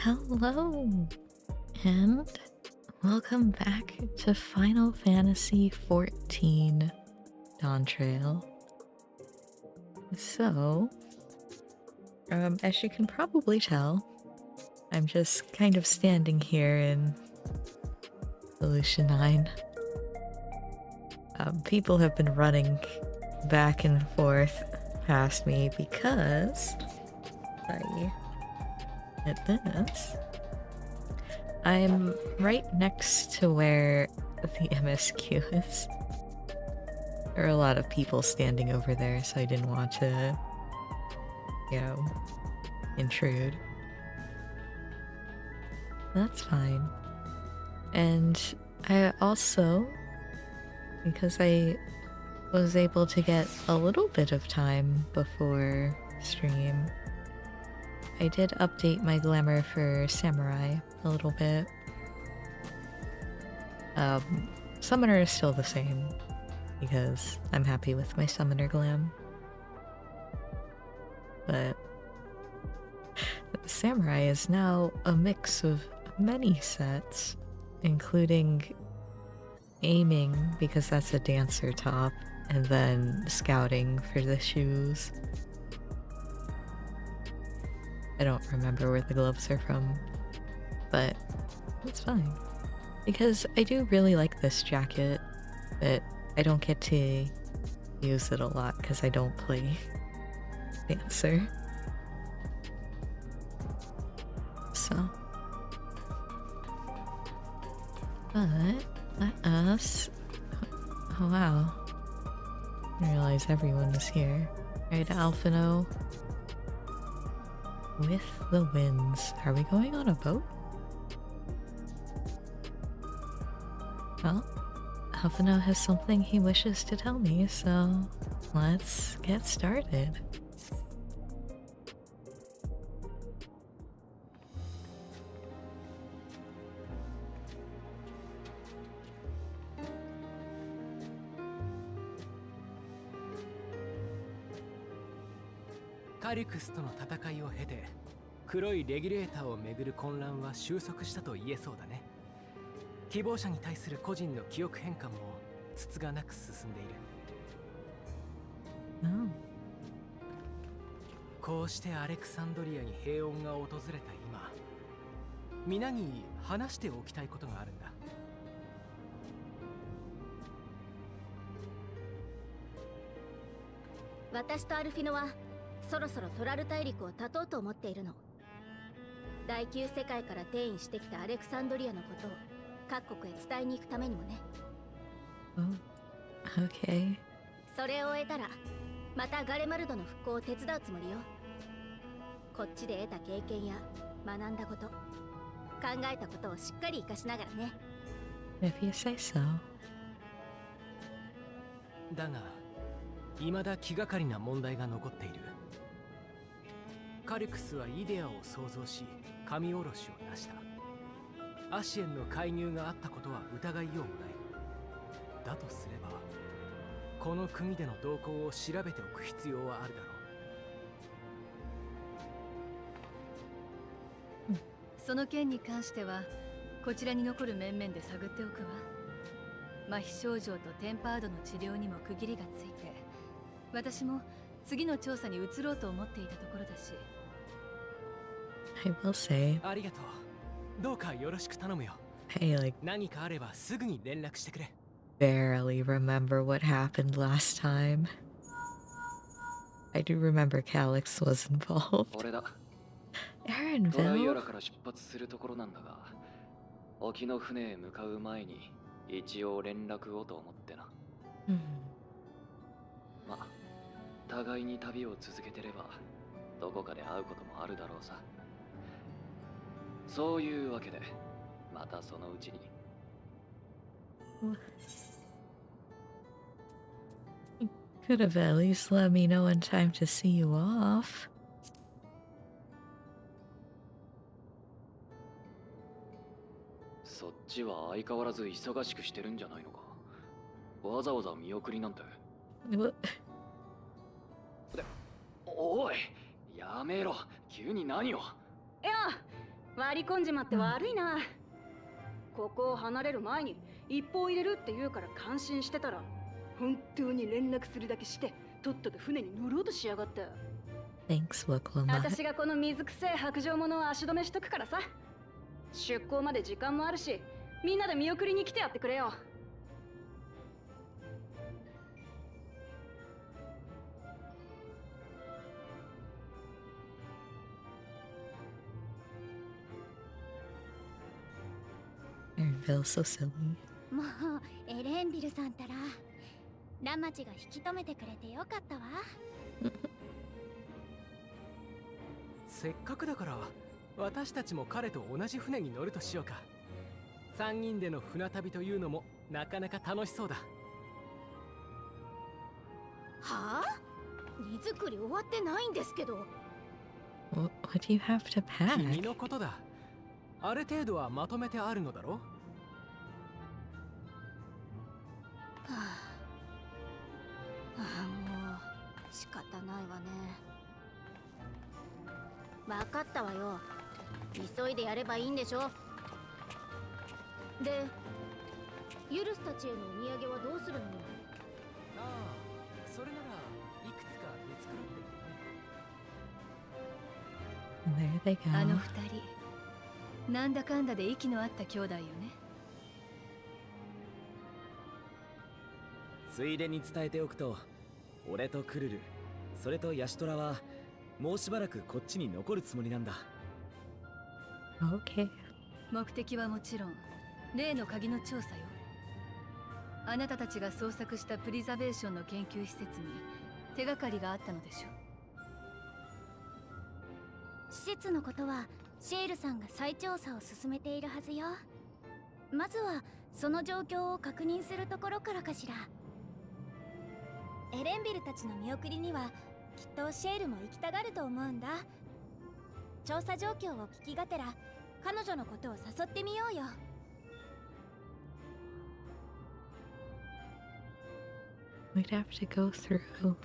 Hello, and welcome back to Final Fantasy XIV Dawntrail. So, as you can probably tell, I'm just kind of standing here in Solution 9. People have been running back and forth past me because at this, I'm right next to where the MSQ is. There are a lot of people standing over there, so I didn't want to, intrude. That's fine. And I also, because I was able to get a little bit of time before stream, I did update my glamour for Samurai a little bit. Summoner is still the same, because I'm happy with my Summoner glam. But Samurai is now a mix of many sets, including aiming, because that's a dancer top, and then scouting for the shoes. I don't remember where the gloves are from, but it's fine. Because I do really like this jacket, but I don't get to use it a lot because I don't play dancer. So. But, let us... Oh wow. I didn't realize everyone was here. Right, Alphino. With the winds. Are we going on a boat? Well, Alphino has something he wishes to tell me, so let's get started.カリクスとの戦いを経て、黒いレギュレーターをめぐる混乱は収束したと言えそうだね。希望者に対する個人の記憶変換もつつがなく進んでいる。こうしてアレクサンドリアに平穏が訪れた今、皆に話しておきたいことがあるんだ。私とアルフィノはそろそろトラル大陸を断とうと思っているの。第9世界から転移してきたアレクサンドリアのことを各国へ伝えに行くためにもね。Okay. それを終えたらまたガレマルドの復興を手伝うつもりよ。こっちで得た経験や学んだこと、考えたことをしっかり活かしながらね。If you say so. だが、未だ気がかりな問題が残っている。カリクスはイデアを創造し、神おろしを成した。アシエンの介入があったことは疑いようもない。だとすれば、この国での動向を調べておく必要はあるだろう。その件に関しては、こちらに残る面々で探っておくわ。麻痺症状とテンパードの治療にも区切りがついて、私も次の調査に移ろうと思っていたところだし。I will say. ありがとう。どうかよろしく頼むよ。Hey, like, 何かあればすぐに連絡してくれ。barely remember what happened last time. I do remember Calyx was involved. 俺だ。 Aaronville? トライアラから出発するところなんだが、沖の船へ向かう前に一応連絡をと思ってな。まあ、互いに旅を続けてればどこかで会うこともあるだろうさ。そういうわけで、またそのうちに。Could have at least let me know in time to see you off. そっちは相変わらず忙しくしてるんじゃないのか。わざわざ見送りなんて。What? おい、やめろ。急に何を。いや、割り込んじまって悪いな。ここを離れる前に一報入れるって言うから感心してたら、本当に連絡するだけしてとっとと船に乗ろうとしやがった。 Thanks, Waklama. 私がこの水くせえ白状者を足止めしとくからさ。出港まで時間もあるし、みんなで見送りに来てやってくれよ。Feel so silly. もうエレンビルさんたらラマチが引き止めてくれてよかったわ。せっかくだから私たちも彼と同じ船に乗るとしようか。3人での船旅というのもなかなか楽しそうだ。はあ？荷造り終わってないんですけど。What do you have to 君 pack? のことだ。ある程度はまとめてあるのだろ。はあ、もう仕方ないわね。分かったわよ。急いでやればいいんでしょ。で、ユルスたちへのお土産はどうするのよ。ああ、それならいくつか見繕っていてね。 There they あの go. 二人、なんだかんだで息の合った兄弟よね。ついでに伝えておくと、俺とクルル、それとヤシトラはもうしばらくこっちに残るつもりなんだ。 Okay. 目的はもちろん例の鍵の調査よ。あなたたちが捜索したプリザベーションの研究施設に手がかりがあったのでしょう。施設のことはシェールさんが再調査を進めているはずよ。まずはその状況を確認するところからかしら。エレンビルたちの見送りにはきっとシェールも行きたがると思うんだ。調査状況を聞きがてら彼女のことを誘ってみようよ。We'd have to go through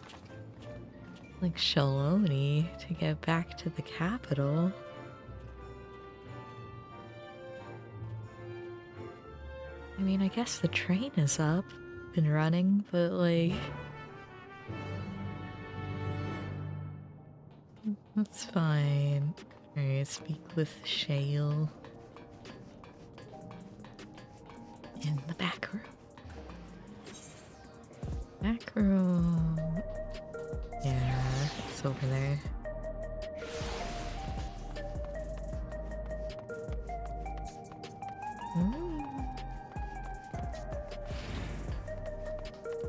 like Shaloni to get back to the capital. I mean, I guess the train is up and running, but like that's fine. Alright, speak with Shale in the back room. Back room. Yeah, it's over there.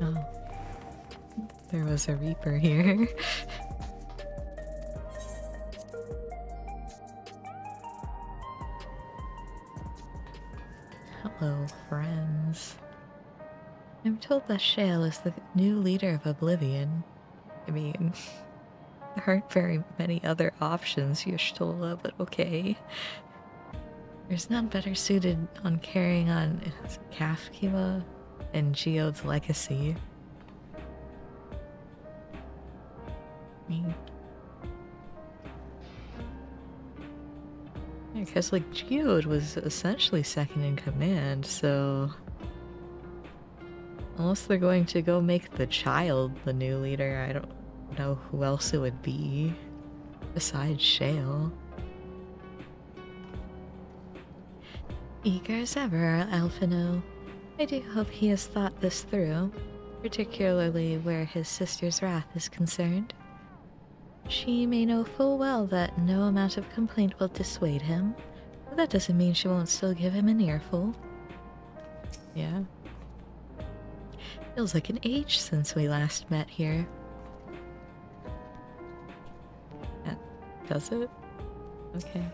Oh. There was a Reaper here. Hello, friends. I'm told that Shale is the new leader of Oblivion. I mean, there aren't very many other options, Yushtola, but okay. There's none better suited on carrying on Kafkiwa and Geode's legacy. I mean, because like Geode was essentially second in command, so unless they're going to go make the child the new leader, I don't know who else it would be besides Shale. Eager as ever, Alphino. I do hope he has thought this through, particularly where his sister's wrath is concerned. She may know full well that no amount of complaint will dissuade him, but that doesn't mean she won't still give him an earful. Yeah. Feels like an age since we last met here. Does it? Okay.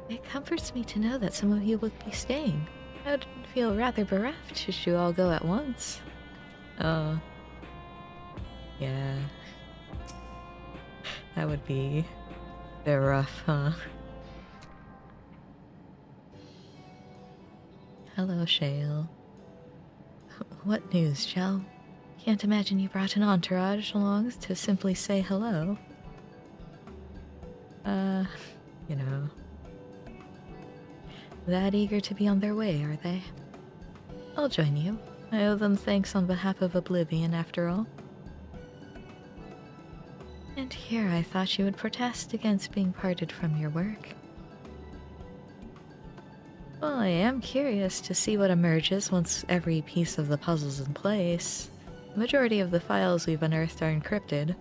It comforts me to know that some of you will be staying. I would feel rather bereft should you all go at once. Oh. Yeah. That would be a bit rough, huh? Hello, Shale. What news, Shell? Can't imagine you brought an entourage along to simply say hello. You know, that eager to be on their way, are they? I'll join you. I owe them thanks on behalf of Oblivion, after all. And here I thought you would protest against being parted from your work. Well, I am curious to see what emerges once every piece of the puzzle's in place. The majority of the files we've unearthed are encrypted.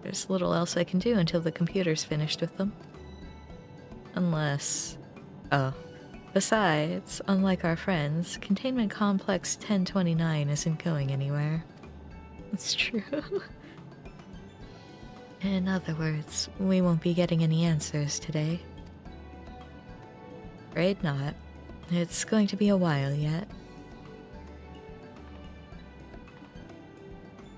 There's little else I can do until the computer's finished with them. Unless... Oh. Besides, unlike our friends, Containment Complex 1029 isn't going anywhere. That's true. In other words, we won't be getting any answers today. Afraid not. It's going to be a while yet.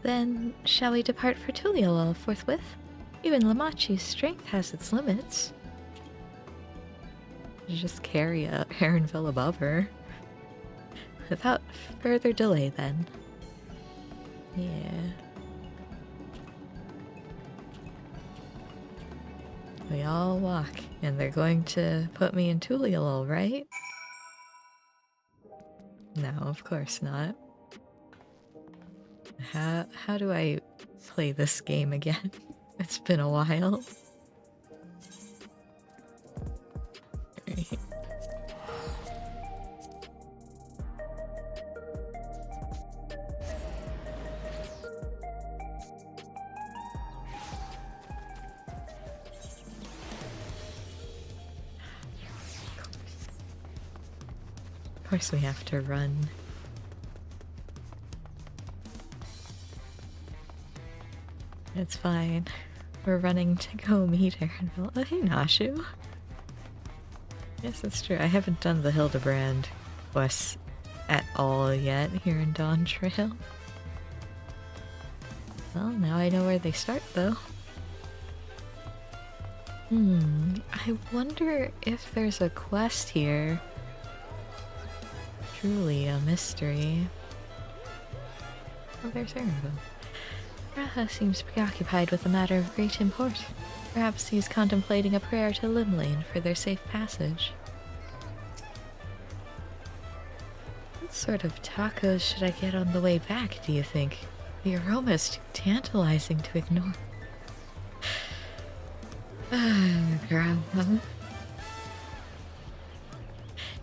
Then, shall we depart for Tuliolol forthwith? Even Lamachi's strength has its limits. Just carry a Heronville above her. Without further delay, then. Yeah. We all walk, and they're going to put me in Tuliolol, right? No, of course not. How do I play this game again? It's been a while. Of course we have to run. It's fine. We're running to go meet Aaronville. Oh, hey, Nashu. Yes, that's true. I haven't done the Hildebrand quests at all yet here in Dawntrail. Well, now I know where they start, though. I wonder if there's a quest here. Truly a mystery. Oh, there's Aaronville. Raha seems preoccupied with a matter of great import. Perhaps he's contemplating a prayer to Limlane for their safe passage. What sort of tacos should I get on the way back, do you think? The aroma's too tantalizing to ignore. Girl.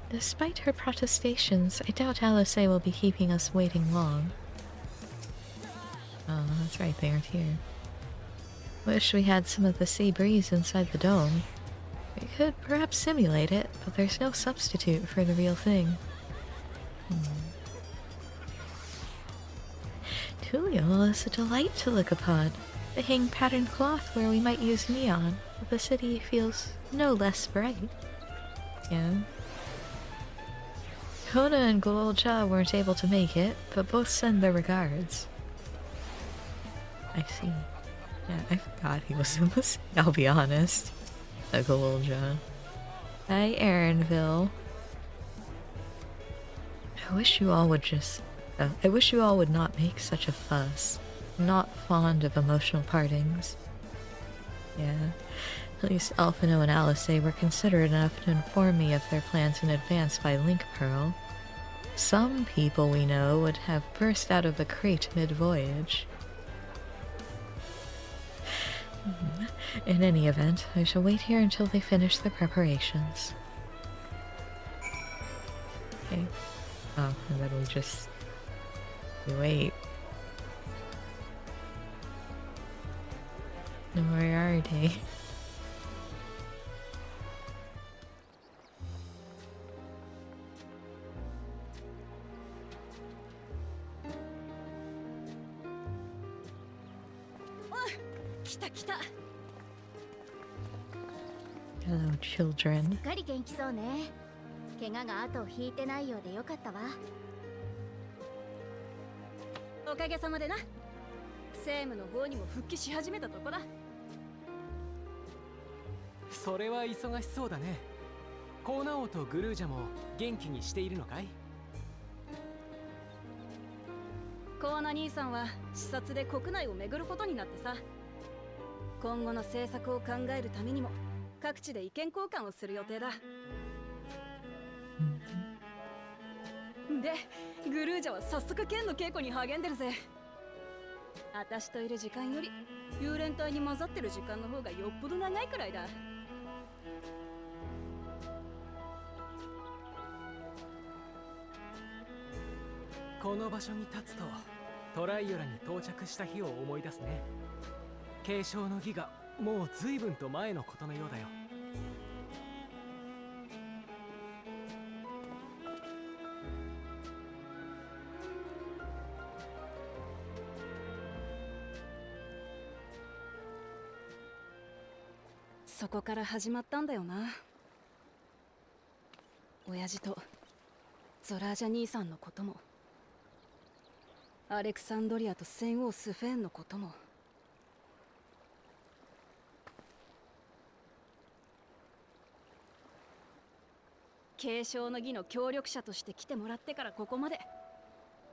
Despite her protestations, I doubt Alice will be keeping us waiting long. Oh, that's right, they aren't here. Wish we had some of the sea breeze inside the dome. We could perhaps simulate it, but there's no substitute for the real thing. Tuliol is a delight to look upon. They hang patterned cloth where we might use neon, but the city feels no less bright. Yeah. Kona and Golja weren't able to make it, but both send their regards. I see. Yeah, I forgot he was in this. I'll be honest. A Golja. Hi, Aaronville. I wish you all would just... I wish you all would not make such a fuss. I'm not fond of emotional partings. Yeah. At least Alphino and Alice were considerate enough to inform me of their plans in advance by link pearl. Some people we know would have burst out of the crate mid-voyage. In any event, I shall wait here until they finish their preparations. Okay. Oh, and then we wait. Moriarty. Hello, children. すっかり元気そうね。怪我が後を引いてないようでよかったわ。おかげさまでな。政務の方にも復帰し始めたとこだ。それは忙しそうだね。コーナオとグルージャも元気にしているのかい？コーナ兄さんは視察で国内を巡ることになってさ。今後の政策を考えるためにも各地で意見交換をする予定だ。で、グルージャは早速剣の稽古に励んでるぜ。私といる時間より幽霊隊に混ざってる時間の方がよっぽど長いくらいだ。この場所に立つとトライオラに到着した日を思い出すね。継承の儀がもう随分と前のことのようだよ。そこから始まったんだよな。親父とゾラージャ兄さんのことも、アレクサンドリアと戦王スフェーンのことも。継承の儀の協力者として来てもらってからここまで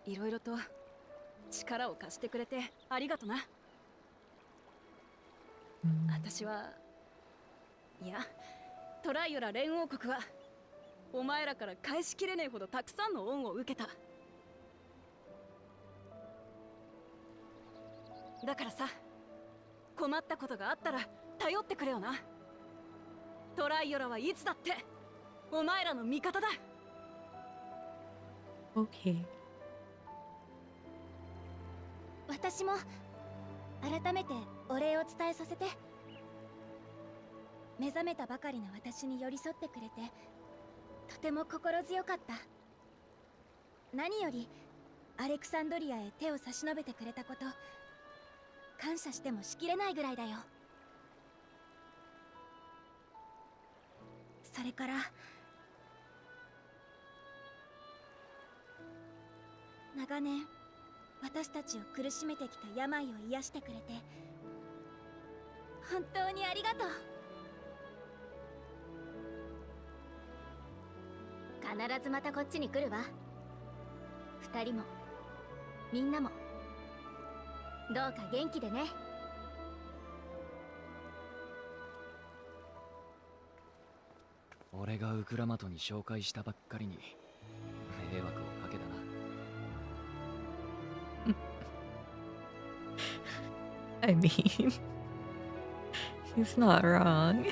いろいろと力を貸してくれてありがとな。私はいや、トライオラ連王国はお前らから返しきれねえほどたくさんの恩を受けた。だからさ、困ったことがあったら頼ってくれよな。トライオラはいつだってお前らの味方だ。Okay. 私も改めてお礼を伝えさせて。目覚めたばかりの私に寄り添ってくれてとても心強かった。何よりアレクサンドリアへ手を差し伸べてくれたこと、感謝してもしきれないぐらいだよ。それから長年私たちを苦しめてきた病を癒してくれて本当にありがとう。必ずまたこっちに来るわ。二人もみんなもどうか元気でね。俺がウクラマトに紹介したばっかりに迷惑をかけたな。I mean, he's not wrong.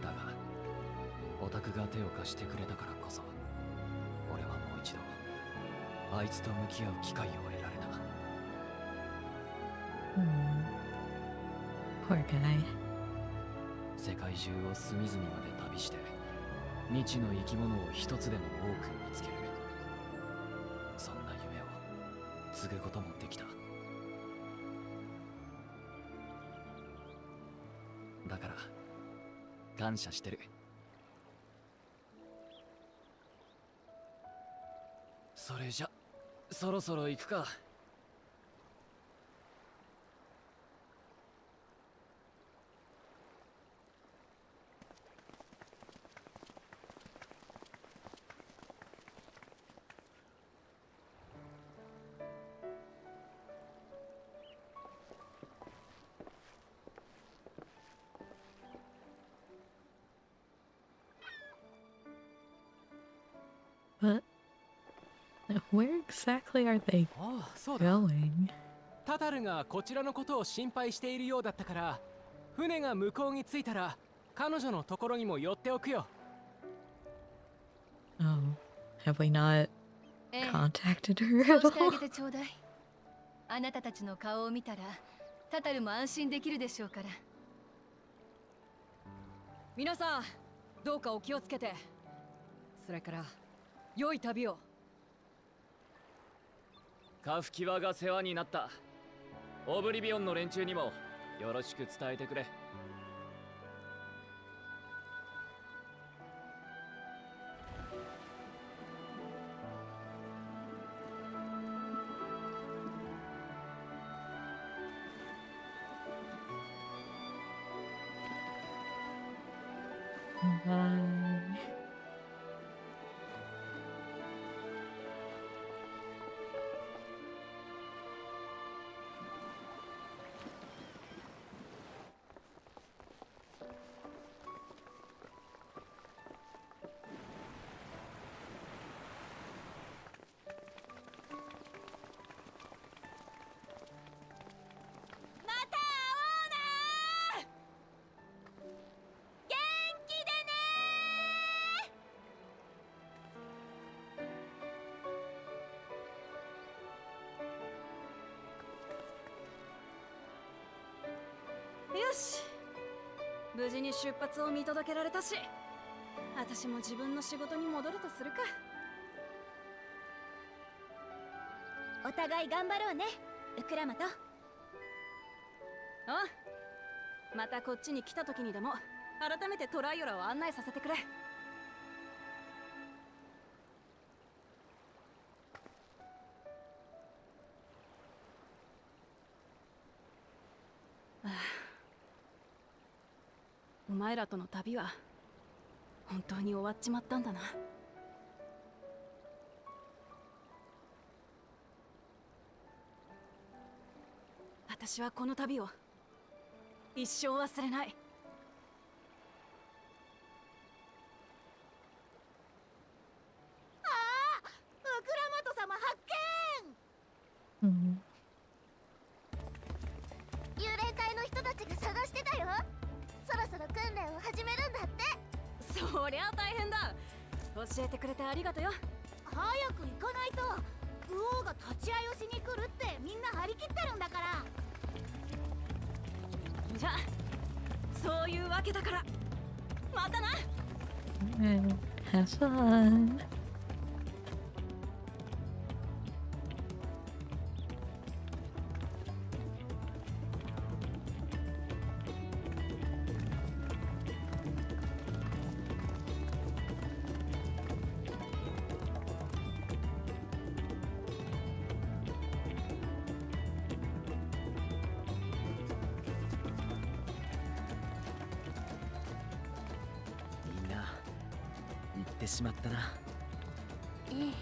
だがオタクが手を貸してくれたからこそ俺はもう一度あいつと向き合う機会を得られた。Poor guy. 世界中を隅々まで旅して未知の生き物を一つでも多く見つける、そんな夢を継ぐこともできた。だから感謝してる。それじゃそろそろ行くか。But where exactly are they ああ、そうだ。 going? タタルがこちらのことを心配しているようだったから、船が向こうに着いたら彼女のところにも寄っておくよ。Oh, have we not ええ、 contacted そ her う at してあ all? げてちょうだい。あなたたちの顔を見たらタタルも安心できるでしょうから。皆さんどうかお気をつけて。それから良い旅を。カフキワが世話になった。オブリビオンの連中にもよろしく伝えてくれ。Bye. し、無事に出発を見届けられたし、私も自分の仕事に戻るとするか。お互い頑張ろうね、ウクラマト。あ、またこっちに来た時にでも改めてトライオラを案内させてくれ。お前らとの旅は本当に終わっちまったんだな。私はこの旅を一生忘れない。ウクラマト様発うん。見。幽霊隊の人たちが探してたよ。そろそろ訓練を始めるんだって。そりゃ大変だ。教えてくれてありがとよ。早く行かないと武王が立ち会いをしに来るってみんな張り切ってるんだから。じゃあそういうわけだからまたな。Have fun.みんな行ってしまったな。ええ、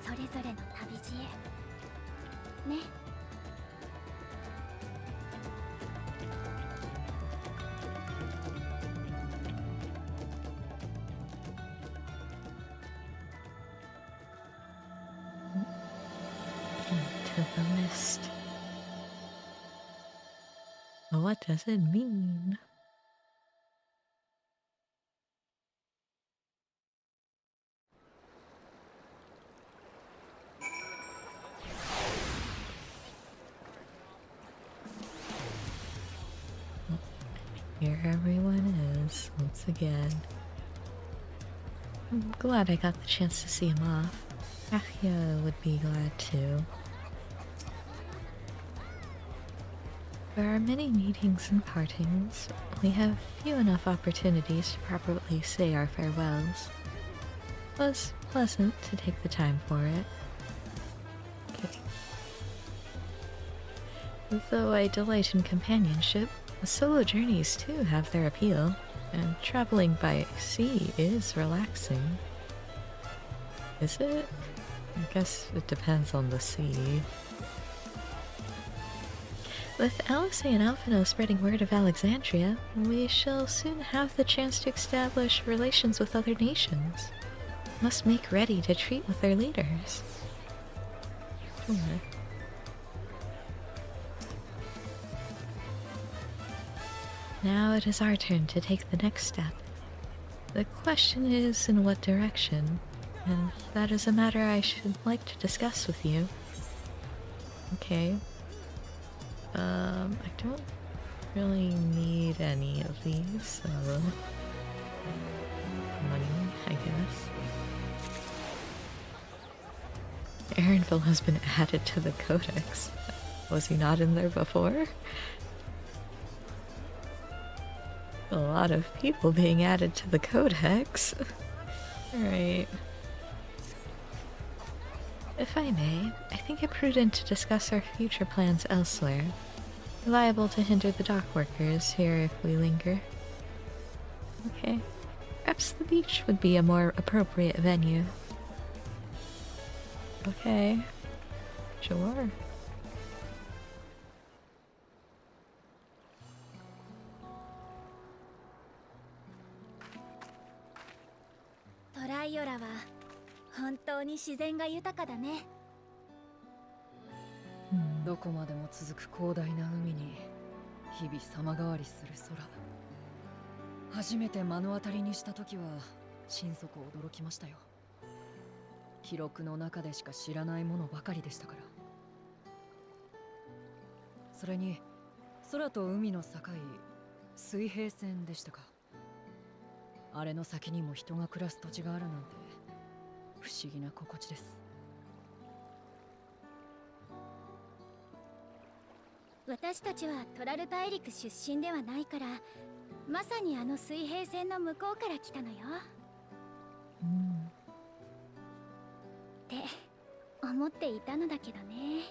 それぞれの旅路へね。Into the mist. What does it mean? Here everyone is, once again. I'm glad I got the chance to see him off. Achia would be glad too. There are many meetings and partings. We have few enough opportunities to properly say our farewells. It was pleasant to take the time for it. Okay. Though I delight in companionship, solo journeys too have their appeal, and traveling by sea is relaxing. Is it? I guess it depends on the sea. With Alice and Alphino spreading word of Alexandria, we shall soon have the chance to establish relations with other nations. Must make ready to treat with their leaders. Sure. Now it is our turn to take the next step. The question is in what direction, and that is a matter I should like to discuss with you. Okay. I don't really need any of these, so... money, I guess. Aaronville has been added to the codex. Was he not in there before? A lot of people being added to the codex. Alright. If I may, I think it prudent to discuss our future plans elsewhere. Liable to hinder the dock workers here if we linger. Okay. Perhaps the beach would be a more appropriate venue. Okay. Sure. Toraiola は本当に自然が豊かだね。どこまでも続く広大な海に日々様変わりする空。初めて目の当たりにした時は心底驚きましたよ。記録の中でしか知らないものばかりでしたから。それに空と海の境、水平線でしたか。あれの先にも人が暮らす土地があるなんて不思議な心地です。私たちはトラル大陸出身ではないから、まさにあの水平線の向こうから来たのよ。って思っていたのだけどね。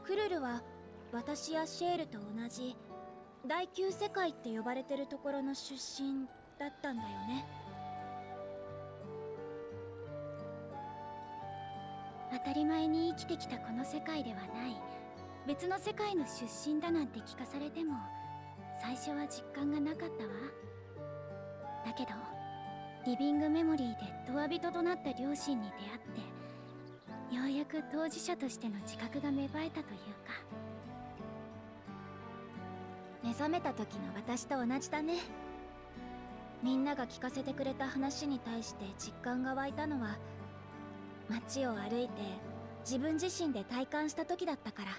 クルルは私やシェールと同じ第9世界って呼ばれてるところの出身だったんだよね。当たり前に生きてきたこの世界ではない別の世界の出身だなんて聞かされても最初は実感がなかったわ。だけどリビングメモリーでドア人となった両親に出会ってようやく当事者としての自覚が芽生えたというか。目覚めた時の私と同じだね。みんなが聞かせてくれた話に対して実感が湧いたのは街を歩いて自分自身で体感した時だったから。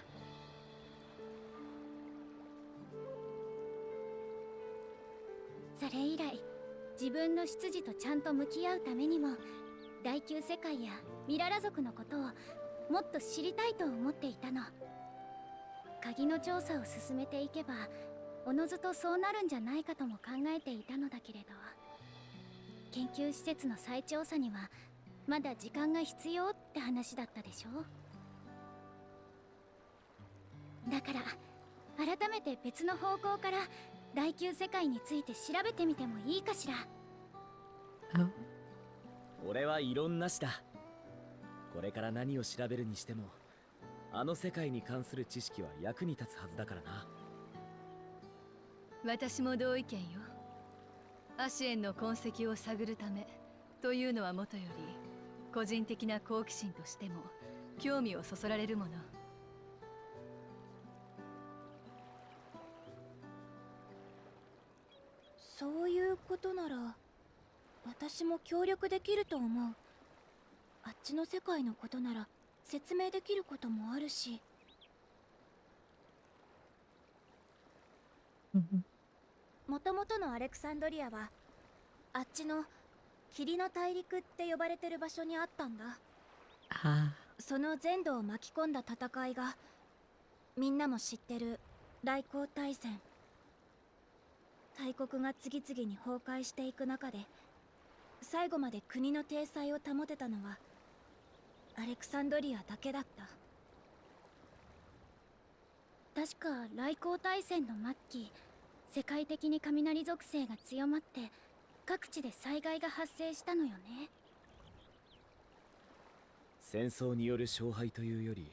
それ以来自分の出自とちゃんと向き合うためにも第9世界やミララ族のことをもっと知りたいと思っていたの。鍵の調査を進めていけばおのずとそうなるんじゃないかとも考えていたのだけれど、研究施設の再調査にはまだ時間が必要って話だったでしょ。だから改めて別の方向から第9世界について調べてみてもいいかしら。俺は異論なしだ。これから何を調べるにしてもあの世界に関する知識は役に立つはずだからな。私も同意見よ。アシエンの痕跡を探るためというのはもとより個人的な好奇心としても興味をそそられるもの。そういうことなら私も協力できると思う。あっちの世界のことなら説明できることもあるし。もともとのアレクサンドリアはあっちの霧の大陸って呼ばれてる場所にあったんだ。その全土を巻き込んだ戦いがみんなも知ってる来航大戦。大国が次々に崩壊していく中で最後まで国の体裁を保てたのはアレクサンドリアだけだった。確か来航大戦の末期、世界的に雷属性が強まって各地で災害が発生したのよね。戦争による勝敗というより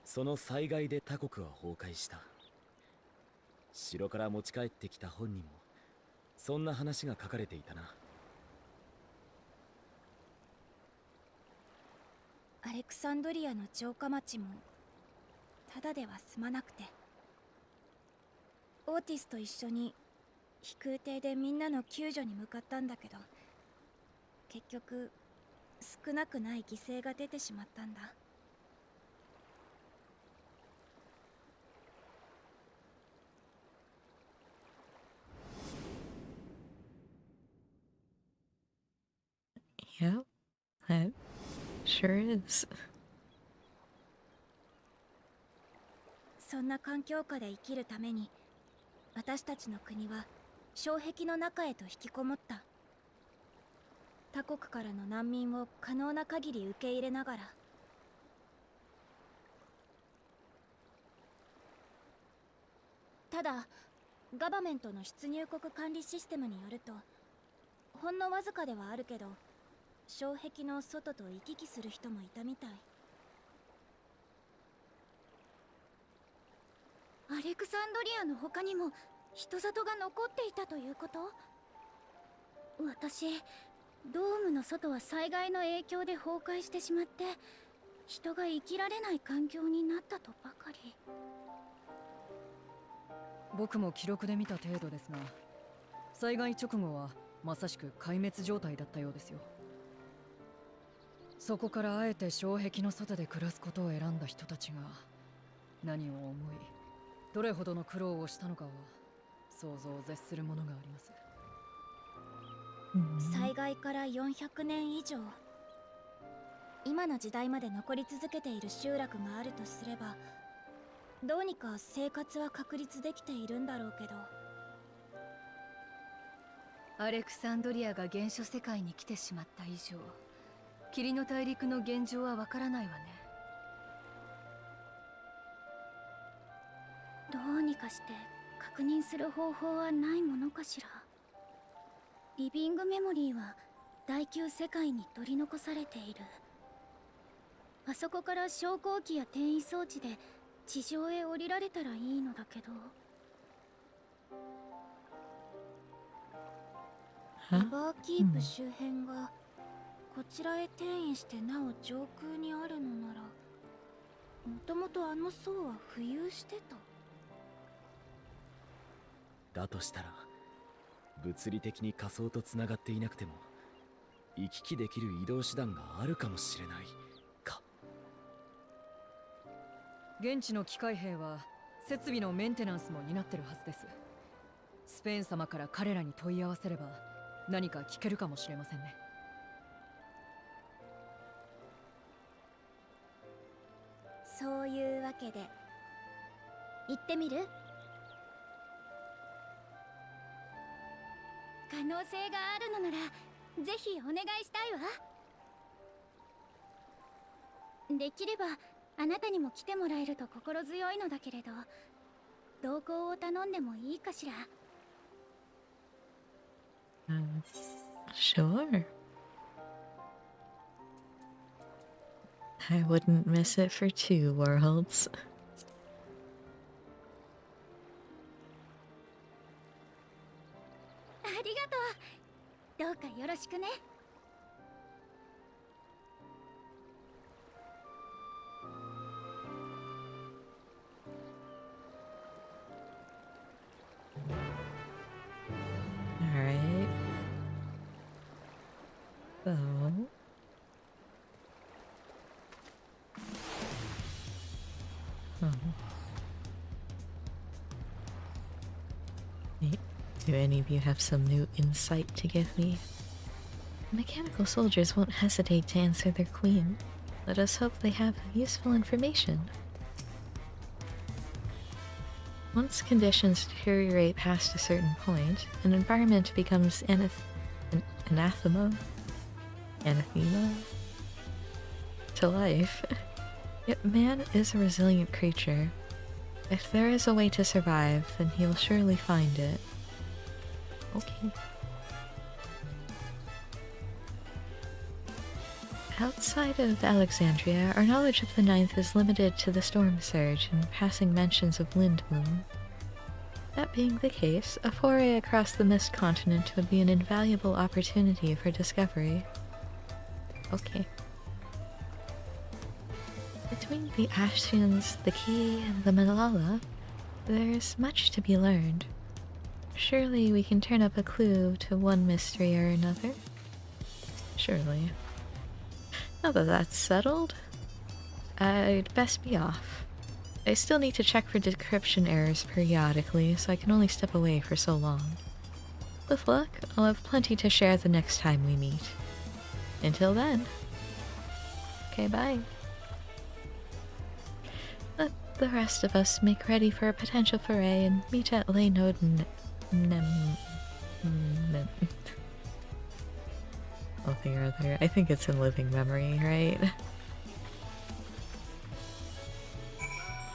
その災害で他国は崩壊した。城から持ち帰ってきた本にもそんな話が書かれていたな。アレクサンドリアの城下町もただでは済まなくて、オーティスと一緒に飛空艇でみんなの救助に向かったんだけど、結局少なくない犠牲が出てしまったんだ。Yeah, that sure is. そんな環境下で生きるために私たちの国は障壁の中へと引きこもった。他国からの難民を可能な限り受け入れながら。ただガバメントの出入国管理システムによるとほんのわずかではあるけど障壁の外と行き来する人もいたみたい。アレクサンドリアの他にも人里が残っていたということ？私、ドームの外は災害の影響で崩壊してしまって人が生きられない環境になったとばかり。僕も記録で見た程度ですが、災害直後はまさしく壊滅状態だったようですよ。そこからあえて障壁の外で暮らすことを選んだ人たちが何を思いどれほどの苦労をしたのかは想像を絶するものがあります。災害から400年以上、今の時代まで残り続けている集落があるとすれば、どうにか生活は確立できているんだろうけど。アレクサンドリアが原初世界に来てしまった以上、霧の大陸の現状はわからないわね。どうにかして確認する方法はないものかしら。リビングメモリーは第9世界に取り残されている。あそこから昇降機や転移装置で地上へ降りられたらいいのだけど。リバーキープ周辺がこちらへ転移してなお上空にあるのなら、もともとあの層は浮遊してた。だとしたら物理的に仮想とつながっていなくても行き来できる移動手段があるかもしれないか。現地の機械兵は設備のメンテナンスも担ってるはずです。スペーン様から彼らに問い合わせれば何か聞けるかもしれませんね。そういうわけで行ってみる？可能性があるのならぜひお願いしたいわ。できればあなたにも来てもらえると心強いのだけれど、同行を頼んでもいいかしら。Sure. I wouldn't miss it for 2 worlds. ありがとう。どうかよろしくね。Alright. So... Do any of you have some new insight to give me? Mechanical soldiers won't hesitate to answer their queen. Let us hope they have useful information. Once conditions deteriorate past a certain point, an environment becomes anathema to life. Yet man is a resilient creature. If there is a way to survive, then he will surely find it. Okay. Outside of Alexandria, our knowledge of the Ninth is limited to the storm surge and passing mentions of Lindmoon. That being the case, a foray across the Mist Continent would be an invaluable opportunity for discovery. Okay. Between the Ashians, the Key, and the Malala, there's much to be learned. Surely we can turn up a clue to one mystery or another? Surely. Now that that's settled, I'd best be off. I still need to check for decryption errors periodically, so I can only step away for so long. With luck, I'll have plenty to share the next time we meet. Until then. Okay, bye. Let the rest of us make ready for a potential foray and meet at Leynoden. Something or other. I think it's in living memory, right?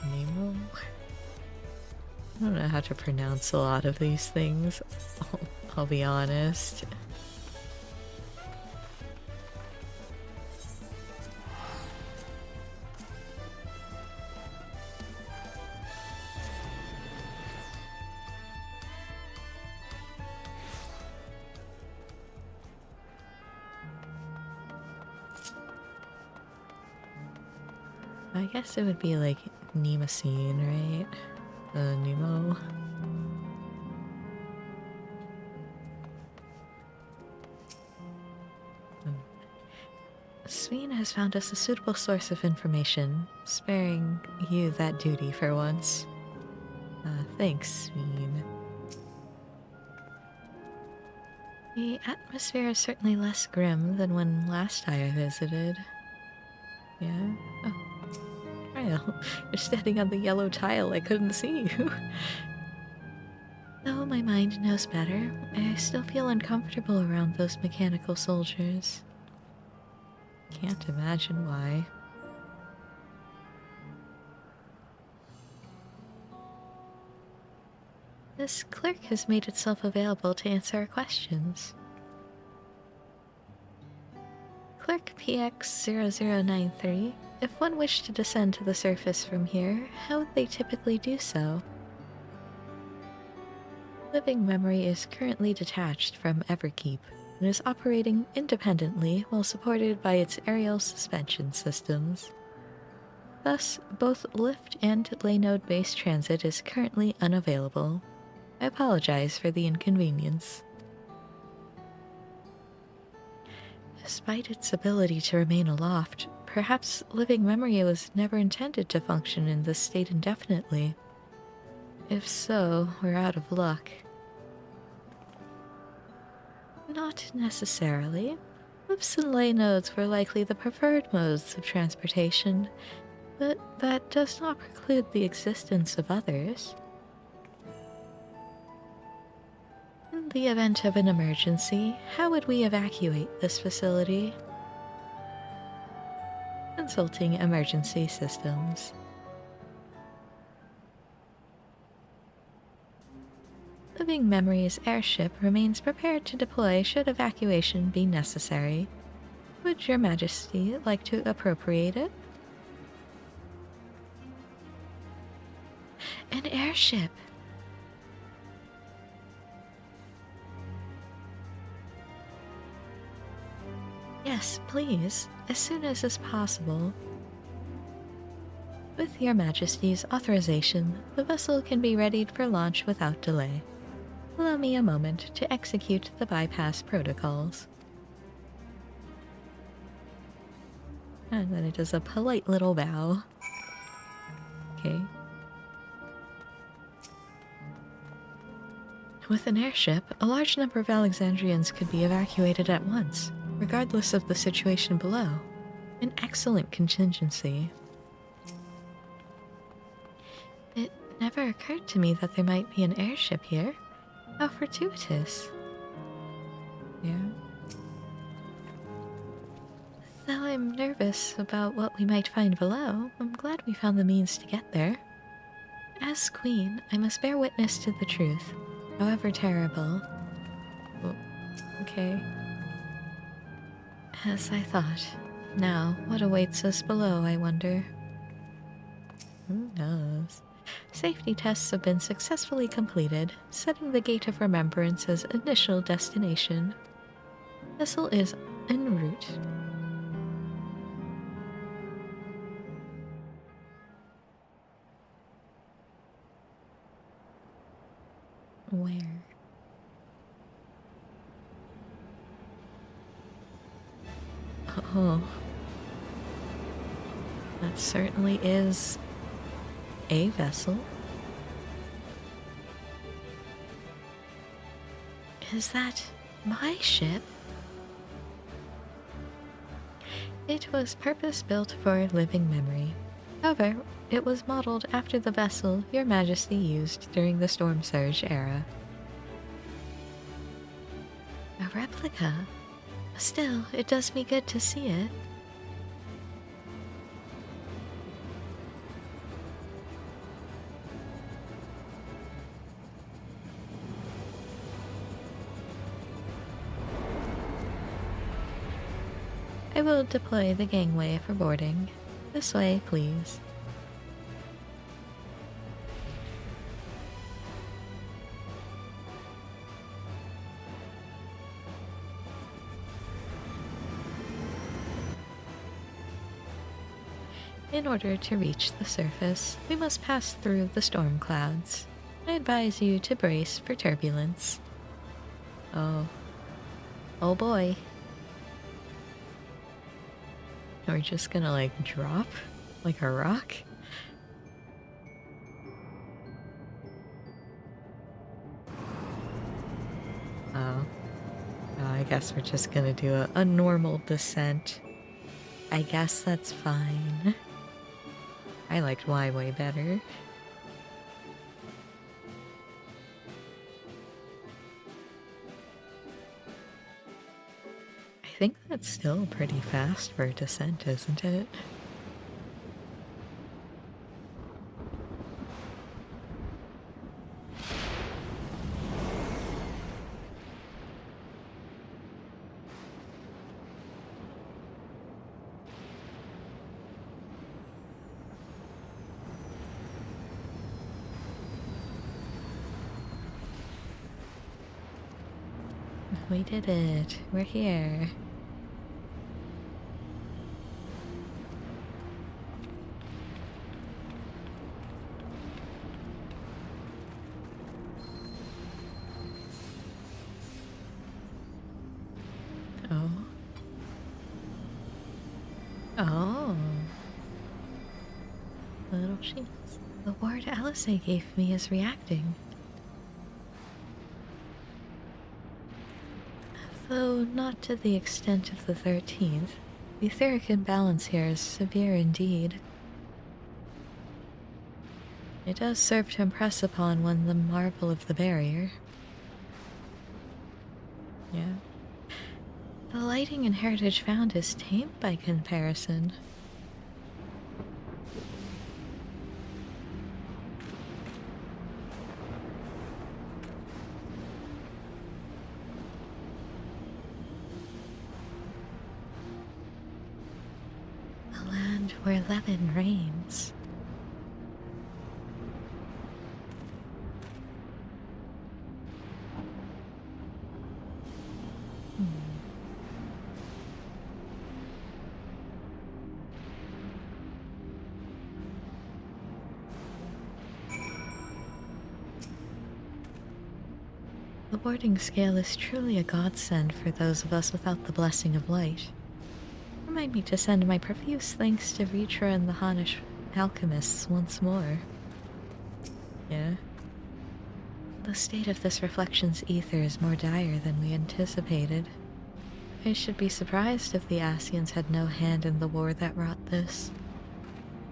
Nemo? I don't know how to pronounce a lot of these things. I'll be honest. I guess it would be like Nemocene, right? Nemo. Sveen has found us a suitable source of information, sparing you that duty for once. Thanks, Sveen. The atmosphere is certainly less grim than when last I visited. Yeah? Oh. Trail. You're standing on the yellow tile. I couldn't see you. Though my mind knows better, I still feel uncomfortable around those mechanical soldiers. Can't imagine why. This clerk has made itself available to answer our questions. Clerk PX0093, if one wished to descend to the surface from here, how would they typically do so? Living Memory is currently detached from Everkeep and is operating independently while supported by its aerial suspension systems. Thus, both lift and Laynode-based transit is currently unavailable. I apologize for the inconvenience. Despite its ability to remain aloft, perhaps Living Memory was never intended to function in this state indefinitely. If so, we're out of luck. Not necessarily. Lifts and Laynodes were likely the preferred modes of transportation, but that does not preclude the existence of others. In the event of an emergency, how would we evacuate this facility? Consulting emergency systems. Living Memory's airship remains prepared to deploy should evacuation be necessary. Would Your Majesty like to appropriate it? An airship! Yes, please, as soon as is possible. With Your Majesty's authorization, the vessel can be readied for launch without delay. Allow me a moment to execute the bypass protocols. And then it does a polite little bow. Okay. With an airship, a large number of Alexandrians could be evacuated at once, regardless of the situation below. An excellent contingency. It never occurred to me that there might be an airship here. How fortuitous. Yeah. Though I'm nervous about what we might find below, I'm glad we found the means to get there. As Queen, I must bear witness to the truth, however terrible. Oh, okay. As I thought. Now, what awaits us below, I wonder? Who knows? Safety tests have been successfully completed, setting the Gate of Remembrance as initial destination. Vessel is en route. Where? Oh. That certainly is a vessel. Is that my ship? It was purpose-built for Living Memory. However, it was modeled after the vessel Your Majesty used during the Storm Surge era. A replica? Still, it does me good to see it. I will deploy the gangway for boarding. This way, please. In order to reach the surface, we must pass through the storm clouds. I advise you to brace for turbulence. Oh. Oh boy. We're just gonna like drop like a rock? Oh. I guess we're just gonna do a normal descent. I guess that's fine. I liked Y way better. I think that's still pretty fast for a descent, isn't it? We did it. We're here. Oh. Oh. Little sheets. The ward Alice gave me is reacting. Though not to the extent of the 13th, the etheric imbalance here is severe indeed. It does serve to impress upon one the marvel of the barrier. Yeah. The lighting and heritage found is tame by comparison. A land where Levin reigns. The warding scale is truly a godsend for those of us without the blessing of light. Remind me to send my profuse thanks to Vitra and the Hanish alchemists once more. Yeah. The state of this reflection's ether is more dire than we anticipated. I should be surprised if the Asians had no hand in the war that wrought this.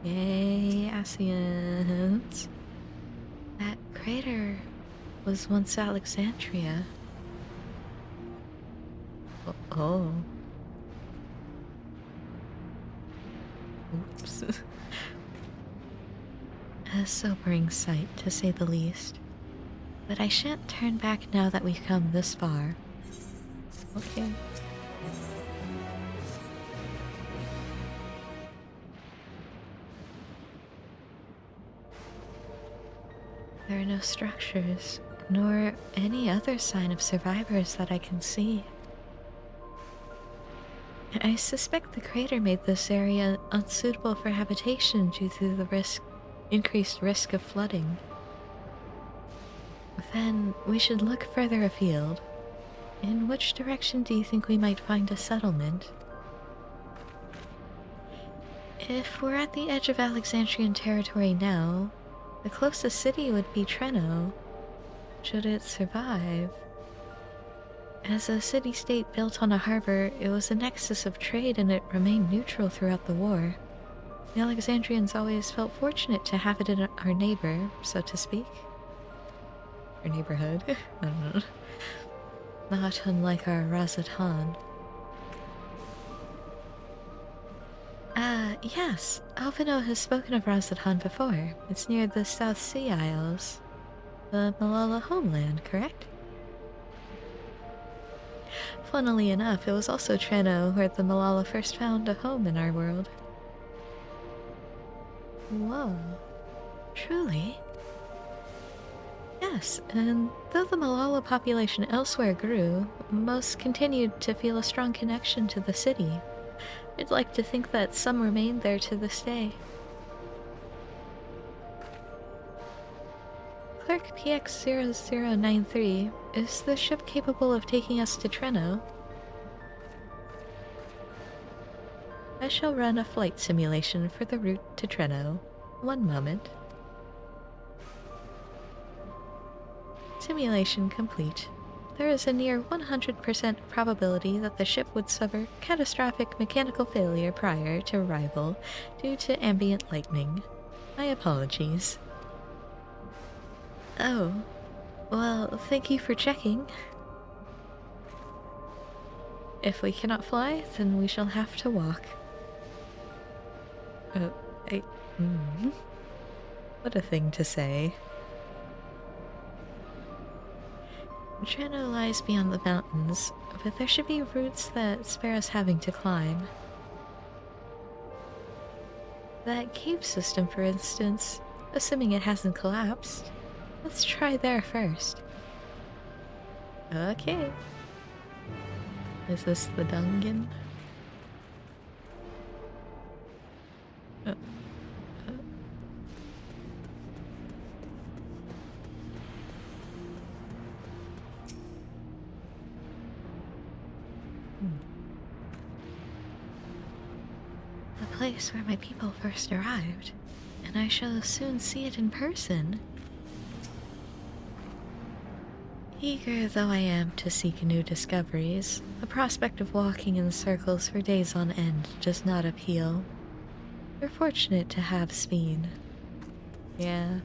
Yay, Asians! That crater was once Alexandria. Oh. Oops. A sobering sight, to say the least. But I shan't turn back now that we've come this far. Okay. There are no structures, nor any other sign of survivors that I can see. I suspect the crater made this area unsuitable for habitation due to the increased risk of flooding. Then we should look further afield. In which direction do you think we might find a settlement? If we're at the edge of Alexandrian territory now, the closest city would be Treno, should it survive. As a city-state built on a harbor, it was a nexus of trade and it remained neutral throughout the war. The Alexandrians always felt fortunate to have it in our neighbor, so to speak. Our neighborhood? I don't know. Not unlike our Razatan. Yes. Alvino has spoken of Razatan before. It's near the South Sea Isles. The Malala homeland, correct? Funnily enough, it was also Treno where the Malala first found a home in our world. Whoa. Truly? Yes, and though the Malala population elsewhere grew, most continued to feel a strong connection to the city. I'd like to think that some remained there to this day. Clerk PX0093, is the ship capable of taking us to Treno? I shall run a flight simulation for the route to Treno. One moment. Simulation complete. There is a near 100% probability that the ship would suffer catastrophic mechanical failure prior to arrival due to ambient lightning. My apologies. Oh, well, thank you for checking. If we cannot fly, then we shall have to walk. What a thing to say. Treno lies beyond the mountains, but there should be routes that spare us having to climb. That cave system, for instance, assuming it hasn't collapsed. Let's try there first. Okay. Is this the dungeon? The place where my people first arrived, and I shall soon see it in person. Eager though I am to seek new discoveries, the prospect of walking in circles for days on end does not appeal. We're fortunate to have Speen. Yeah.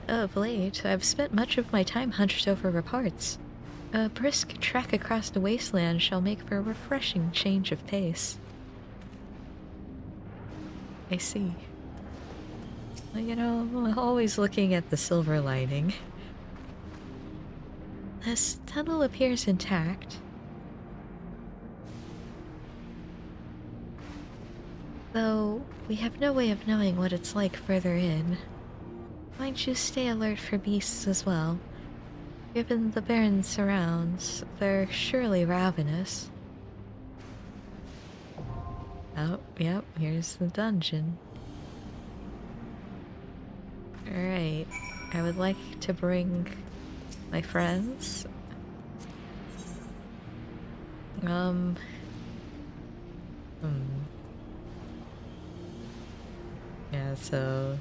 Of late, I've spent much of my time hunched over reports. A brisk trek across the wasteland shall make for a refreshing change of pace. I see. Well, you know, I'm always looking at the silver lining. This tunnel appears intact. Though, we have no way of knowing what it's like further in. Mind you stay alert for beasts as well. Given the barren surrounds, they're surely ravenous. Oh, yep, here's the dungeon. Alright, I would like to bring my friends. Yeah, so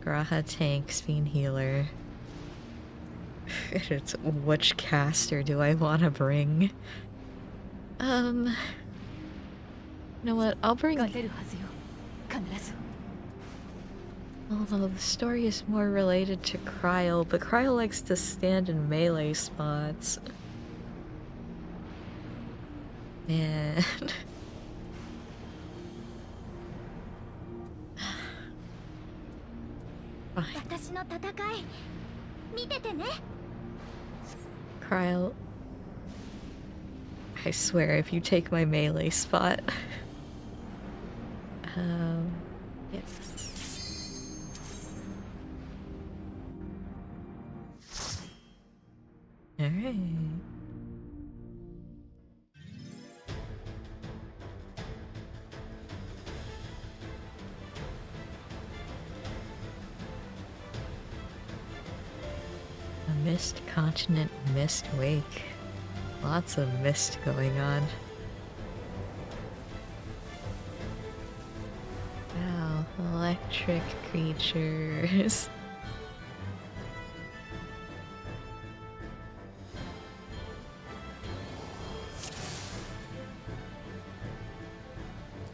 Graha tank, Speen healer. It's which caster do I want to bring? You know what? I'll bring. Although the story is more related to Cryle, but Cryle likes to stand in melee spots. Man. Cryle. I swear, if you take my melee spot. Yes. Alright. A mist continent, mist wake. Lots of mist going on. Wow, electric creatures.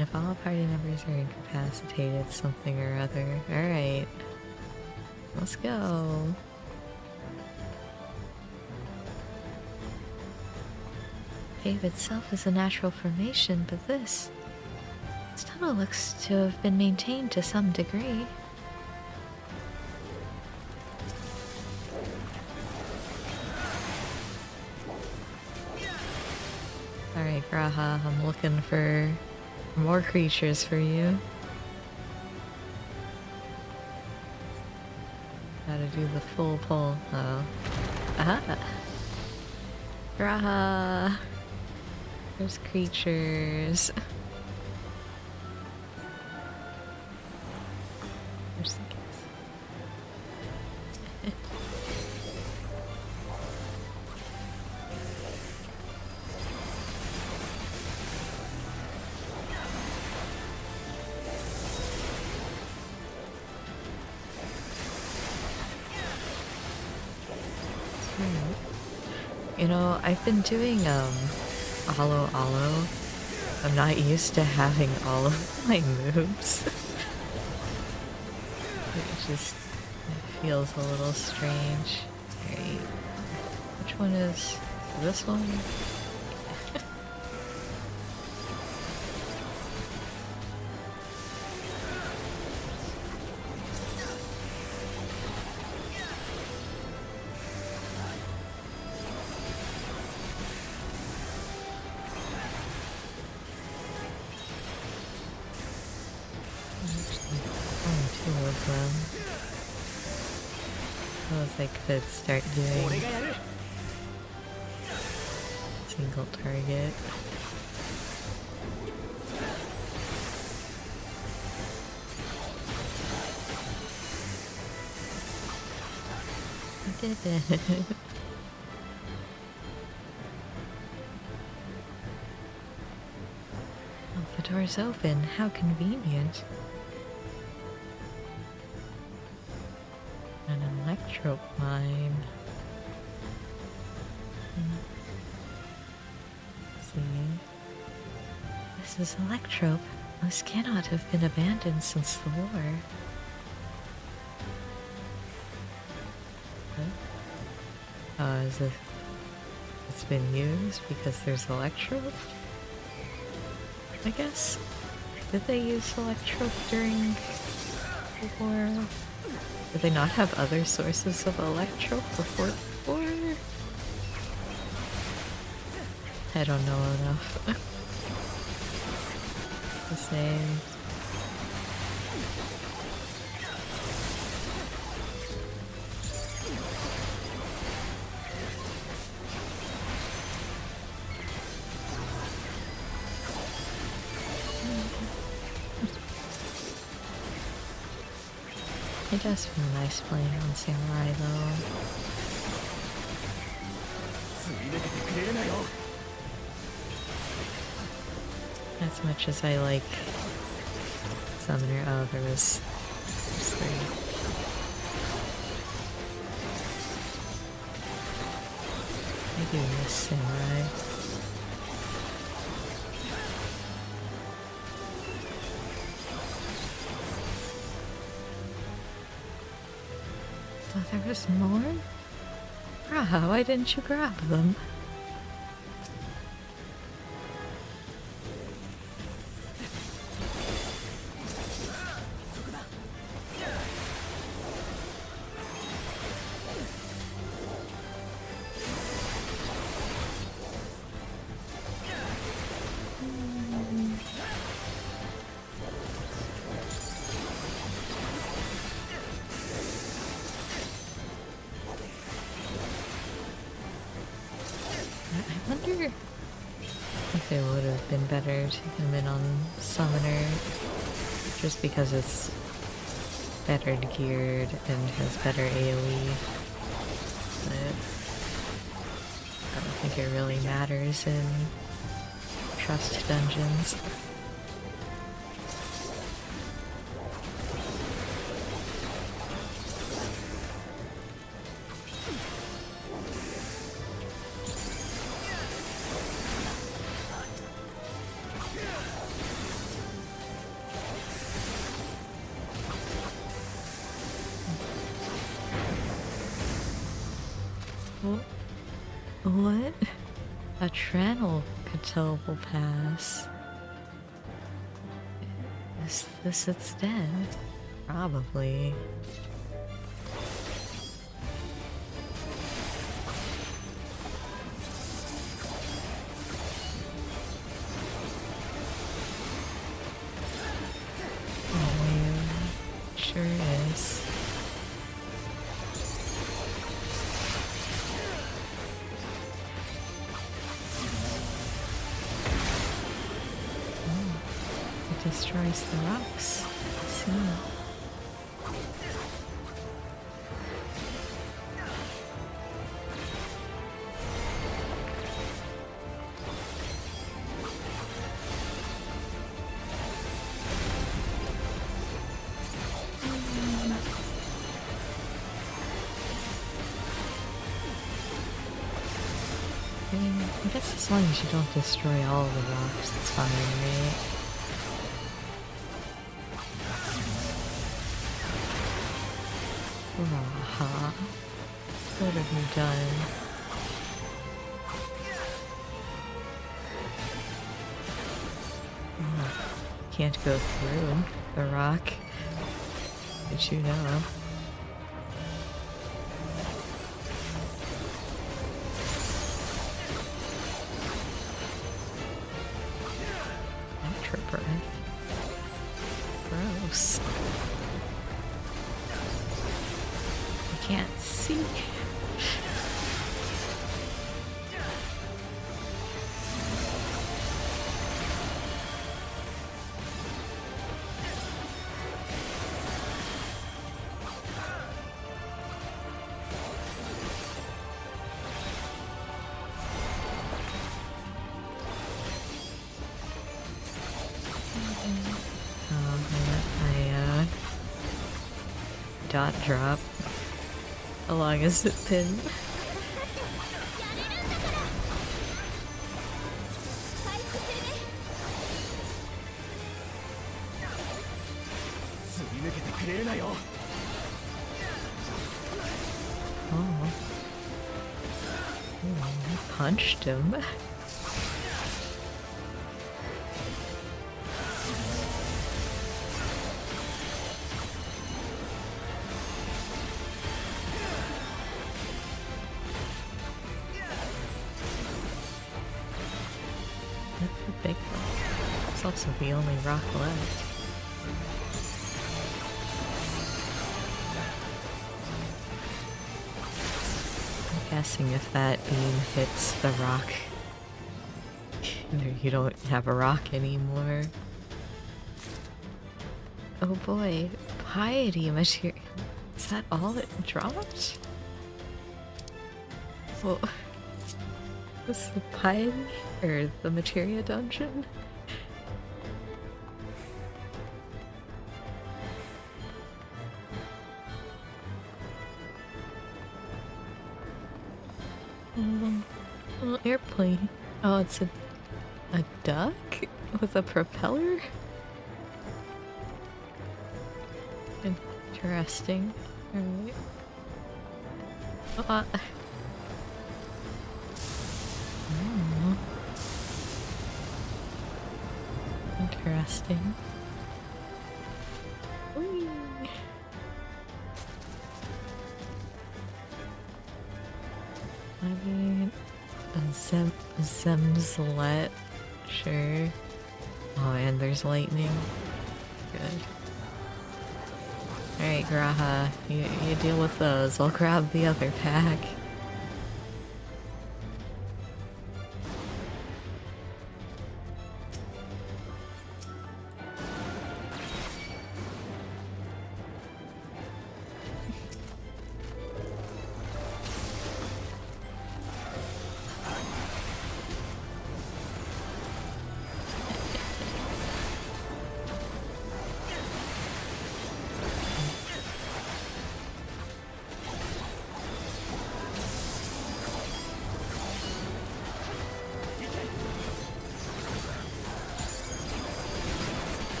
If all party members are incapacitated, something or other. Alright. Let's go. Cave itself is a natural formation, but this tunnel looks to have been maintained to some degree. Alright, Graha, I'm looking for more creatures for you. Gotta do the full pull. Oh. Aha! Graha! There's creatures. There's the case. You know, I've been doing Alo Alo. I'm not used to having all of my moves. It feels a little strange. Alright. Which one is this one? Two of them. Suppose I could start doing single target. I did it. Oh, the door's open. How convenient. An electro mine. Let's see. This is Electrope. This cannot have been abandoned since the war. Huh? Oh, is it? It's been used because there's Electrope? I guess. Did they use Electrope during the war? Did they not have other sources of Electrope before the war? I don't know enough to say. It does feel nice playing on Samurai though. As much as I like Summoner, oh, there's three. I do miss Samurai. Oh, there was more? Bruh, why didn't you grab them? I wonder if it would have been better to come in on Summoner, just because it's better geared and has better AoE. But I don't think it really matters in Trust dungeons. What? A Tranel Catoval Pass. Is this its den? Probably. Oh man, sure is. Destroys the rocks. See. I mean, I guess as long as you don't destroy all the rocks, it's fine, right? Raha. What have you done? Oh, can't go through the rock. Did you know? Ultra breath. Gross. I can't see. I dot drop along a zip pin. Oh. Ooh, I punched him. That's a big rock. It's also the only rock left. I'm guessing if that beam hits the rock, you don't have a rock anymore. Oh boy, piety material. Is that all it dropped? Well, was the piety or the materia dungeon? Little airplane. Oh, it's a duck with a propeller? Interesting. Alright. Oh. Interesting. Whee. I mean, a Zemslet, sure. Oh, and there's lightning. Good. Alright, Graha, you deal with those. I'll grab the other pack.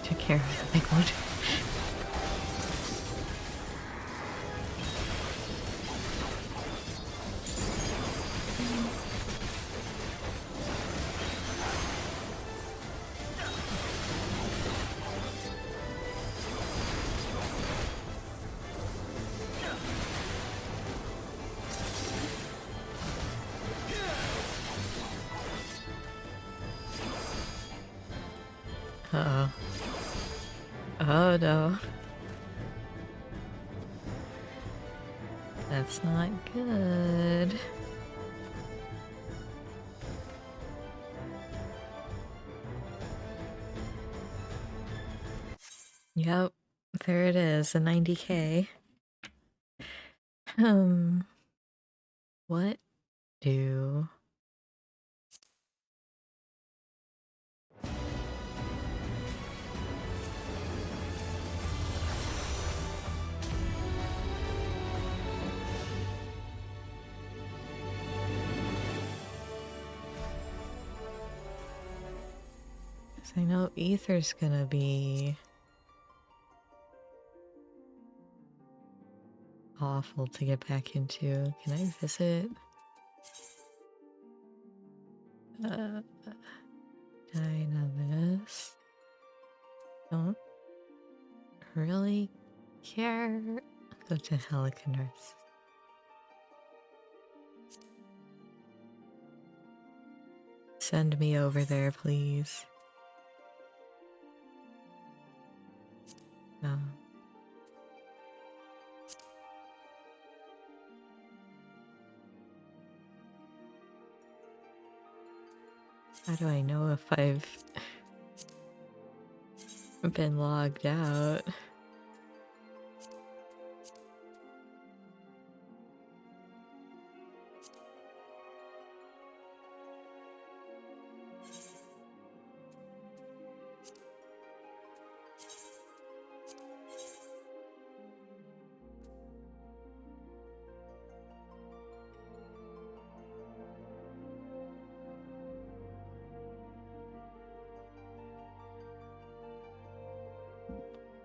Took care of the big one. Uh-oh. Oh no. That's not good. Yep, there it is, a 90K. What do... 'Cause I know Ether's gonna be awful to get back into. Can I visit? Dynamis. Don't really care. Go to Helicanus. Send me over there, please. No. How do I know if I've been logged out?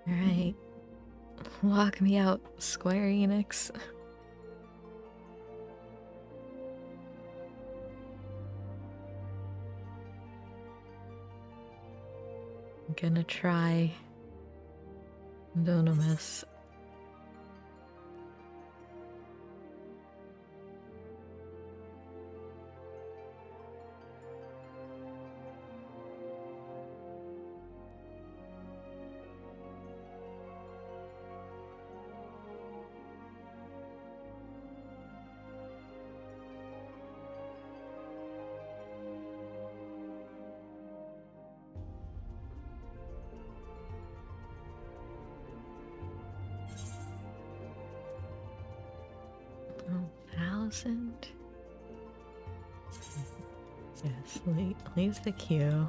Alright. Lock me out, Square Enix. I'm gonna try. Dunamis. $1,000? Yes, leave the queue.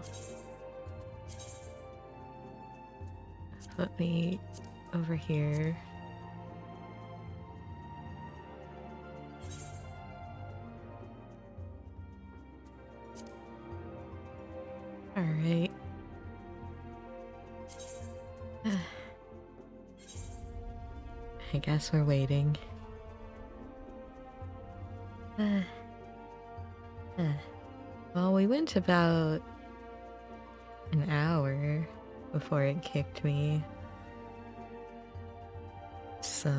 Put me over here. Alright. I guess we're waiting. Well, we went about an hour before it kicked me. So...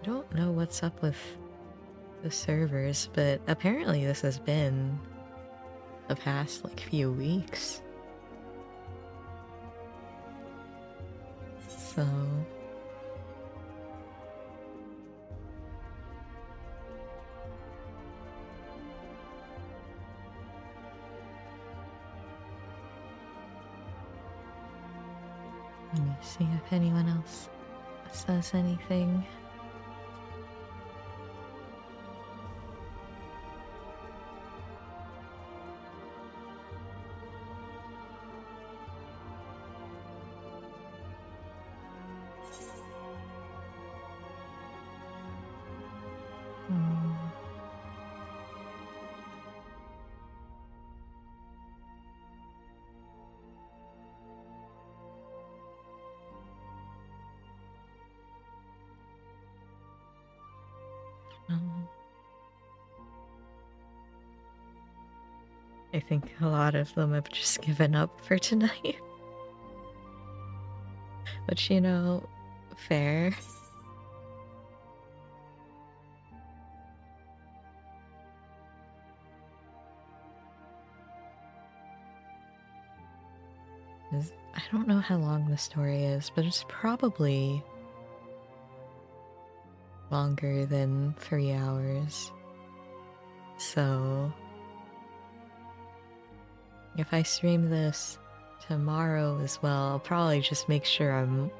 I don't know what's up with the servers, but apparently this has been the past, like, few weeks. So... let me see if anyone else says anything. I think a lot of them have just given up for tonight. But you know, fair. I don't know how long the story is, but it's probably longer than 3 hours. So if I stream this tomorrow as well. I'll probably just make sure I'm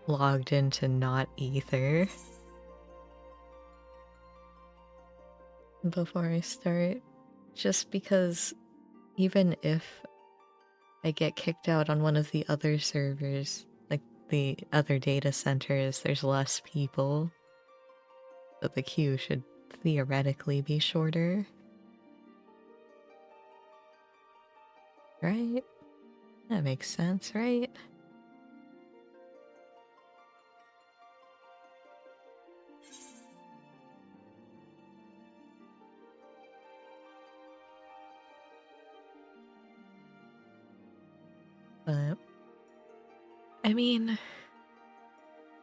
logged into not Ether before I start. Just because even if I get kicked out on one of the other servers, like the other data centers, there's less people. But the queue should theoretically be shorter. Right? That makes sense, right? But I mean,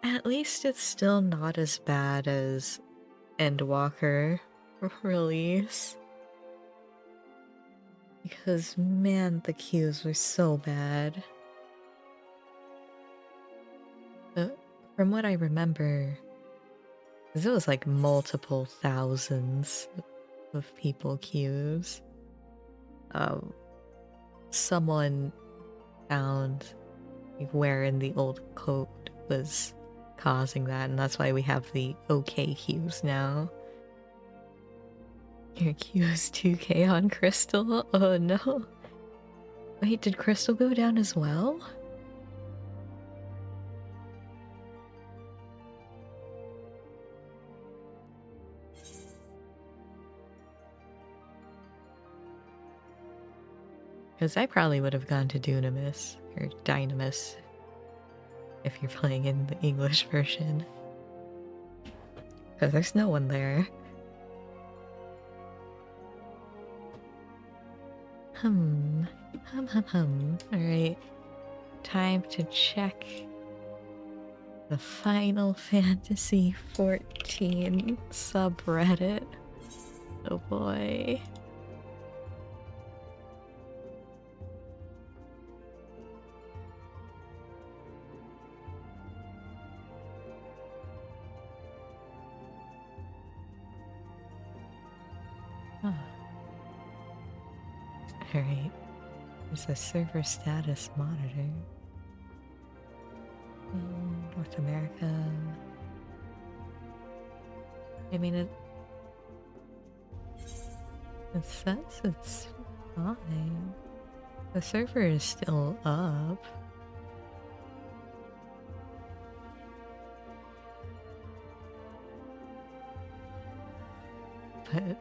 at least it's still not as bad as Endwalker release. Because man, the queues were so bad. But from what I remember, 'cause it was like multiple thousands of people queues. Someone found like, where in the old code was causing that, and that's why we have the OK queues now. Your queue is 2k on Crystal? Oh no. Wait, did Crystal go down as well? Because I probably would have gone to Dunamis, or Dynamis, if you're playing in the English version. Because there's no one there. Alright. Time to check the Final Fantasy XIV subreddit. Oh boy. Oh. Alright. There's a server status monitor. North America. I mean, it says it's fine. The server is still up. But it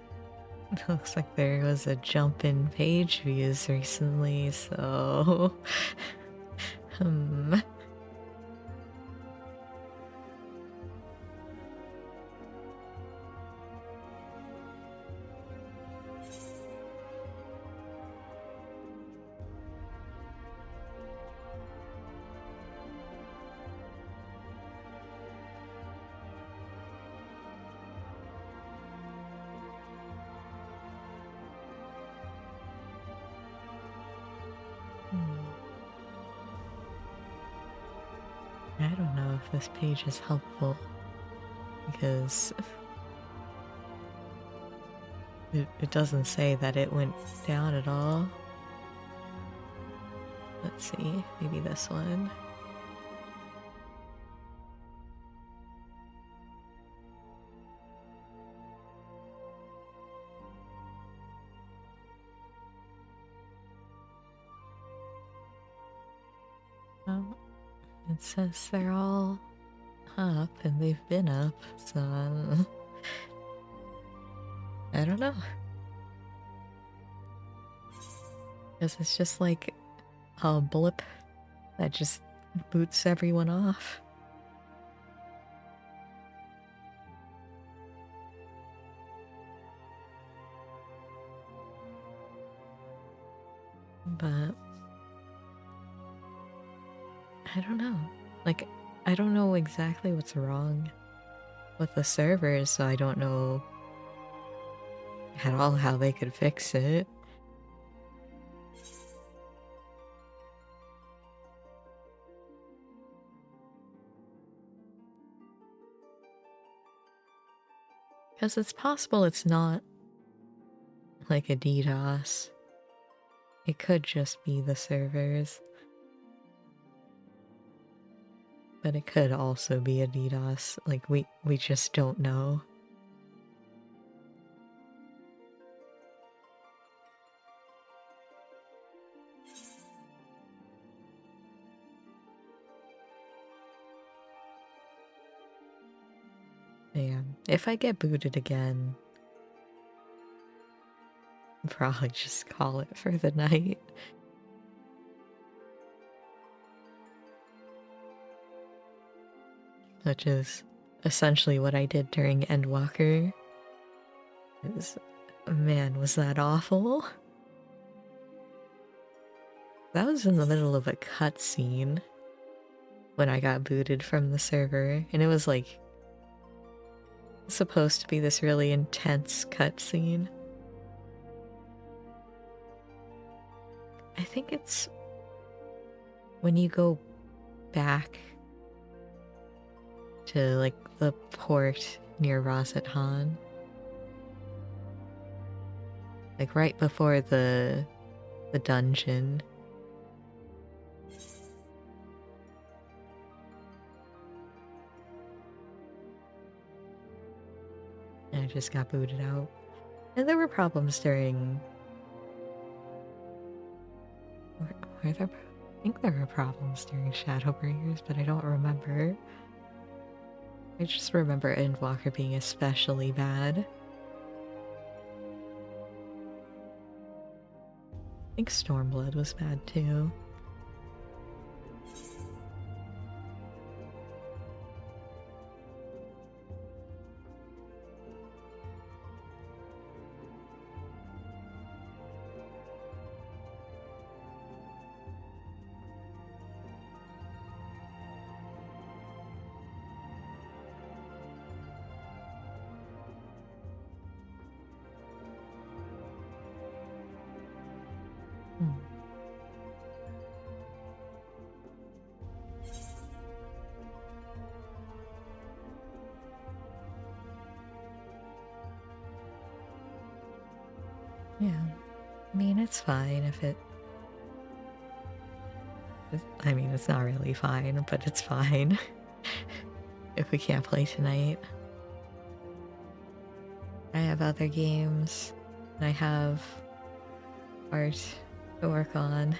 looks like there was a jump in page views recently, so... I don't know if this page is helpful, because it doesn't say that it went down at all. Let's see, maybe this one. Oh, it says they're all up, and they've been up, so I don't know. Because it's just like a blip that just boots everyone off. But I don't know. Like, I don't know exactly what's wrong with the servers, so I don't know at all how they could fix it. Because it's possible it's not like a DDoS. it could just be the servers. But it could also be a DDoS. Like, we just don't know. Yeah, if I get booted again, I'll probably just call it for the night. Which is essentially what I did during Endwalker. Man, was that awful? That was in the middle of a cutscene when I got booted from the server, and it was like supposed to be this really intense cutscene. I think it's when you go back to like the port near Rosset Han. Like right before the dungeon. And I just got booted out. And there were problems during... Were there... I think there were problems during Shadowbringers, but I don't remember. I just remember Endwalker being especially bad. I think Stormblood was bad too. Yeah, I mean, it's fine if it... I mean, it's not really fine, but it's fine if we can't play tonight. I have other games, and I have art to work on.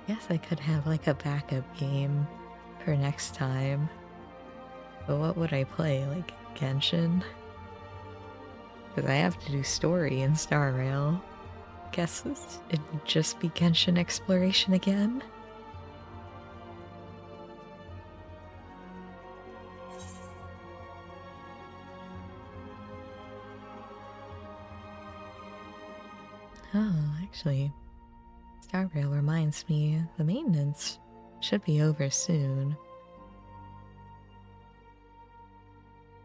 Guess I could have like a backup game for next time. But what would I play? Like Genshin? Because I have to do story in Star Rail. Guess it'd just be Genshin exploration again. Oh, actually, Star Rail reminds me the maintenance should be over soon.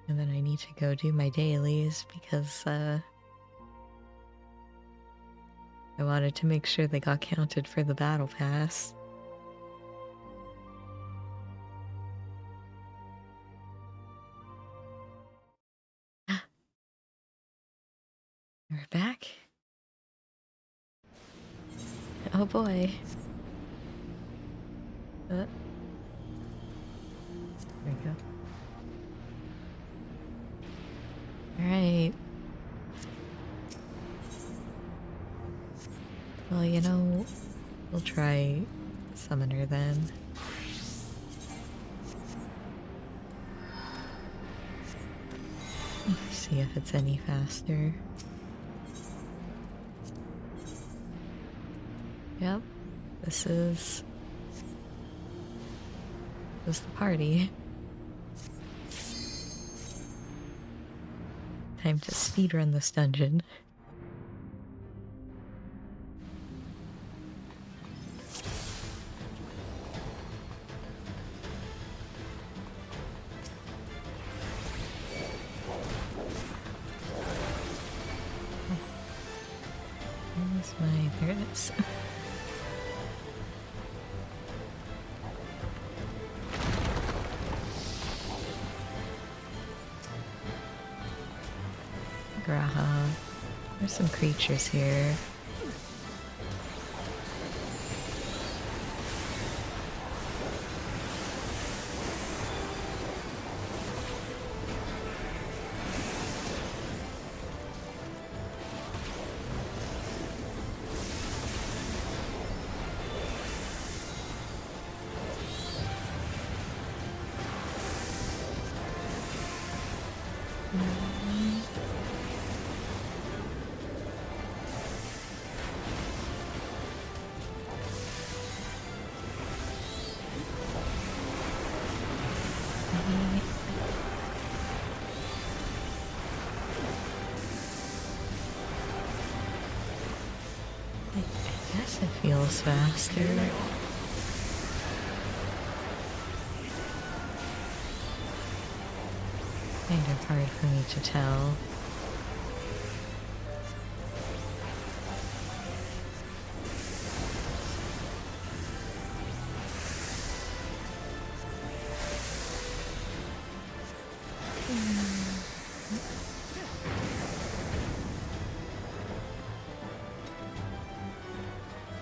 And then I need to go do my dailies because I wanted to make sure they got counted for the battle pass. We're back. Oh boy. There we go. Alright. Well, you know, we'll try Summoner then. See if it's any faster. Yep, this is the party. Time to speedrun this dungeon. There it is. Graha. There's some creatures here. I guess it feels faster. Kind of hard for me to tell.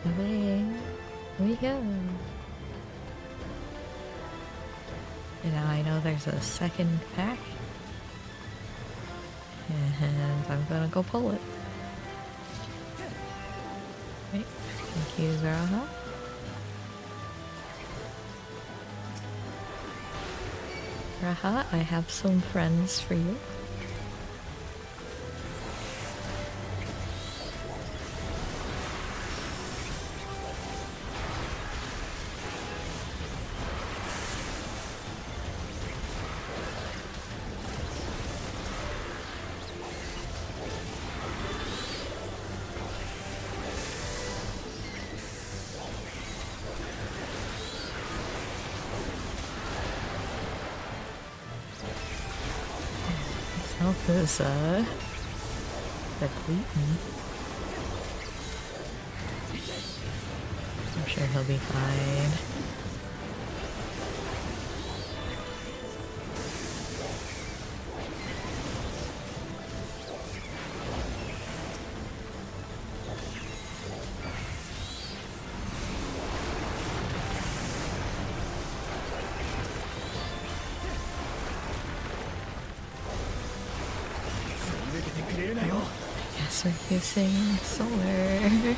Away we go. And now I know there's a second pack. And I'm gonna go pull it. Right. Thank you, Graha. Graha, I have some friends for you. Help is the gluten. I'm sure he'll be fine. I guess we're using solar.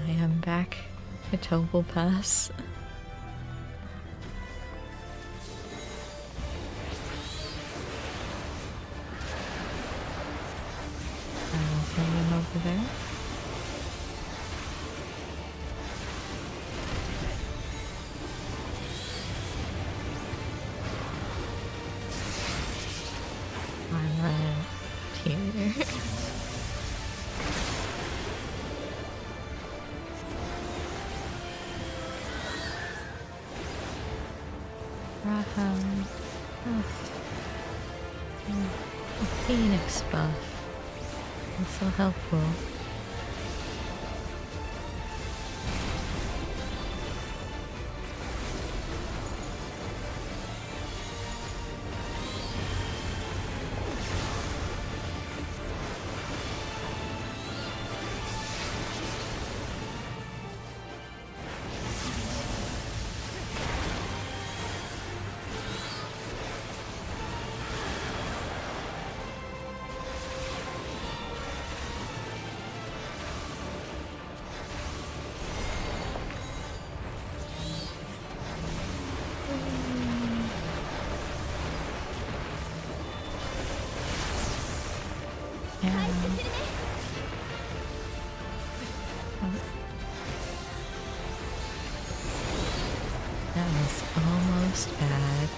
I am back at Topal Pass. I will send him over there. I'm right here. A Phoenix buff. That's so helpful. That was almost bad.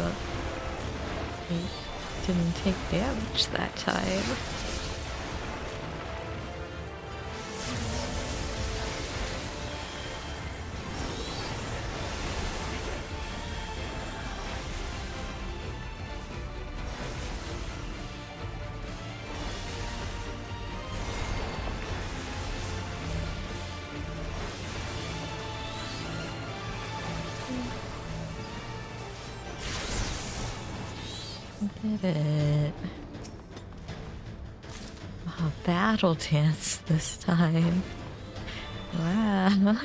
but he didn't take damage that time. Did it. Oh, battle dance this time. Wow.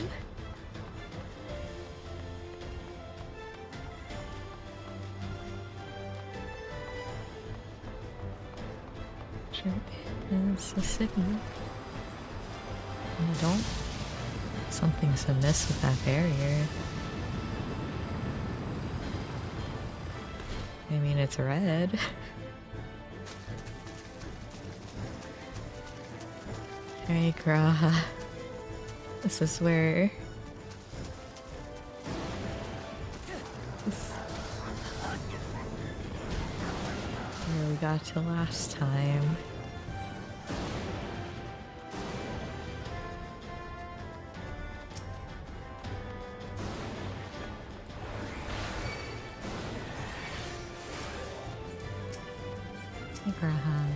Sure is a city. I don't. Something's amiss with that barrier. I mean, it's red. Alright, Graha. This is where... where we got to last time. Abraham.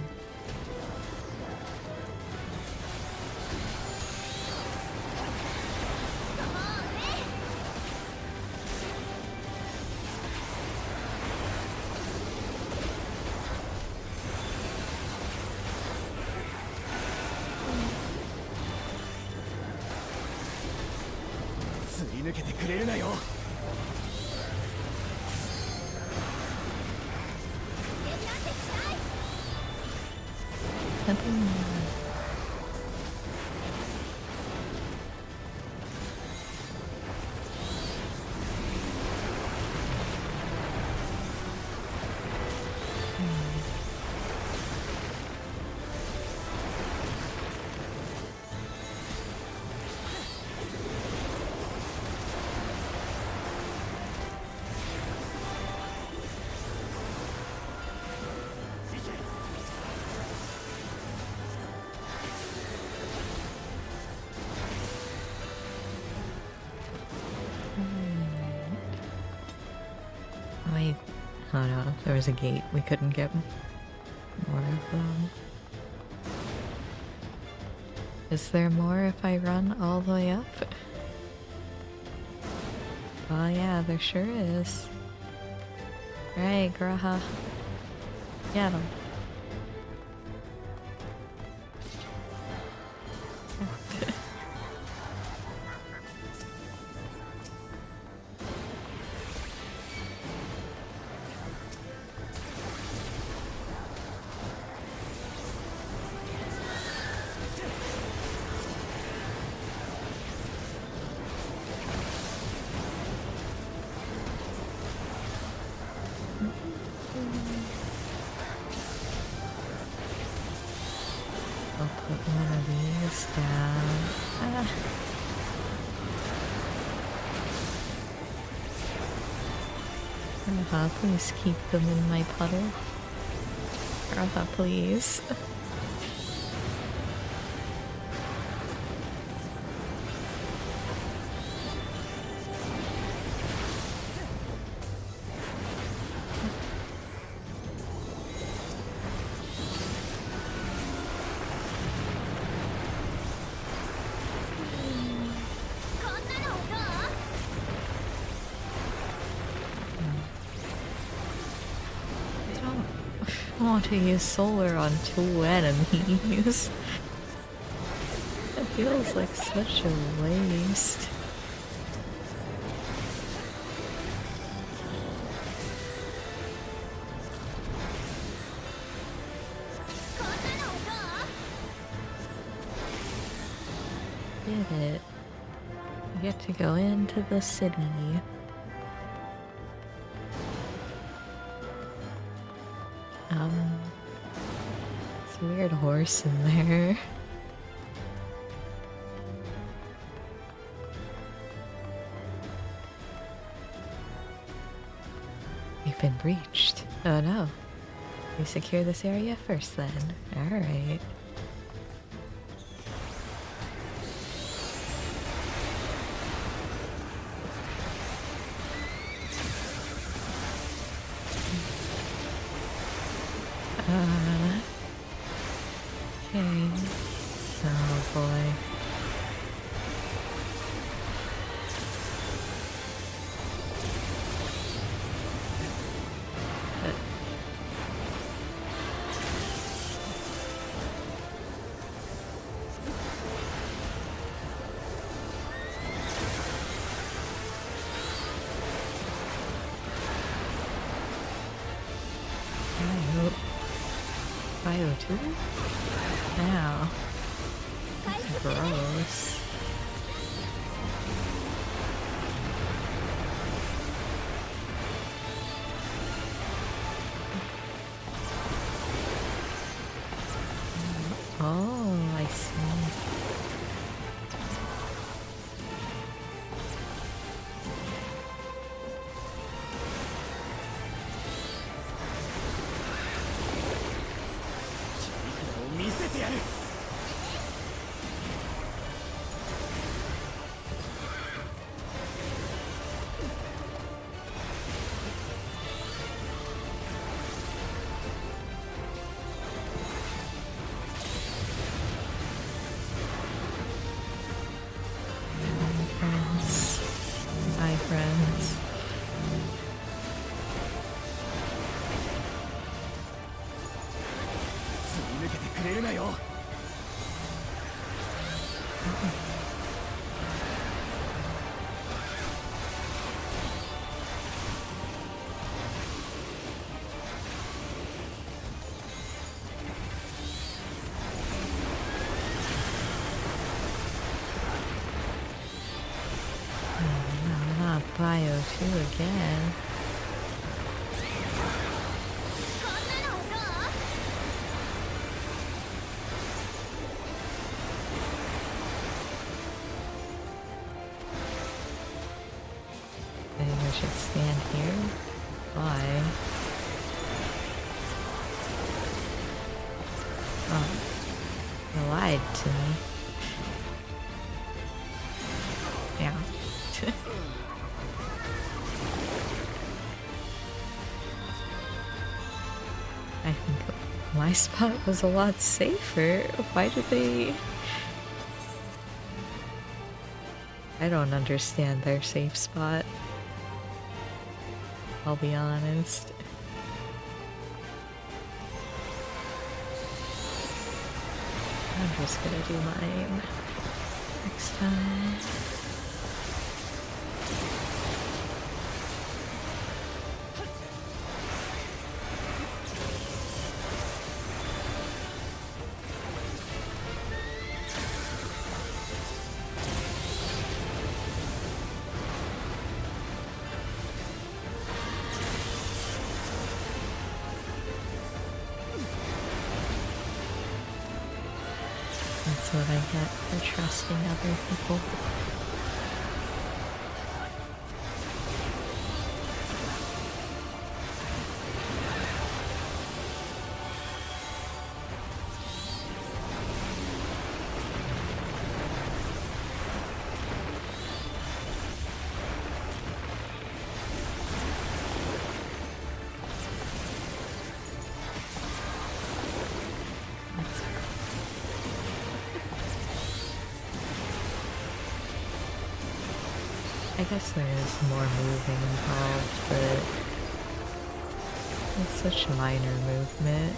Oh no, there was a gate. We couldn't get more of them. Is there more if I run all the way up? Oh yeah, there sure is. Right, Graha. Get him. I'll put one of these down. Grandpa, please keep them in my puddle. Grandpa, please. I want to use solar on 2 enemies. It feels like such a waste. Did it. I get to go into the city. It's a weird horse in there. I been breached. Oh no. We secure this area first then. Alright. Okay. Oh boy. Bio too? Ow. That's gross. Oh, I see. Bye, friends. No, not Bio 2 again. I think I should stand here. Why? Oh, you lied to me. Yeah. I think my spot was a lot safer. Why did they... I don't understand their safe spot. I'll be honest. I'm just gonna do mine next time. That's what I get for trusting other people. I guess there is more moving involved, but it's such minor movement.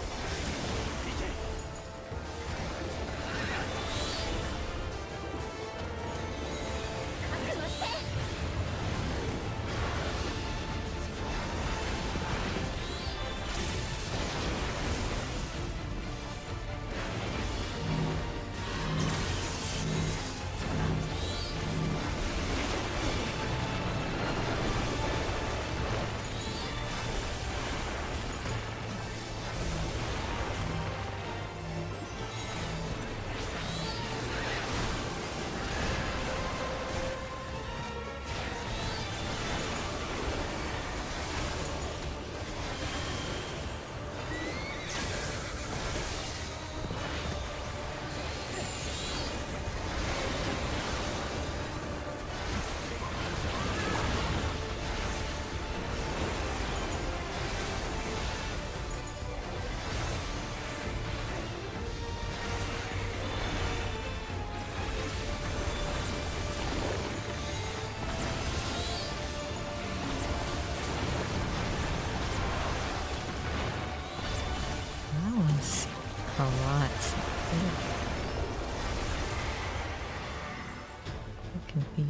is a lot. Look at you.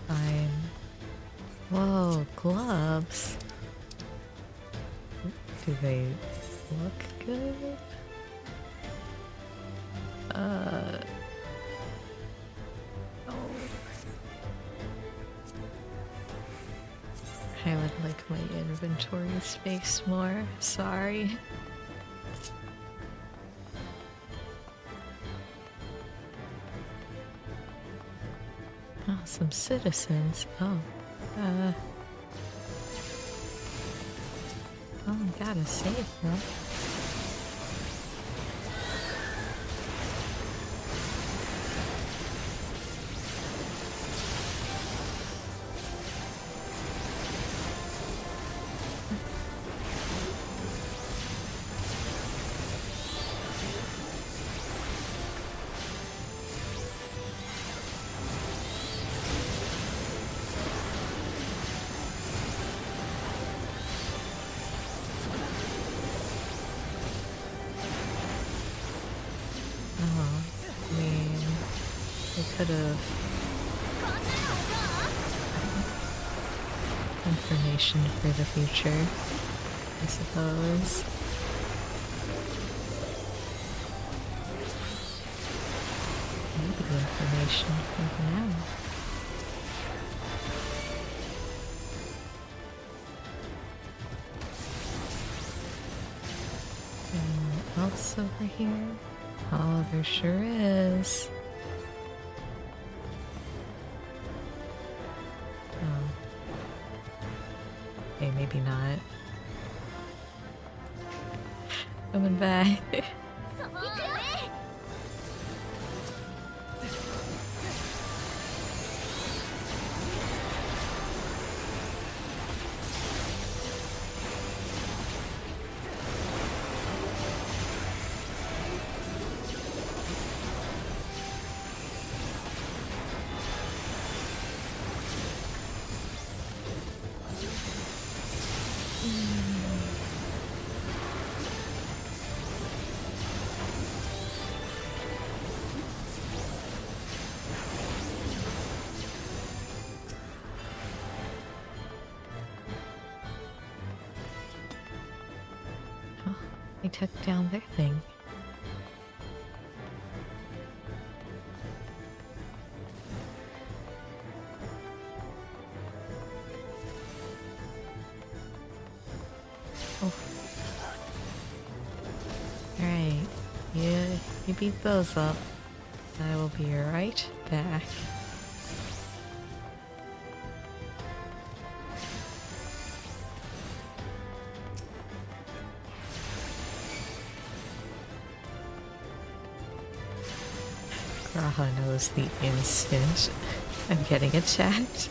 Fine. Whoa, gloves. Do they look good? Oh. I would like my inventory space more. Sorry. Oh, some citizens. Oh. Oh, gotta save them. Could have information for the future, I suppose. Maybe information for now. Anyone else over here? Oh, there sure is. Okay, maybe not. Coming back. I took down their thing. Oh. Alright, you beat those up. I will be right back. Graha knows the instant I'm getting attacked.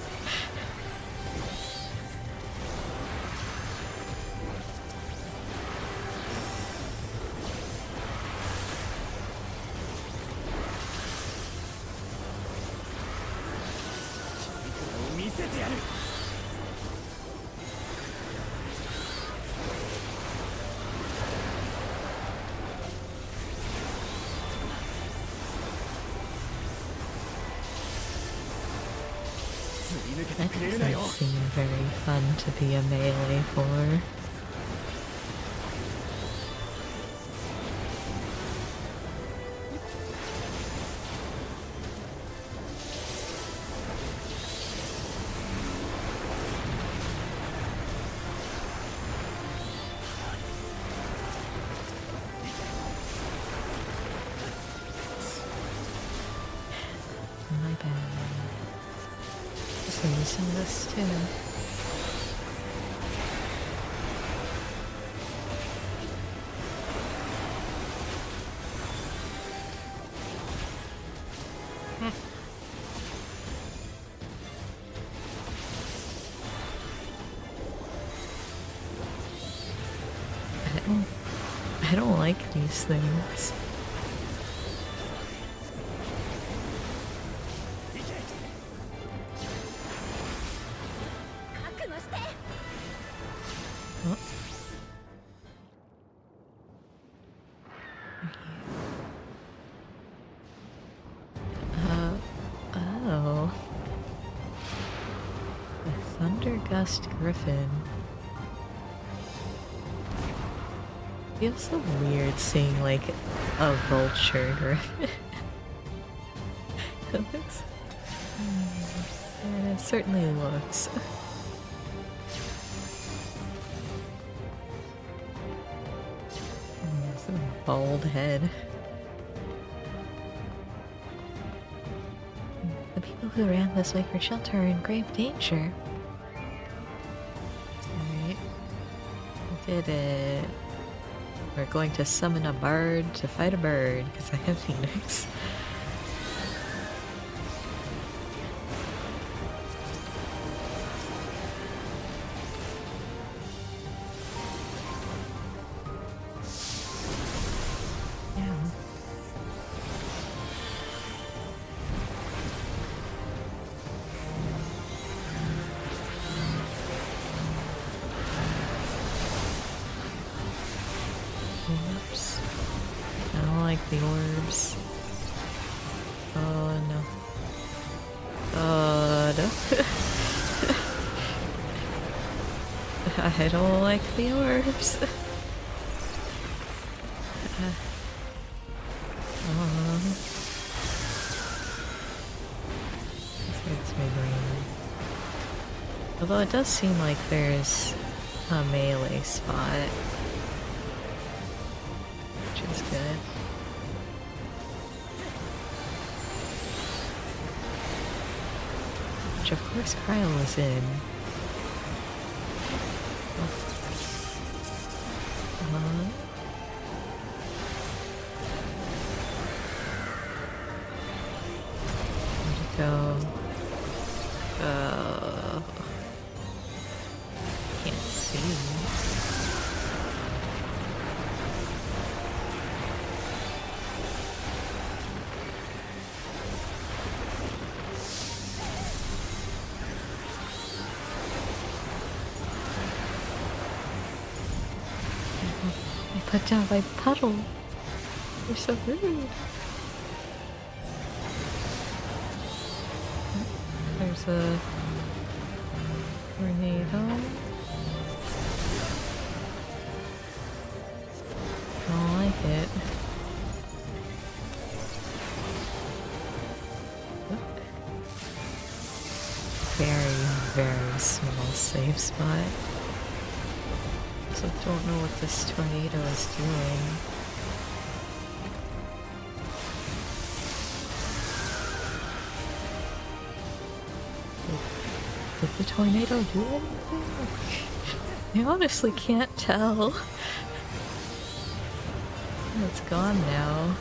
That doesn't seem very fun to be a melee for. My bad. Using this too. I don't like these things. just griffin. Feels so weird seeing like a vulture griffin. It certainly looks. It's a bald head. The people who ran this way for shelter are in grave danger. Alright. We did it. We're going to summon a bird to fight a bird, because I have Phoenix. Orbs. I don't like the orbs. Oh no. Oh no. I don't like the orbs. This makes me green. Although it does seem like there's a melee spot. Is good. Which of course Cryo is in. Where'd it go? Can't see. Put down my puddle. You're so rude. There's a tornado. Don't like it. Very small safe spot. So don't know what this tornado is doing. Did the tornado do anything? I honestly can't tell. It's gone now.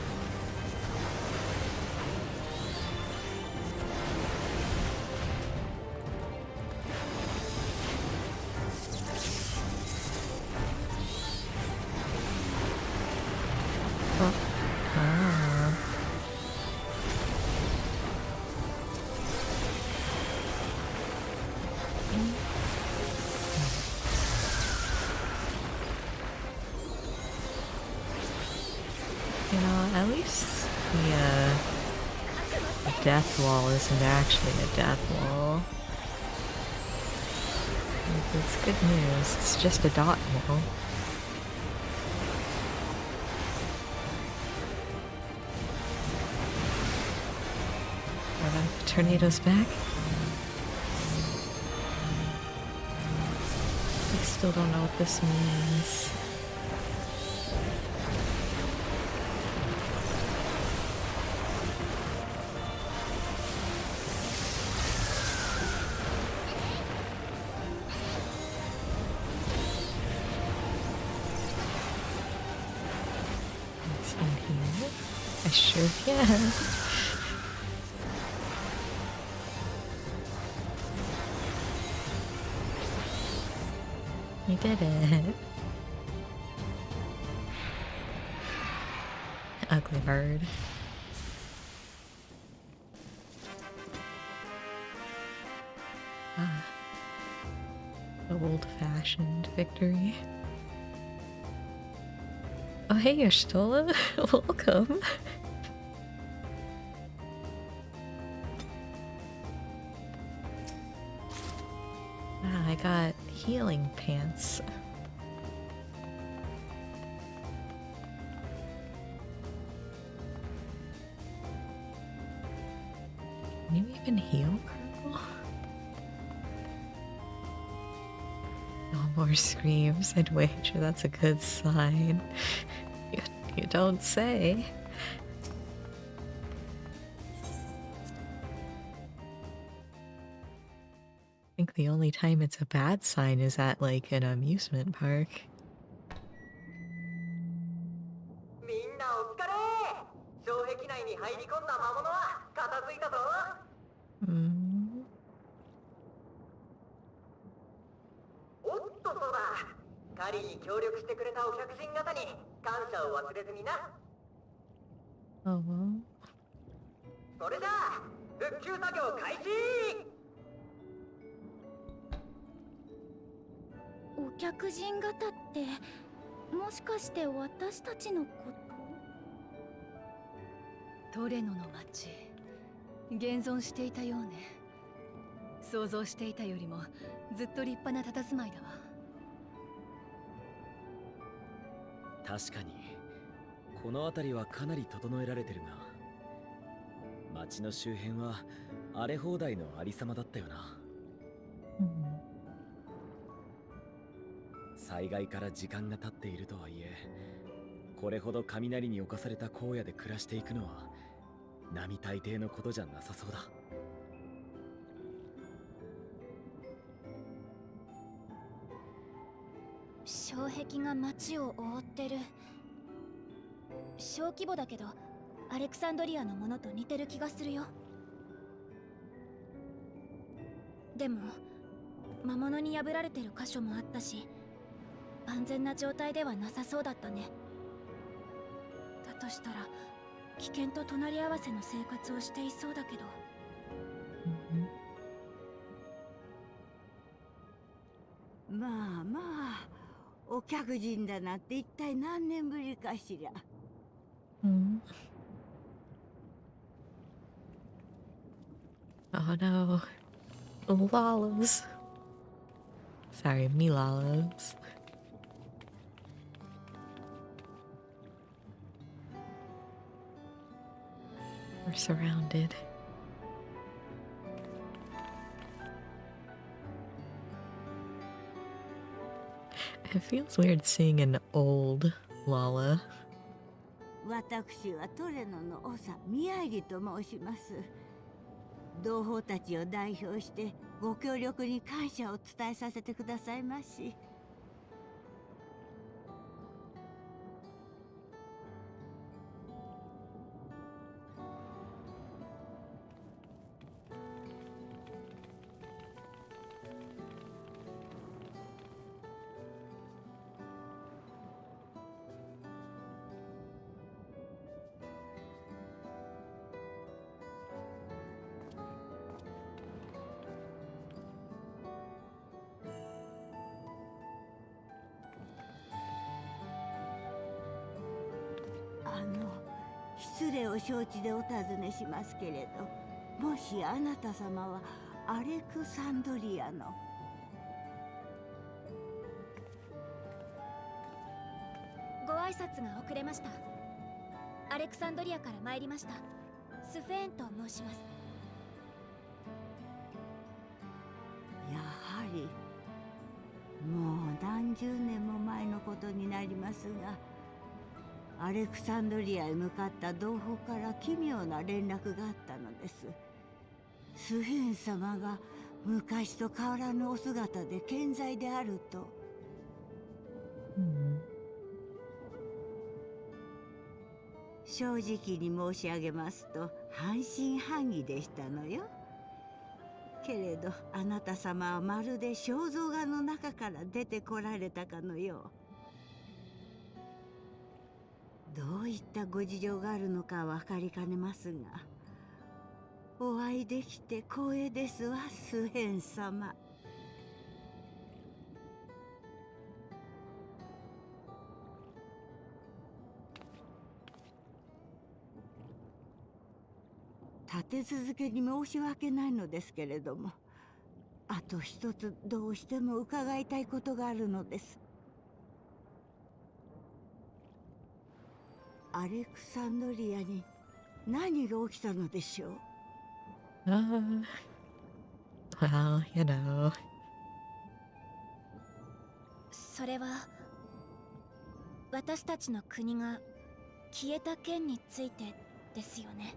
You know, at least the death wall isn't actually a death wall. It's good news. It's just a dot wall. Are the tornadoes back? I still don't know what this means. I sure can. You did it. Ugly bird. Ah. The old-fashioned victory. Oh hey, you're still welcome. I I got healing pants. Can you even heal, Colonel? No more screams. I'd wager that's a good sign. You don't say. I think the only time it's a bad sign is at like an amusement park. みんなお疲れ。障壁内に入り込んだ魔物は片付いたぞ。Mm. おっとそうだ。狩りに協力してくれたお客人方に感謝を忘れずにな。Oh well. それじゃあ復旧作業開始。お客人方ってもしかして私たちのこと？トレノの町現存していたようね。想像していたよりもずっと立派な佇まいだわ。確かにこの辺りはかなり整えられてるが、町の周辺は荒れ放題のありさまだったよな。災害から時間が経っているとはいえ、これほど雷に侵された荒野で暮らしていくのは並大抵のことじゃなさそうだ。障壁が街を覆ってる。小規模だけどアレクサンドリアのものと似てる気がするよ。でも魔物に破られてる箇所もあったし、安全な状態ではなさそうだったね。だとしたら危険と隣り合わせの生活をしていそうだけど。まあまあ、お客人だなんて一体何年ぶりかしら。Oh no. Lalas. Sorry, me lalas. We're surrounded. It feels weird seeing an old Lala. 私はトレノの長宮入と申します。同胞たちを代表してご協力に感謝を伝えさせてくださいまし。失礼を承知でお尋ねしますけれど、もしあなた様はアレクサンドリアの。ご挨拶が遅れました。アレクサンドリアから参りましたスフェーンと申します。やはりもう何十年も前のことになりますが、アレクサンドリアへ向かった同胞から奇妙な連絡があったのです。スフェン様が昔と変わらぬお姿で健在であると。正直に申し上げますと半信半疑でしたのよ。けれどあなた様はまるで肖像画の中から出てこられたかのよう。どういったご事情があるのか分かりかねますが、お会いできて光栄ですわ、スヘン様。立て続けに申し訳ないのですけれども、と一つどうしても伺いたいことがあるのです。アレクサンドリアに何が起きたのでしょう。Well, you know. それは私たちの国が消えた件についてですよね。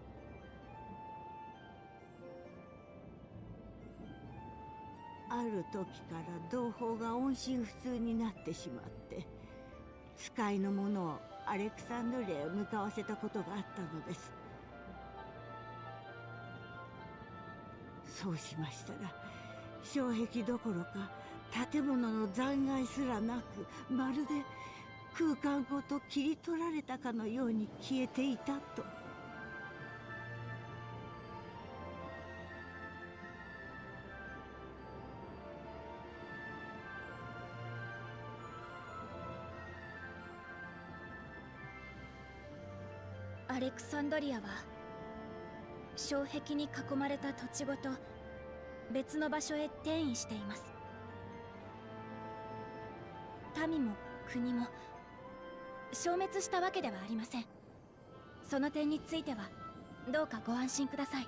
ある時から同胞が音信不通になってしまって、使いの者をアレクサンドリアへ向かわせたことがあったのです。そうしましたら、障壁どころか建物の残骸すらなく、まるで空間ごと切り取られたかのように消えていたと。アレクサンドリアは障壁に囲まれた土地ごと別の場所へ転移しています。民も国も消滅したわけではありません。その点についてはどうかご安心ください。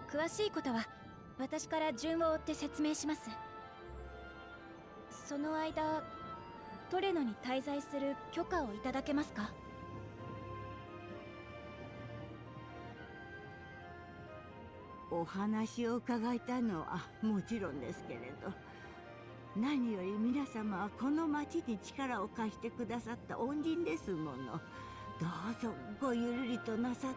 詳しいことは私から順を追って説明します。その間トレノに滞在する許可をいただけますか？お話を伺いたいのはもちろんですけれど、何より皆様はこの町に力を貸してくださった恩人ですもの。どうぞごゆるりとなさっ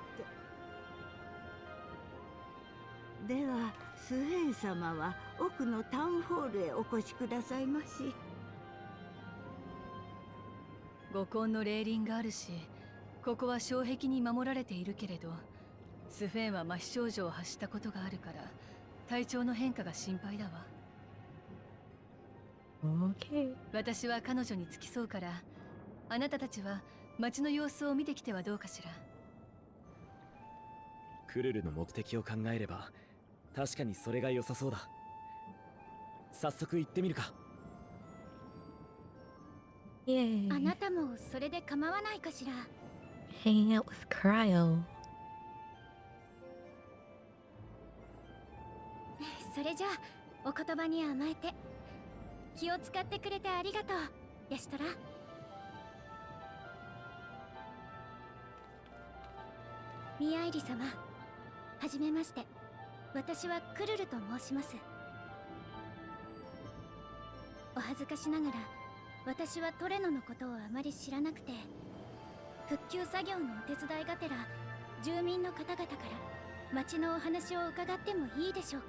て。ではスウェーン様は奥のタウンホールへお越しくださいまし。五根のレーリンがあるし、ここは障壁に守られているけれど、スフェーンは麻痺症状を発したことがあるから体調の変化が心配だわ。Okay. 私は彼女に付き添うから、あなたたちは街の様子を見てきてはどうかしら。クルルの目的を考えれば確かにそれが良さそうだ。早速行ってみるか。Yay. あなたもそれで構わないかしら。Hanging out with Cryo. それじゃあお言葉に甘えて、気を使ってくれてありがとう、ヤシトラ。ミアイリ様、はじめまして。私はクルルと申します。お恥ずかしながら私はトレノのことをあまり知らなくて、復旧作業のお手伝いがてら住民の方々から町のお話を伺ってもいいでしょうか？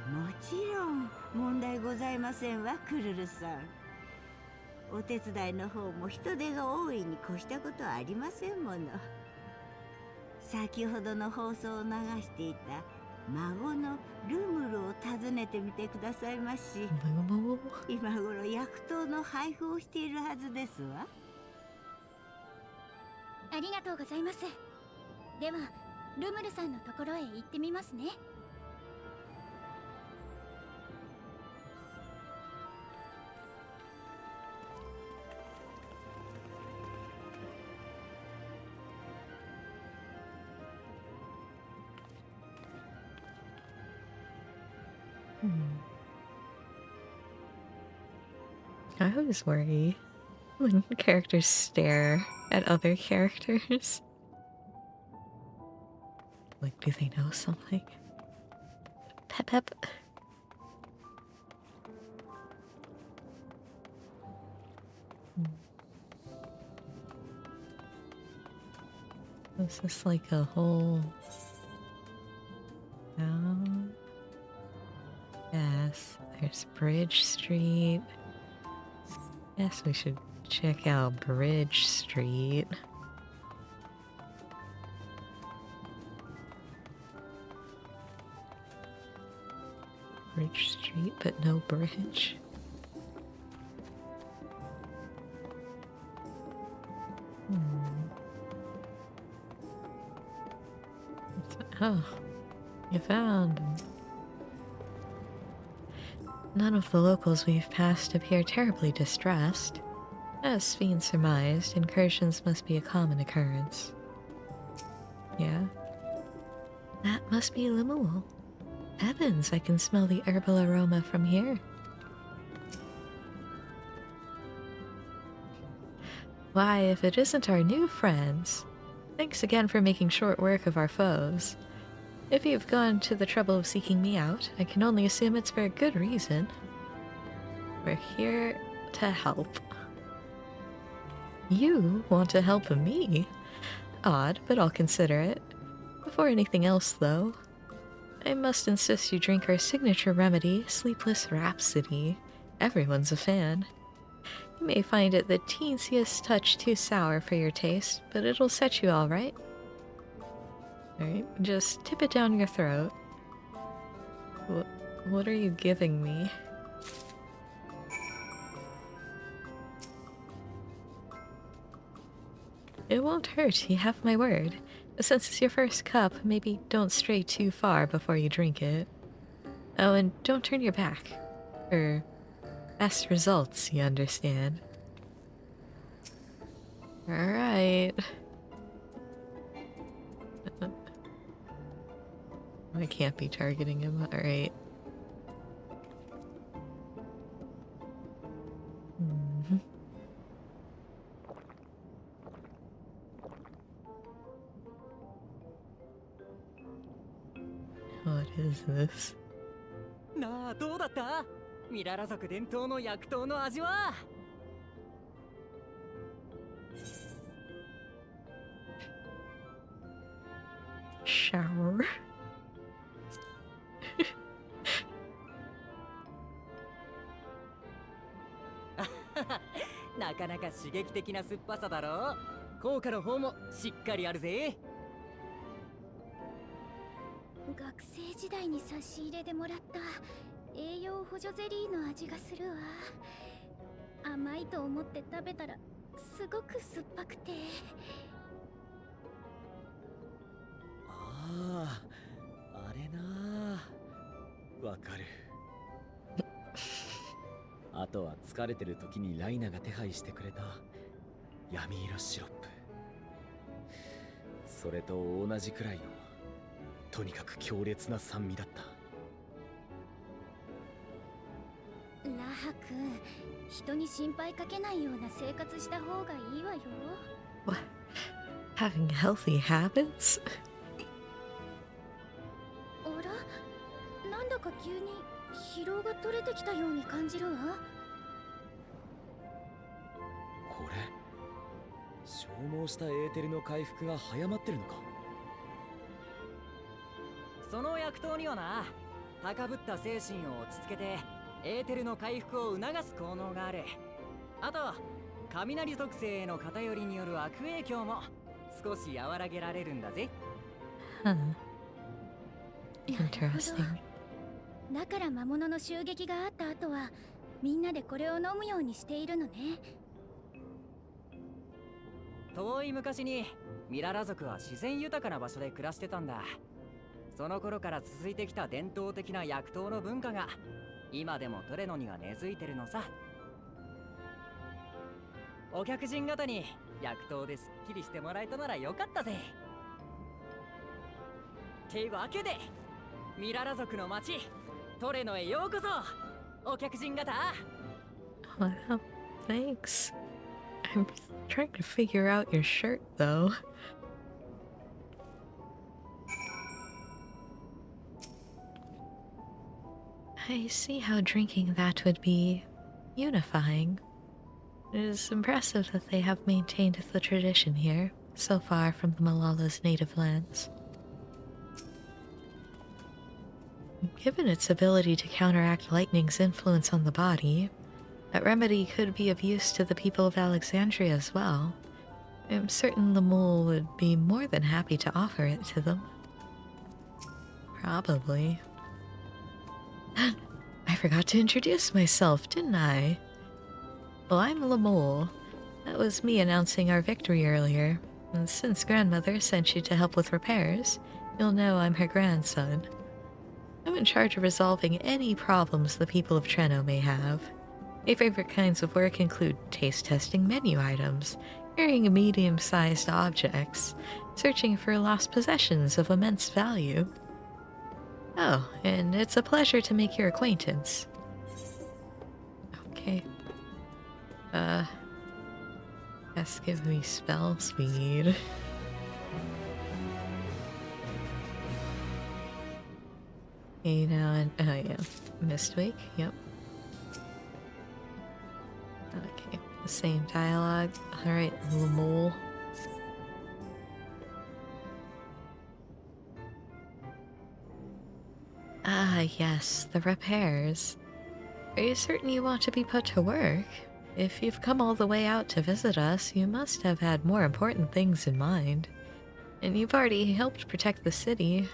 もちろん問題ございませんわ、クルルさん。お手伝いの方も人手が多いに越したことはありませんもの。先ほどの放送を流していた孫のルムルを訪ねてみてくださいまし。今頃薬湯の配布をしているはずですわ。ありがとうございます。ではルムルさんのところへ行ってみますね。I always worry when characters stare at other characters. Like, do they know something? Pep pep. Is this like a whole town? Yes, there's Bridge Street. Yes, we should check out Bridge Street. Bridge Street, but no bridge. Oh, you found him. None of the locals we've passed appear terribly distressed. As Sveen surmised, incursions must be a common occurrence. Yeah? That must be Lemuel. Heavens, I can smell the herbal aroma from here. Why, if it isn't our new friends. Thanks again for making short work of our foes. If you've gone to the trouble of seeking me out, I can only assume it's for a good reason. We're here to help. You want to help me? Odd, but I'll consider it. Before anything else, though, I must insist you drink our signature remedy, Sleepless Rhapsody. Everyone's a fan. You may find it the teensiest touch too sour for your taste, but it'll set you all right. Alright, just tip it down your throat. What are you giving me? It won't hurt, you have my word. Since it's your first cup, maybe don't stray too far before you drink it. Oh, and don't turn your back. For best results, you understand. Alright. I can't be targeting him, alright. What is this? なあ、どうだった？ミララ族伝統の薬湯の味は？ Shower. なかなか刺激的な酸っぱさだろ。効果の方もしっかりあるぜ。学生時代に差し入れでもらった栄養補助ゼリーの味がするわ。甘いと思って食べたらすごく酸っぱくて。ああ、あれなあ。わかる。あとは疲れてる時にライナが手配してくれた闇色シロップ。それと同じくらいの、とにかく強烈な酸味だった。ラハ君、人に心配かけないような生活した方がいいわよ。What? Having healthy habits? あら、なんだか急に疲労が取れてきたように感じるわ。これ、消耗したエーテルの回復が早まってるのか。その薬湯にはな、高ぶった精神を落ち着けてエーテルの回復を促す効能がある。あと雷属性への偏りによる悪影響も少し和らげられるんだぜ。Huh. Interesting. だから魔物の襲撃があった後はみんなでこれを飲むようにしているのね。遠い昔にミララ族は自然豊かな場所で暮らしてたんだ。その頃から続いてきた伝統的な薬湯の文化が今でもトレノには根付いてるのさ。お客人方に薬湯ですっきりしてもらえたならよかったぜ。ってわけでミララ族の町トレノへようこそ、お客人方。 Wow, thanks. I'm trying to figure out your shirt, though. I see how drinking that would be unifying. It is impressive that they have maintained the tradition here, so far from the Malala's native lands. Given its ability to counteract lightning's influence on the body, that remedy could be of use to the people of Alexandria as well. I'm certain Lemuel would be more than happy to offer it to them. Probably. I forgot to introduce myself, didn't I? Well, I'm Lemuel. That was me announcing our victory earlier. And since grandmother sent you to help with repairs, You'll know I'm her grandson. I'm in charge of resolving any problems the people of Treno may have. My favorite kinds of work include taste testing menu items, carrying medium-sized objects, searching for lost possessions of immense value. Oh, and it's a pleasure to make your acquaintance. Okay. Yes, give me spell speed. Okay, now, oh yeah, Mistwake, yep. Okay, the same dialogue. Alright, Lemole. Ah, yes, the repairs. Are you certain you want to be put to work? If you've come all the way out to visit us, you must have had more important things in mind. And you've already helped protect the city.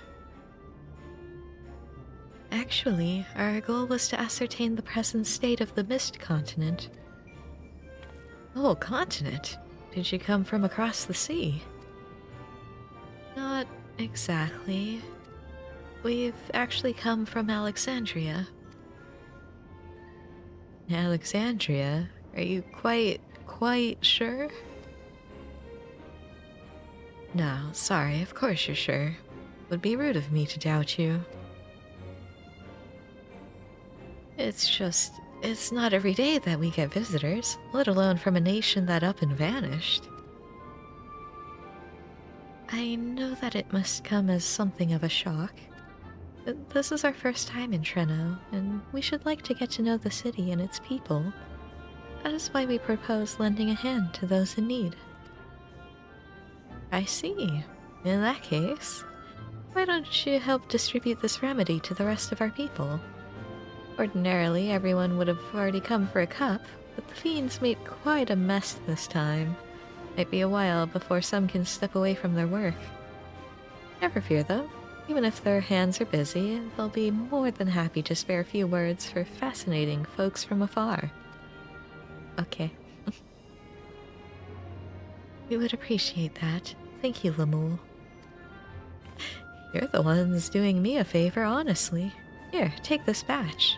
Actually, our goal was to ascertain the present state of the Mist Continent. The whole continent? Did you come from across the sea? Not exactly. We've actually come from Alexandria. Alexandria? Are you quite sure? No, sorry, of course you're sure. Would be rude of me to doubt you. It's not every day that we get visitors, let alone from a nation that up and vanished. I know that it must come as something of a shock. But this is our first time in Treno, and we should like to get to know the city and its people. That is why we propose lending a hand to those in need. I see. In that case, why don't you help distribute this remedy to the rest of our people? Ordinarily, everyone would have already come for a cup, but the fiends made quite a mess this time. Might be a while before some can step away from their work. Never fear, though. Even if their hands are busy, they'll be more than happy to spare a few words for fascinating folks from afar. Okay. We would appreciate that. Thank you, Lemole. You're the ones doing me a favor, honestly. Here, take this batch.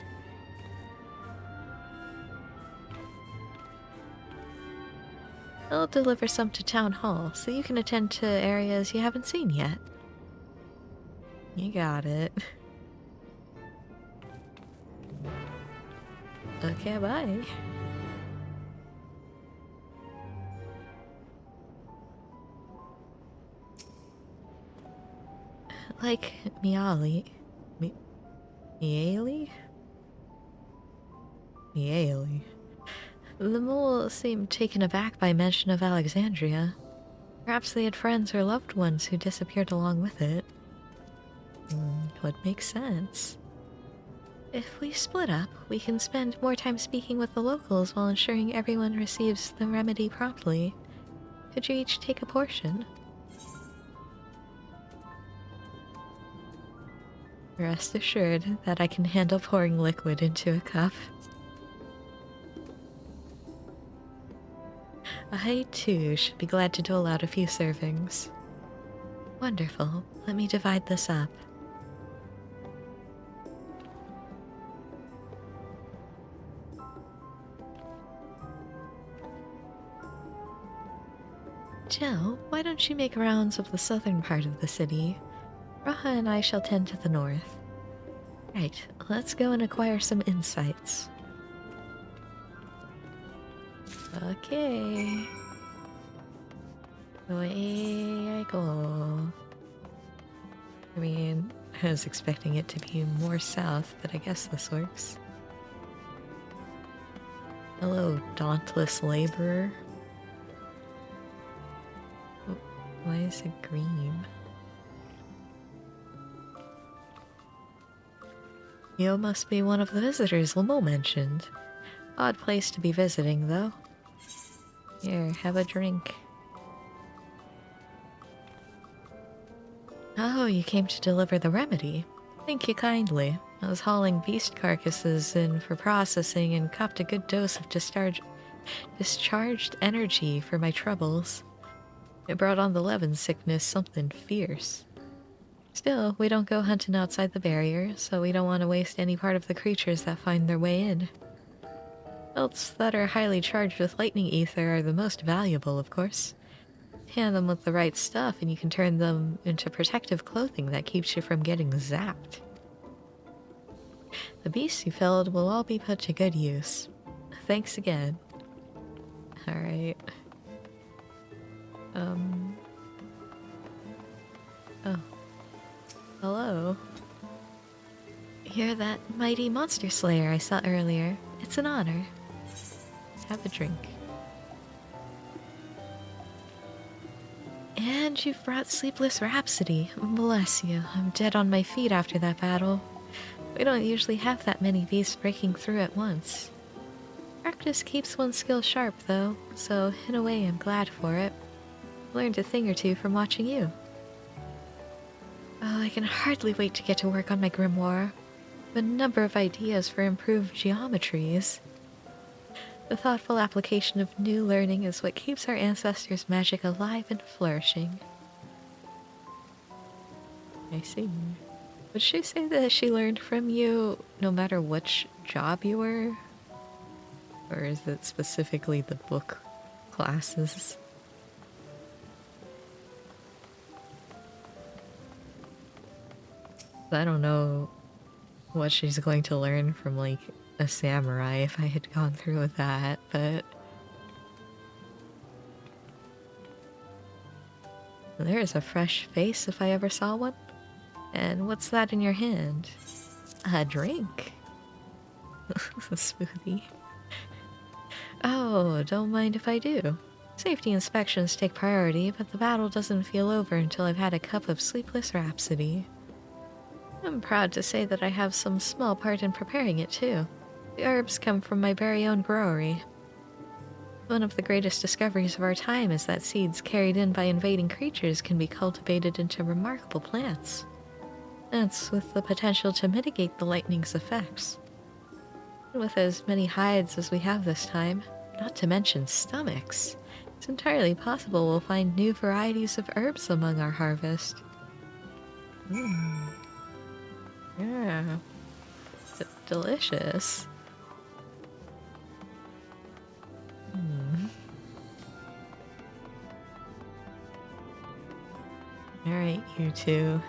I'll deliver some to Town Hall, so you can attend to areas you haven't seen yet. You got it. Okay, bye. Like Miali. Miali? Miali. The mole seemed taken aback by mention of Alexandria. Perhaps they had friends or loved ones who disappeared along with it. Would make sense. If we split up, we can spend more time speaking with the locals while ensuring everyone receives the remedy promptly. Could you each take a portion? Rest assured that I can handle pouring liquid into a cup. I, too, should be glad to dole out a few servings. Wonderful. Let me divide this up. Jill, why don't you make rounds of the southern part of the city? Raha and I shall tend to the north. Right, let's go and acquire some insights. Okay. Away I go. I mean, I was expecting it to be more south, but I guess this works. Hello, dauntless laborer. Why is it green? You must be one of the visitors Lemo mentioned. Odd place to be visiting, though. Here, have a drink. Oh, you came to deliver the remedy. Thank you kindly. I was hauling beast carcasses in for processing and copped a good dose of discharged energy for my troubles. It brought on the Levin sickness something fierce. Still, we don't go hunting outside the barrier, so we don't want to waste any part of the creatures that find their way in. Belts that are highly charged with lightning ether are the most valuable, of course. Hand them with the right stuff and you can turn them into protective clothing that keeps you from getting zapped. The beasts you felled will all be put to good use. Thanks again. Alright. Oh. Hello. You're that mighty monster slayer I saw earlier. It's an honor. Have a drink. And you've brought Sleepless Rhapsody. Bless you. I'm dead on my feet after that battle. We don't usually have that many beasts breaking through at once. Practice keeps one's skill sharp, though, so in a way I'm glad for it. Learned a thing or two from watching you. Oh, I can hardly wait to get to work on my grimoire. A number of ideas for improved geometries. The thoughtful application of new learning is what keeps our ancestors' magic alive and flourishing. I see. Would she say that she learned from you no matter which job you were? Or is it specifically the book classes? I don't know what she's going to learn from, like, a samurai if I had gone through with that, but... There's a fresh face if I ever saw one. And what's that in your hand? A drink. A smoothie. Oh, don't mind if I do. Safety inspections take priority, but the battle doesn't feel over until I've had a cup of Sleepless Rhapsody. I'm proud to say that I have some small part in preparing it too. The herbs come from my very own brewery. One of the greatest discoveries of our time is that seeds carried in by invading creatures can be cultivated into remarkable plants. That's with the potential to mitigate the lightning's effects. With as many hides as we have this time, not to mention stomachs, it's entirely possible we'll find new varieties of herbs among our harvest. Yeah. Delicious. Alright, you two.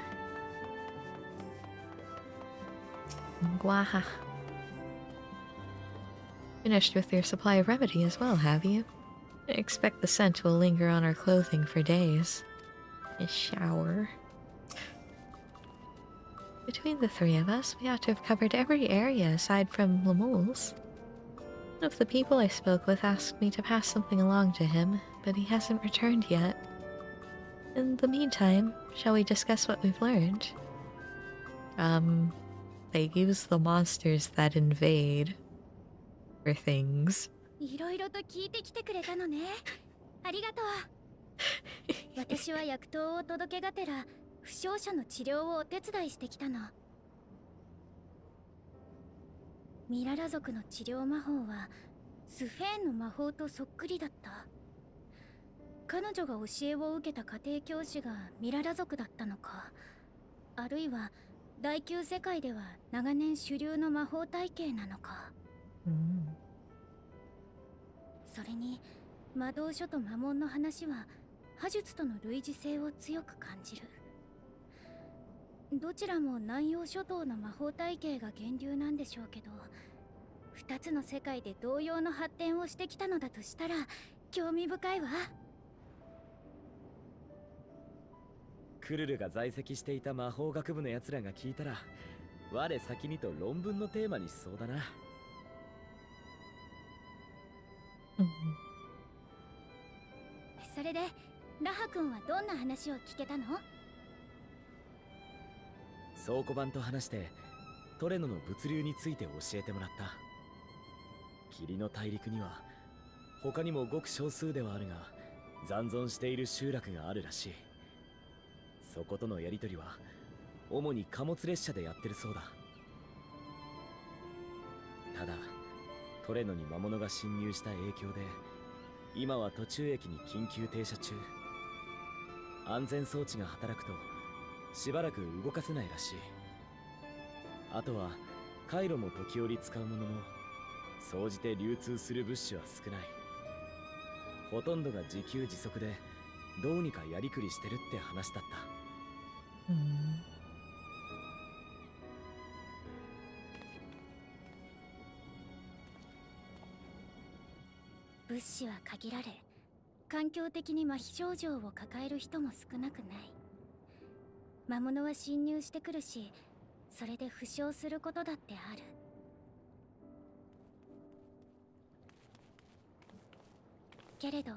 Guaha. Finished with your supply of remedy as well, have you? I expect the scent will linger on our clothing for days. A shower. Between the three of us, we ought to have covered every area aside from Lemul's. One of the people I spoke with asked me to pass something along to him, but he hasn't returned yet. In the meantime, shall we discuss what we've learned? They use the monsters that invade for things. いろいろと聞いてきてくれたのね。ありがとう。私は薬刀を届けがてら負傷者の治療をお手伝いしてきたの。ミララ族の治療魔法はスフェーンの魔法とそっくりだった。彼女が教えを受けた家庭教師がミララ族だったのか、あるいは第9世界では長年主流の魔法体系なのか。それに魔導書と魔文の話は魔術との類似性を強く感じる。どちらも南洋諸島の魔法体系が源流なんでしょうけど、2つの世界で同様の発展をしてきたのだとしたら興味深いわ。クルルが在籍していた魔法学部のやつらが聞いたら、我先にと論文のテーマにしそうだな。それでラハ君はどんな話を聞けたの？倉庫版と話してトレノの物流について教えてもらった。霧の大陸には他にもごく少数ではあるが残存している集落があるらしい。そことのやり取りは主に貨物列車でやってるそうだ。ただトレノに魔物が侵入した影響で今は途中駅に緊急停車中。安全装置が働くとしばらく動かせないらしい。あとは回路も時折使うものの、総じて流通する物資は少ない。ほとんどが自給自足でどうにかやりくりしてるって話だった。物資は限られ、環境的に麻痺症状を抱える人も少なくない。魔物は侵入してくるし、それで負傷することだってある。けれど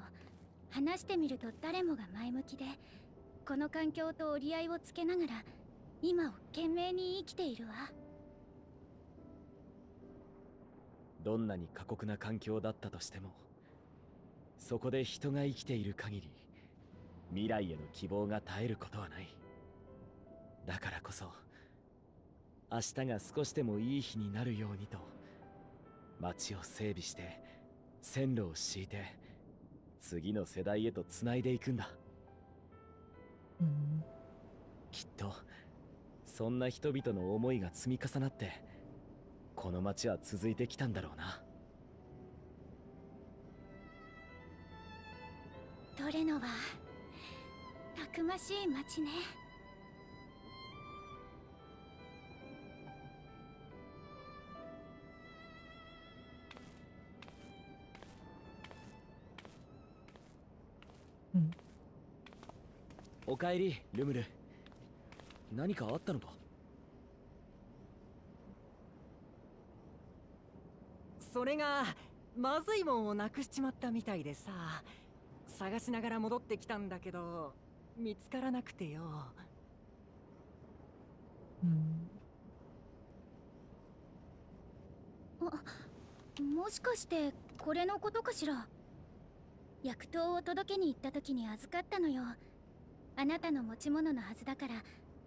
話してみると誰もが前向きで、この環境と折り合いをつけながら今を懸命に生きているわ。どんなに過酷な環境だったとしても、そこで人が生きている限り未来への希望が絶えることはない。だからこそ明日が少しでもいい日になるようにと、街を整備して線路を敷いて次の世代へとつないでいくんだ。きっとそんな人々の思いが積み重なってこの街は続いてきたんだろうな。トレノはたくましい街ね。おかえり、ルムル。何かあったのか？それがまずいもんをなくしちまったみたいでさ、探しながら戻ってきたんだけど見つからなくてよ。もしかしてこれのことかしら。薬湯を届けに行った時に預かったのよ。あなたの持ち物のはずだから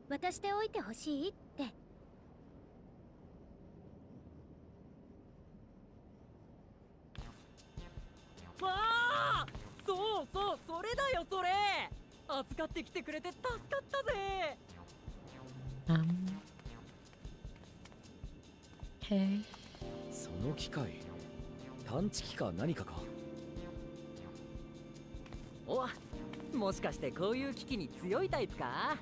渡しておいてほしいって。わあ、そうそう、それだよそれ。預かってきてくれて助かったぜ。その機械、探知機か何かか？お、もしかしてこういう機器に強いタイプか？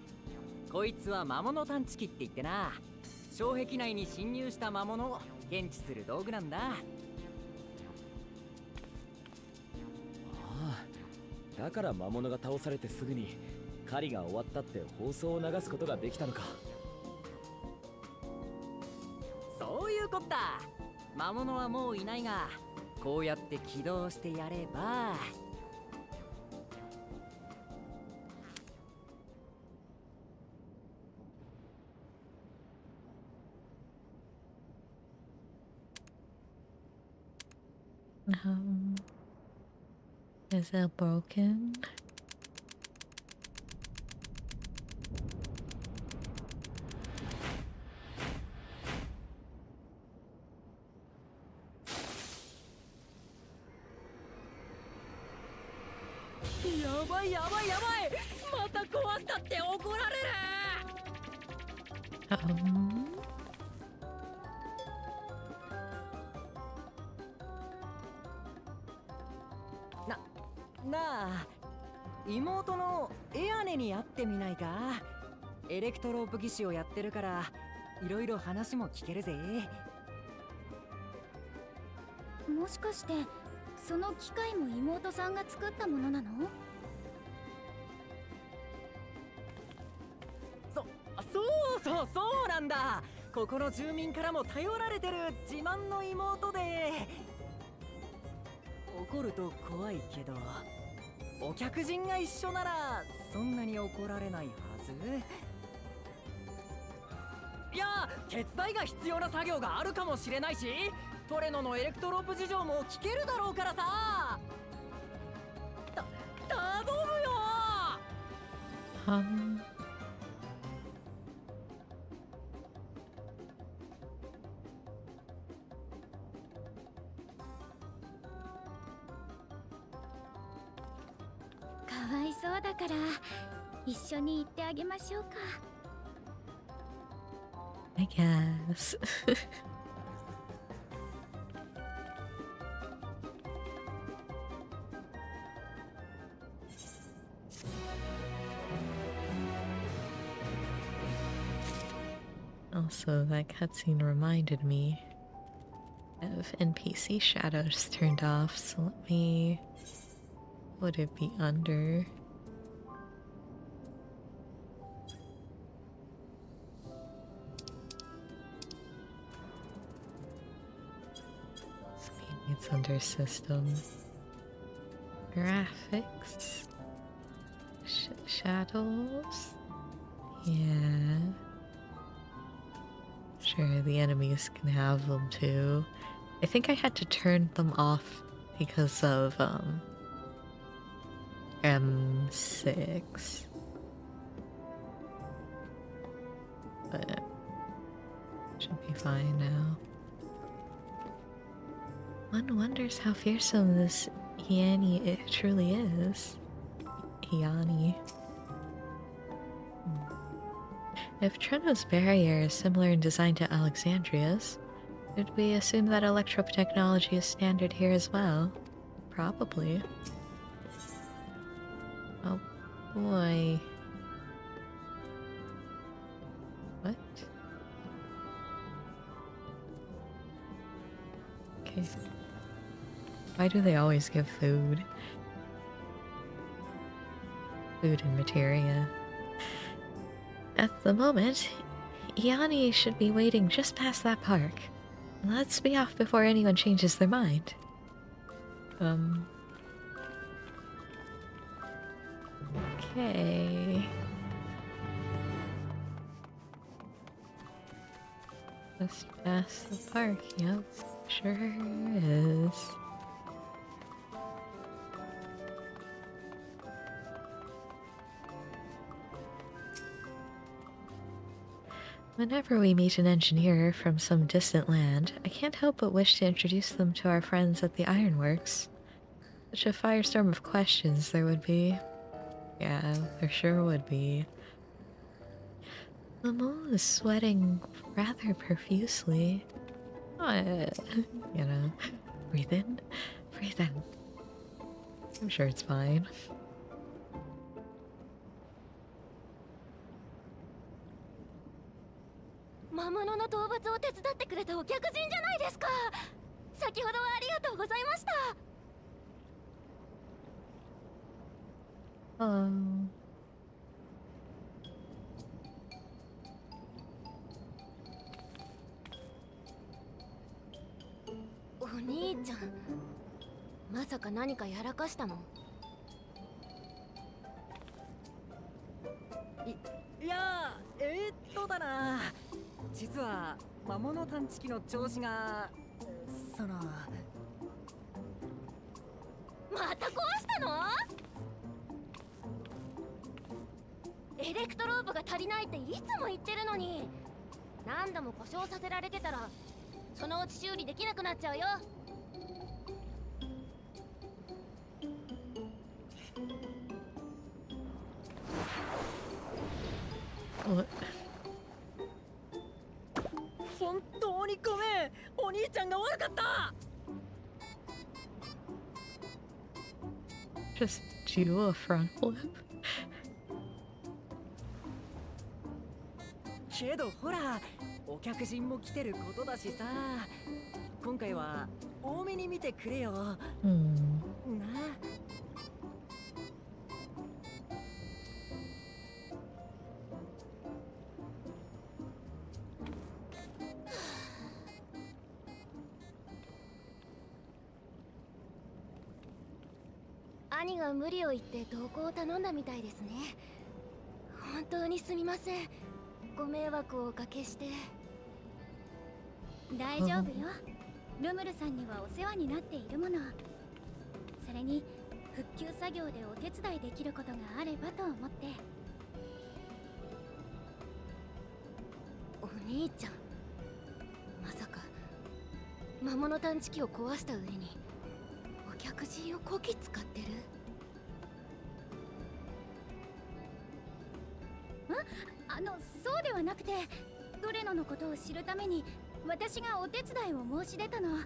こいつは魔物探知機って言ってな、障壁内に侵入した魔物を検知する道具なんだ。ああ、だから魔物が倒されてすぐに狩りが終わったって放送を流すことができたのか。そういうこった。魔物はもういないが、こうやって起動してやれば。Is it broken? やばいやばいやばい、また壊したって怒られる。なあ、妹のエアネに会ってみないか？エレクトロープ技師をやってるからいろいろ話も聞けるぜ。もしかしてその機械も妹さんが作ったものなの？そうなんだ。ここの住民からも頼られてる自慢の妹で、怒ると怖いけどお客人が一緒ならそんなに怒られないはず。いや、手伝いが必要な作業があるかもしれないし、トレノのエレクトロープ事情も聞けるだろうからさ。頼むよ。かわいそうだから一緒に行ってあげましょうか。I guess. Also, that cutscene reminded me of NPC shadows turned off, so let me... Would it be under? Maybe it's under system. Graphics. Shadows? Yeah. Sure, the enemies can have them too. I think I had to turn them off because of M6. But should be fine now. One wonders how fearsome this Hyani it truly is. Hyani. If Trono's barrier is similar in design to Alexandria's, should we assume that electro technology is standard here as well? Probably. Oh boy. What? Okay. Why do they always give food? Food and materia. At the moment, Iani should be waiting just past that park. Let's be off before anyone changes their mind. Okay. Just past the park, yep. Sure is. Whenever we meet an engineer from some distant land, I can't help but wish to introduce them to our friends at the ironworks. Such a firestorm of questions there would be. Yeah, there sure would be. The moon is sweating rather profusely. You know, breathe in, breathe in. I'm sure it's fine. Oh.お兄ちゃん、まさか何かやらかしたの？いやだな、実は魔物探知機の調子がそのまた壊したの？エレクトローブが足りないっていつも言ってるのに、何度も故障させられてたらそのうち修理できなくなっちゃうよ。本当にごめん、お兄ちゃんが悪かった。Just do a front flip. けどほら、お客人も来てることだしさ、今回は多めに見てくれよ。な。兄が無理を言って同行を頼んだみたいですね。本当にすみません。ご迷惑をおかけして。大丈夫よ。ルムルさんにはお世話になっているもの。それに復旧作業でお手伝いできることがあればと思って。お兄ちゃん、まさか魔物探知機を壊した上にお客人をこき使ってる？そうではなくて、ドレノのことを知るために私がお手伝いを申し出たの。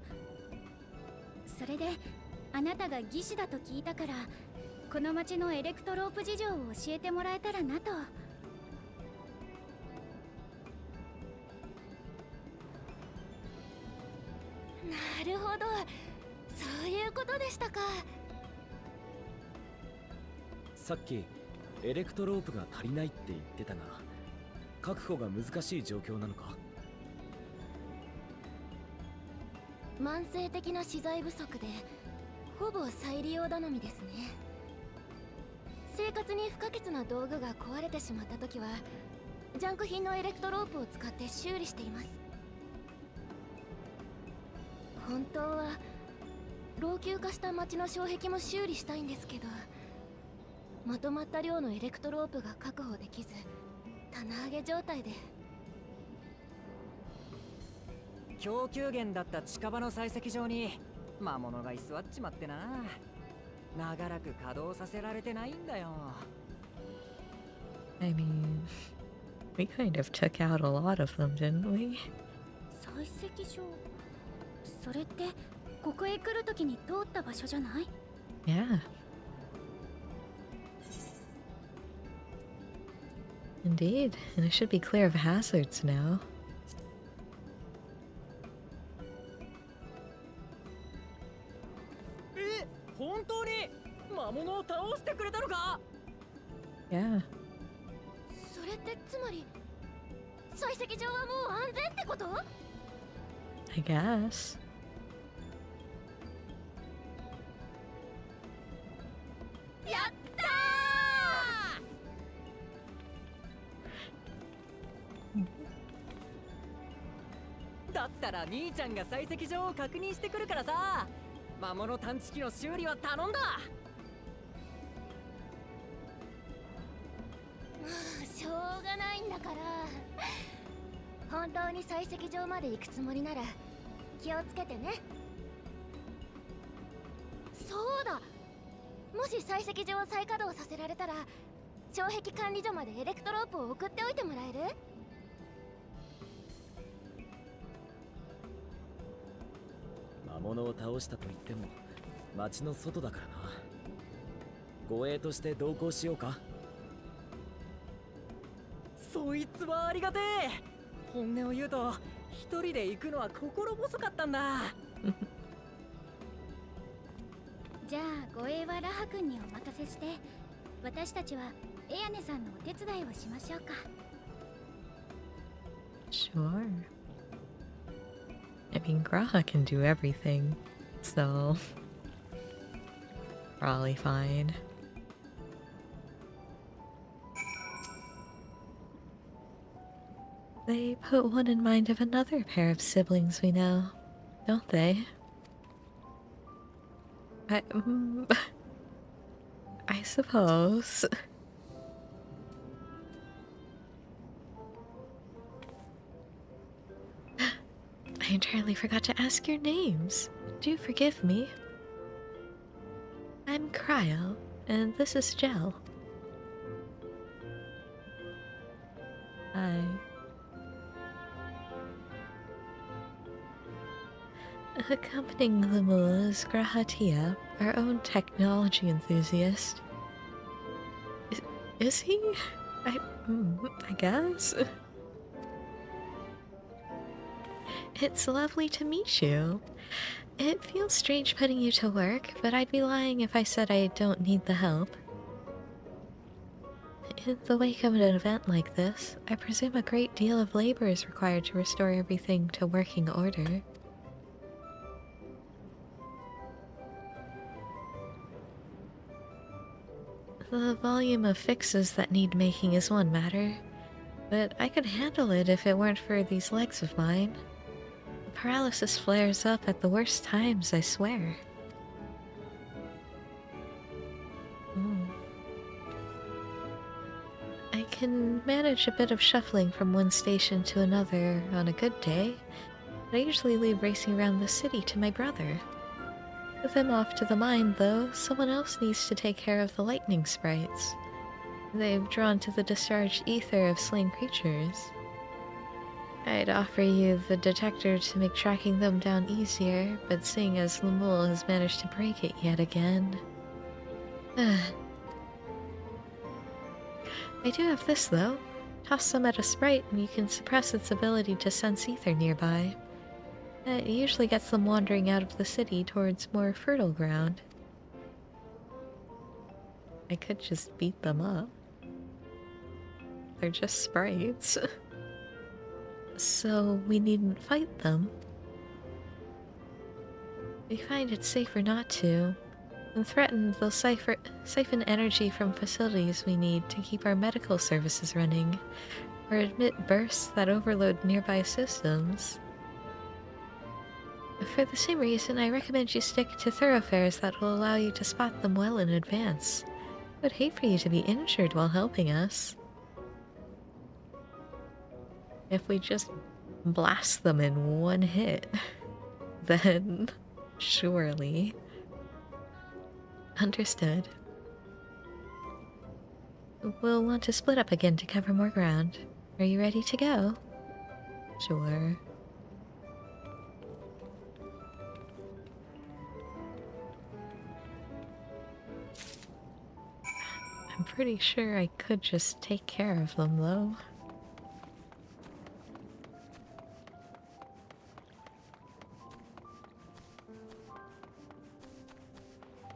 それであなたが技師だと聞いたから、この町のエレクトロープ事情を教えてもらえたらなと。なるほど、そういうことでしたか。さっきエレクトロープが足りないって言ってたが、確保が難しい状況なのか？慢性的な資材不足でほぼ再利用頼みですね。生活に不可欠な道具が壊れてしまった時はジャンク品のエレクトロープを使って修理しています。本当は老朽化した街の障壁も修理したいんですけど、まとまった量のエレクトロープが確保できず棚上げ状態で。供給源だった近場の採石場に魔物が居座っちまってな、長らく稼働させられてないんだよ。I mean, we kind of took out a lot of them, didn't we? 採石場、それってここへ来るときに通った場所じゃない？ Yeah. Indeed, and it should be clear of hazards now. 本当に魔物を倒してくれたのか？ Yeah. それってつまり採石場はもう安全ってこと？ I guess. やったー！だったら兄ちゃんが採石場を確認してくるからさ、魔物探知機の修理は頼んだ。しょうがないんだから。本当に採石場まで行くつもりなら気をつけてね。そうだ、もし採石場を再稼働させられたら障壁管理所までエレクトロープを送っておいてもらえる？魔物を倒したと言っても町の外だからな。護衛として同行しようか？そいつはありがてえ。本音を言うと一人で行くのは心細かったんだ。じゃあ護衛はラハ君にお任せして、私たちはエアネさんのお手伝いをしましょうか。 Sure. I mean, Graha can do everything, so probably fine. They put one in mind of another pair of siblings we know, don't they? I suppose. I entirely forgot to ask your names. Do forgive me. I'm Cryo, and this is Gel. Hi. Accompanying Lumul is Grahatia, our own technology enthusiast. Is he? I guess. It's lovely to meet you. It feels strange putting you to work, but I'd be lying if I said I don't need the help. In the wake of an event like this, I presume a great deal of labor is required to restore everything to working order. The volume of fixes that need making is one matter, but I could handle it if it weren't for these legs of mine. Paralysis flares up at the worst times, I swear. I can manage a bit of shuffling from one station to another on a good day, but I usually leave racing around the city to my brother. With him off to the mine, though, someone else needs to take care of the lightning sprites. They've drawn to the discharged ether of slain creatures. I'd offer you the detector to make tracking them down easier, but seeing as Lemul has managed to break it yet again... I do have this, though. Toss some at a sprite and you can suppress its ability to sense ether nearby. It usually gets them wandering out of the city towards more fertile ground. I could just beat them up. They're just sprites. So we needn't fight them. We find it safer not to. And threatened, they'll siphon energy from facilities we need to keep our medical services running, or emit bursts that overload nearby systems. For the same reason, I recommend you stick to thoroughfares that will allow you to spot them well in advance. I would hate for you to be injured while helping us. If we just blast them in one hit, then surely. Understood. We'll want to split up again to cover more ground. Are you ready to go? Sure. I'm pretty sure I could just take care of them, though.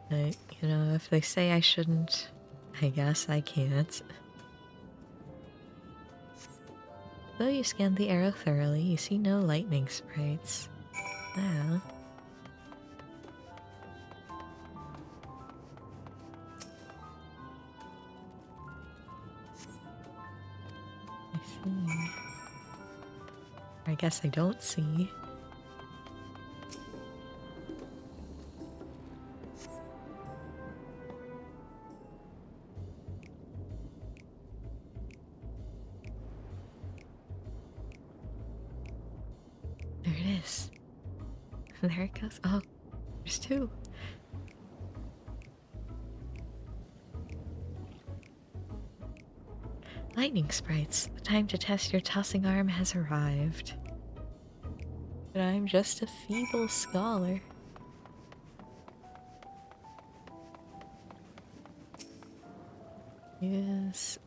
But, you know, if they say I shouldn't, I guess I can't. Though you scanned the arrow thoroughly, you see no lightning sprites. Oh. I see. I guess I don't see. There it is. There it goes. Oh, there's two. Lightning sprites. The time to test your tossing arm has arrived. But I'm just a feeble scholar. Yes.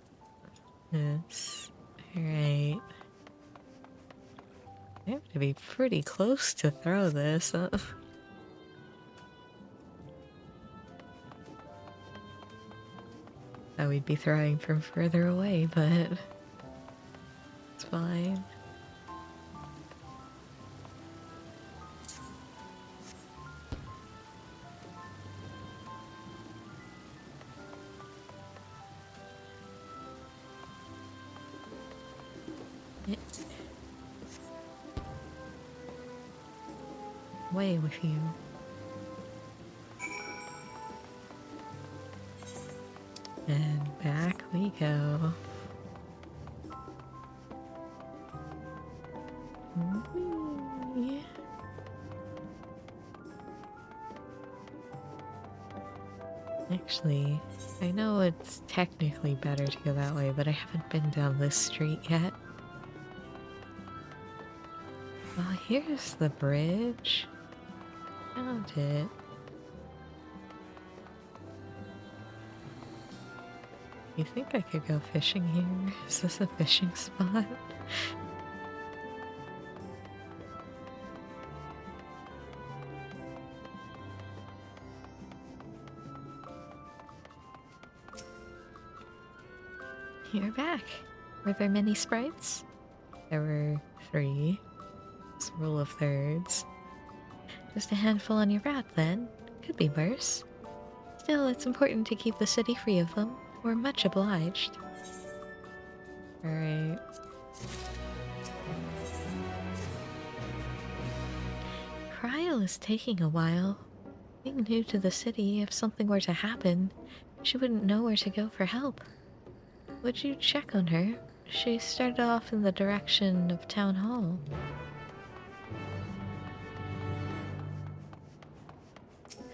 Yes. Alright. I have to be pretty close to throw this. Thought we'd be throwing from further away, but it's fine. Way with you. And back we go. Whee! Actually, I know it's technically better to go that way, but I haven't been down this street yet. Oh, here's the bridge. Found it. You think I could go fishing here? Is this a fishing spot? You're back. Were there many sprites? There were 3. It's a rule of thirds. Just a handful on your route, then. Could be worse. Still, it's important to keep the city free of them. We're much obliged. Alright. Cryle is taking a while. Being new to the city, if something were to happen, she wouldn't know where to go for help. Would you check on her? She started off in the direction of Town Hall.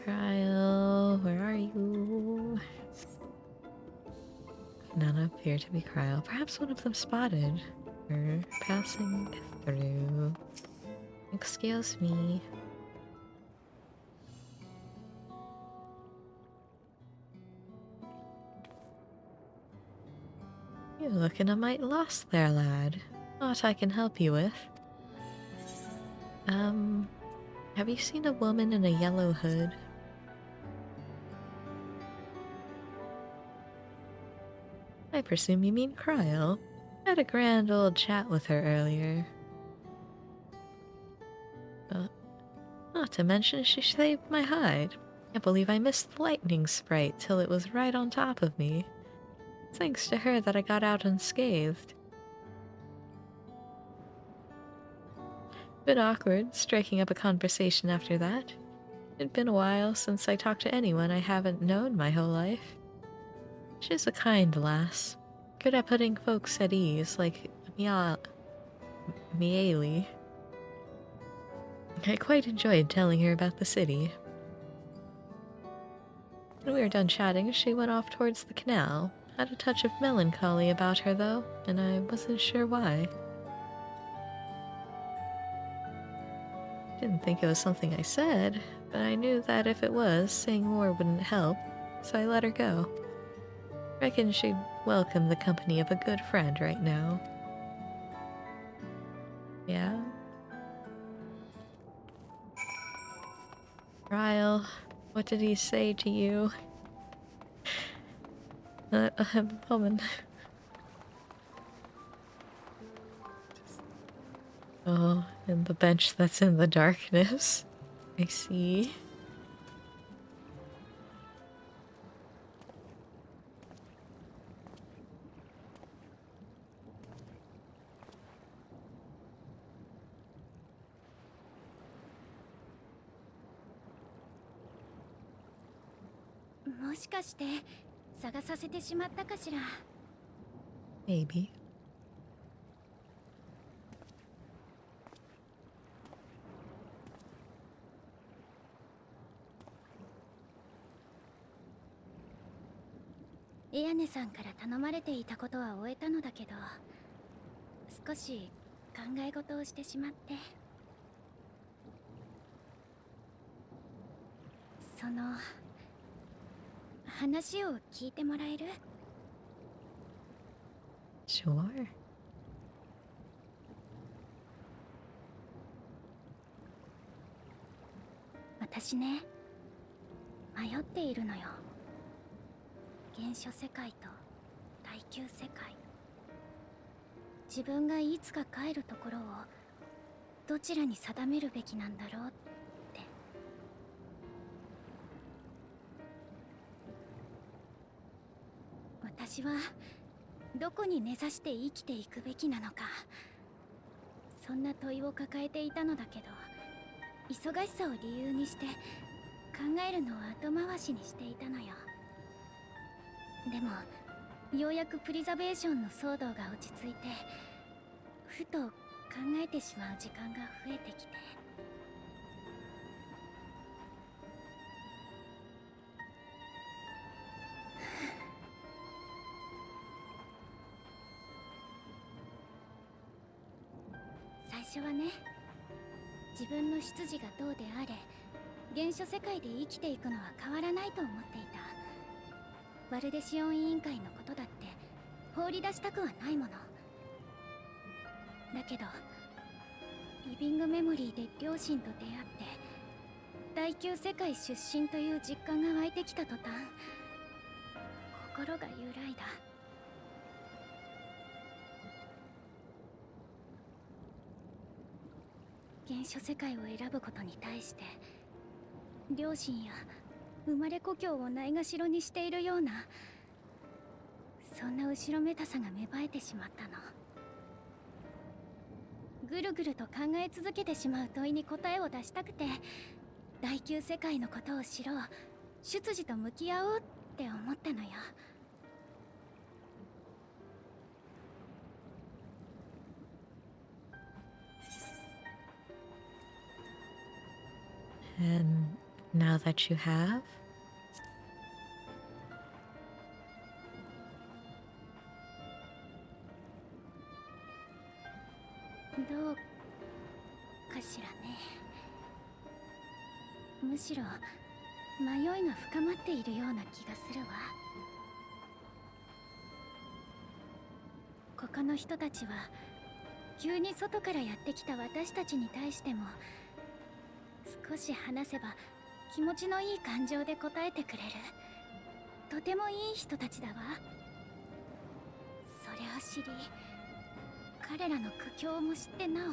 Cryle, where are you? None appear to be Cryle. Perhaps one of them spotted. We're passing through. Excuse me. You're looking a mite lost there, lad. Aught I can help you with? Have you seen a woman in a yellow hood? I presume you mean Cryle. I had a grand old chat with her earlier. Not to mention she saved my hide. Can't believe I missed the lightning sprite till it was right on top of me. Thanks to her that I got out unscathed. Bit awkward striking up a conversation after that. It'd been a while since I talked to anyone I haven't known my whole life. She's a kind lass, good at putting folks at ease, like Miaili. I quite enjoyed telling her about the city. When we were done chatting, she went off towards the canal. Had a touch of melancholy about her, though, and I wasn't sure why. Didn't think it was something I said, but I knew that if it was, saying more wouldn't help, so I let her go. Reckon she'd welcome the company of a good friend right now. Yeah? Ryle, what did he say to you? Woman. Oh, and the bench that's in the darkness. I see.もしかして探させてしまったかしら。 Maybe. エアネさんから頼まれていたことは終えたのだけど、少し考え事をしてしまって。その話を聞いてもらえる？ Sure. 私ね、迷っているのよ。原初世界と耐久世界。自分がいつか帰るところをどちらに定めるべきなんだろうって。私はどこに根ざして生きていくべきなのか、そんな問いを抱えていたのだけど、忙しさを理由にして考えるのを後回しにしていたのよ。でもようやくプリザベーションの騒動が落ち着いて、ふと考えてしまう時間が増えてきて。最初はね、自分の出自がどうであれ原初世界で生きていくのは変わらないと思っていた。バルデシオン委員会のことだって放り出したくはないものだけど、リビングメモリーで両親と出会って第9世界出身という実感が湧いてきた途端、心が揺らいだ。原初世界を選ぶことに対して両親や生まれ故郷をないがしろにしているような、そんな後ろめたさが芽生えてしまったの。ぐるぐると考え続けてしまう問いに答えを出したくて、第9世界のことを知ろう、出自と向き合おうって思ったのよ。And now that you have, むしろ迷いが深まっているような気がするわ。他の人たちは急に外からやってきた私たちに対しても少し話せば気持ちのいい感情で答えてくれるとてもいい人たちだわ。それを知り彼らの苦境も知ってなお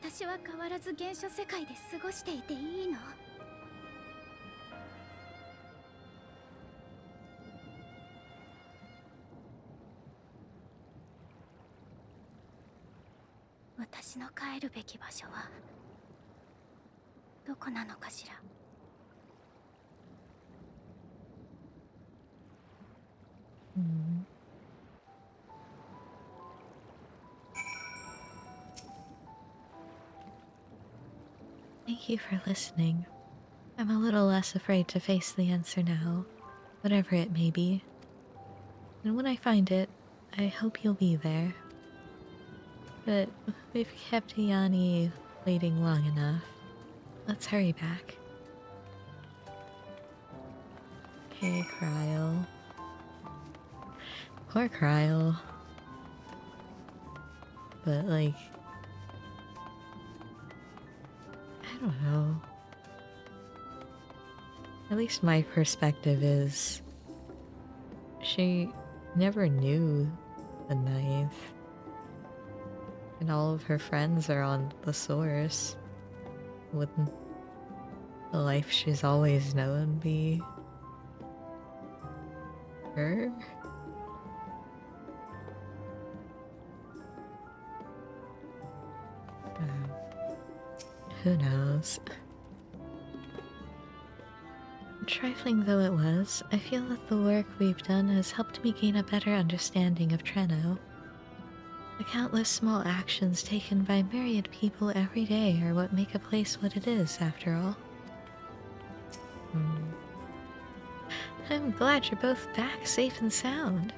私は変わらず原初世界で過ごしていていいの？私の帰るべき場所はどこなのかしら。Thank you for listening. I'm a little less afraid to face the answer now, whatever it may be. And when I find it, I hope you'll be there. But we've kept Yanni waiting long enough. Let's hurry back. Okay, Cryle. Poor Cryle. But, like, I don't know. At least my perspective is she never knew the ninth. And all of her friends are on the source. Wouldn't the life she's always known be her? Who knows? Trifling though it was, I feel that the work we've done has helped me gain a better understanding of Treno. The countless small actions taken by myriad people every day are what make a place what it is, after all. I'm glad you're both back safe and sound.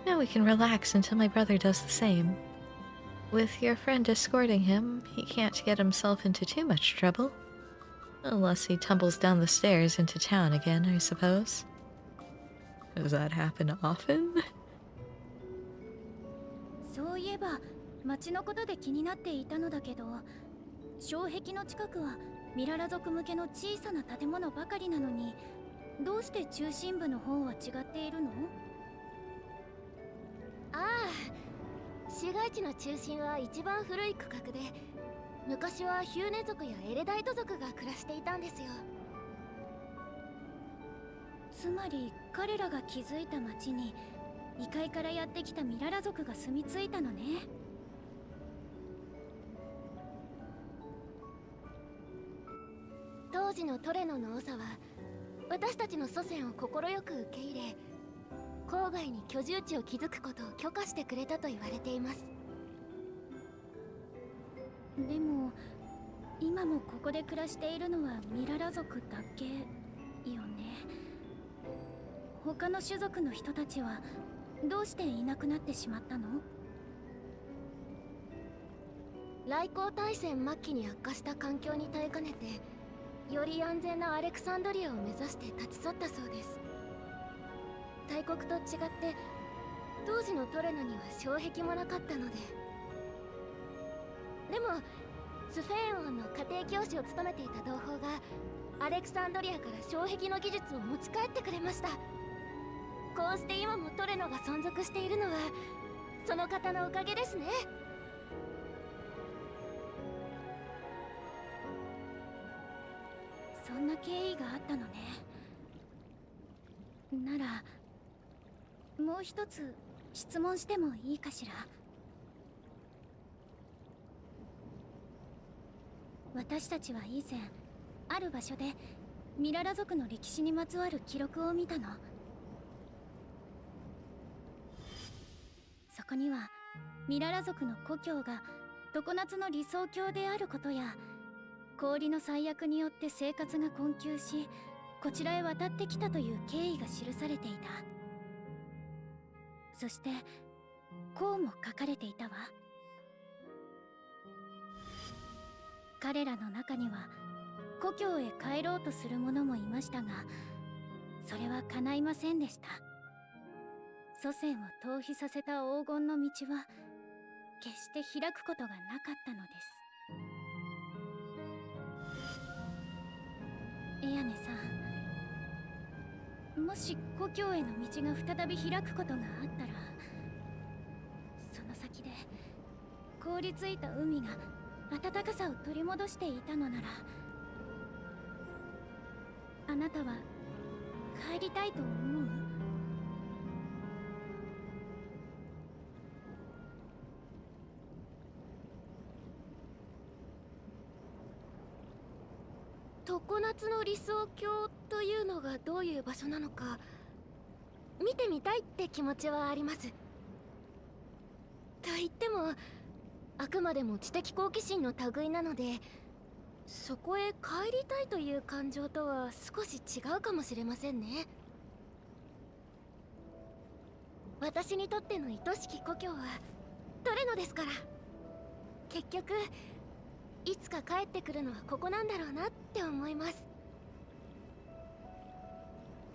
Now we can relax until my brother does the same. With your friend escorting him, he can't get himself into too much trouble. Unless he tumbles down the stairs into town again, I suppose. Does that happen often? そういえば町のことで気になっていたのだけど、障壁の近くはミララ族向けの小さな建物ばかりなのに、どうして中心部の方は違っているの？ああ、市街地の中心は一番古い区画で、昔はヒューネ族やエレダイト族が暮らしていたんですよ。つまり彼らが築いた町に異界からやってきたミララ族が住み着いたのね。当時のトレノの長は私たちの祖先を快く受け入れ、郊外に居住地を築くことを許可してくれたと言われています。でも今もここで暮らしているのはミララ族だけよね。他の種族の人たちはどうしていなくなってしまったの？来航大戦末期に悪化した環境に耐えかねて、より安全なアレクサンドリアを目指して立ち去ったそうです。大国と違って当時のトレノには障壁もなかったので。でもスフェーン王の家庭教師を務めていた同胞がアレクサンドリアから障壁の技術を持ち帰ってくれました。こうして今もトレノが存続しているのはその方のおかげですね。そんな経緯があったのね。ならもう一つ質問してもいいかしら。私たちは以前ある場所でミララ族の歴史にまつわる記録を見たの。そこにはミララ族の故郷が常夏の理想郷であることや、氷の災厄によって生活が困窮しこちらへ渡ってきたという経緯が記されていた。そしてこうも書かれていたわ。彼らの中には故郷へ帰ろうとする者もいましたが、それは叶いませんでした。祖先を逃避させた黄金の道は決して開くことがなかったのです。エアネさん、もし故郷への道が再び開くことがあったら、その先で凍りついた海が暖かさを取り戻していたのなら、あなたは帰りたいと思う？常夏の理想郷というのがどういう場所なのか見てみたいって気持ちはあります。と言ってもあくまでも知的好奇心の類なので、そこへ帰りたいという感情とは少し違うかもしれませんね。私にとっての愛しき故郷はトレノですから。結局いつか帰ってくるのはここなんだろうなって思います。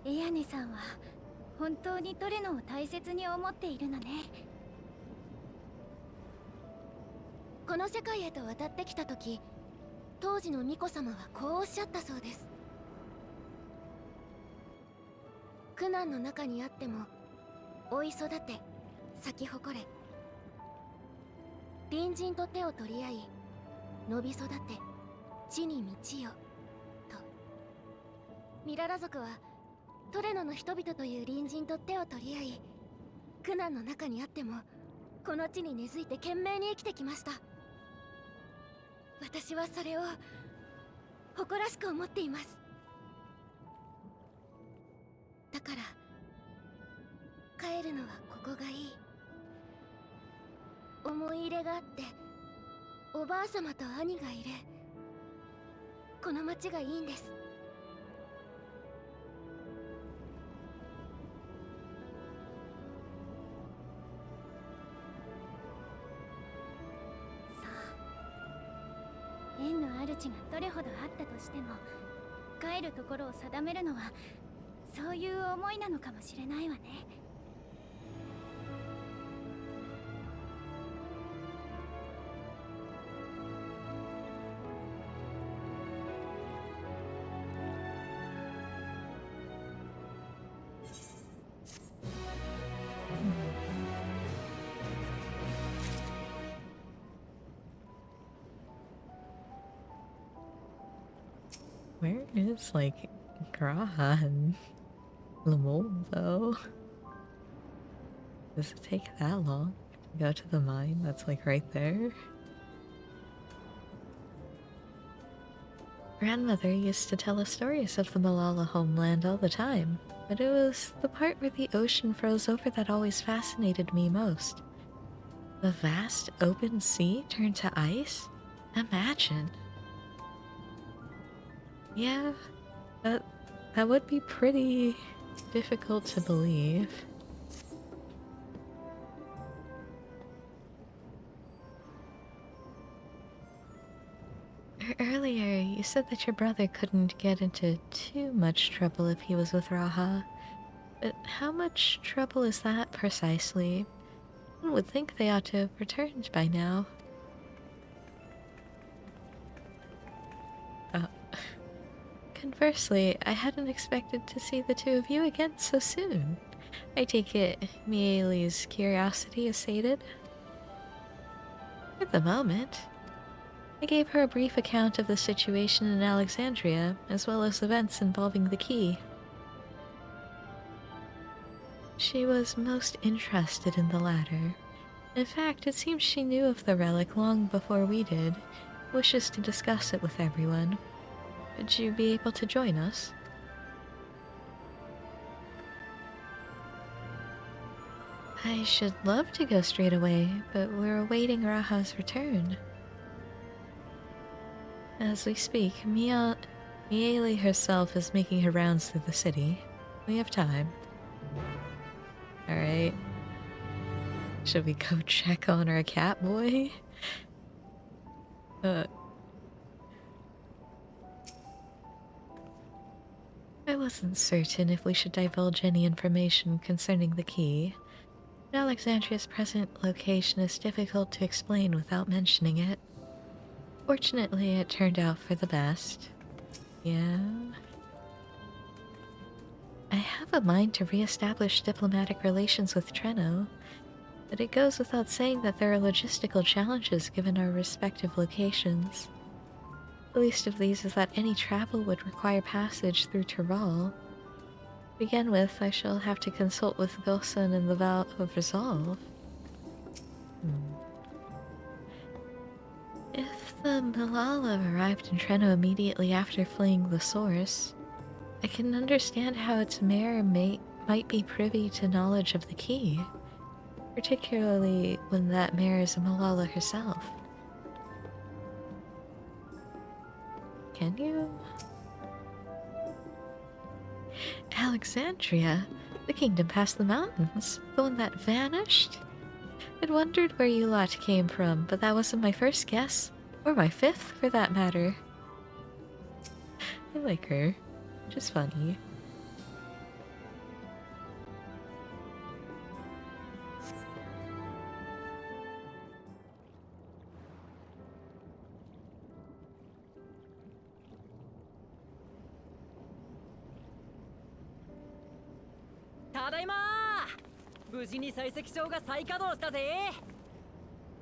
エアネさんは本当にトレノを大切に思っているのね。この世界へと渡ってきた時、当時の巫女様はこうおっしゃったそうです。苦難の中にあっても追い育て咲き誇れ、隣人と手を取り合い伸び育て地に道よと。ミララ族はトレノの人々という隣人と手を取り合い、苦難の中にあってもこの地に根付いて懸命に生きてきました。私はそれを誇らしく思っています。だから帰るのはここがいい。思い入れがあっておばあ様と兄がいるこの町がいいんです。縁の主がどれほどあったとしても、帰るところを定めるのはそういう思いなのかもしれないわね。Where is, like, Graha and Lamol, though? Does it take that long to go to the mine that's, like, right there? Grandmother used to tell us stories of the Malala homeland all the time, but it was the part where the ocean froze over that always fascinated me most. The vast open sea turned to ice? Imagine. Yeah, that would be pretty difficult to believe. Earlier, you said that your brother couldn't get into too much trouble if he was with Raha. But how much trouble is that precisely? One would think they ought to have returned by now. Conversely, I hadn't expected to see the two of you again so soon. I take it Miele's curiosity is sated? For the moment. I gave her a brief account of the situation in Alexandria, as well as events involving the key. She was most interested in the latter. In fact, it seems she knew of the relic long before we did, wishes to discuss it with everyone. Would you be able to join us? I should love to go straight away, but we're awaiting Raha's return. As we speak, Miele herself is making her rounds through the city. We have time. Alright. Should we go check on our cat boy? I wasn't certain if we should divulge any information concerning the key. But Alexandria's present location is difficult to explain without mentioning it. Fortunately, it turned out for the best. Yeah. I have a mind to re-establish diplomatic relations with Treno, but it goes without saying that there are logistical challenges given our respective locations. The least of these is that any travel would require passage through Tyrol. To begin with, I shall have to consult with Gosen in the Vow of Resolve. If the Malala arrived in Treno immediately after fleeing the source, I can understand how its mayor might be privy to knowledge of the key, particularly when that mayor is Malala herself. Can you? Alexandria, the kingdom past the mountains, the one that vanished? I'd wondered where you lot came from, but that wasn't my first guess, or my fifth for that matter. I like her, which is funny.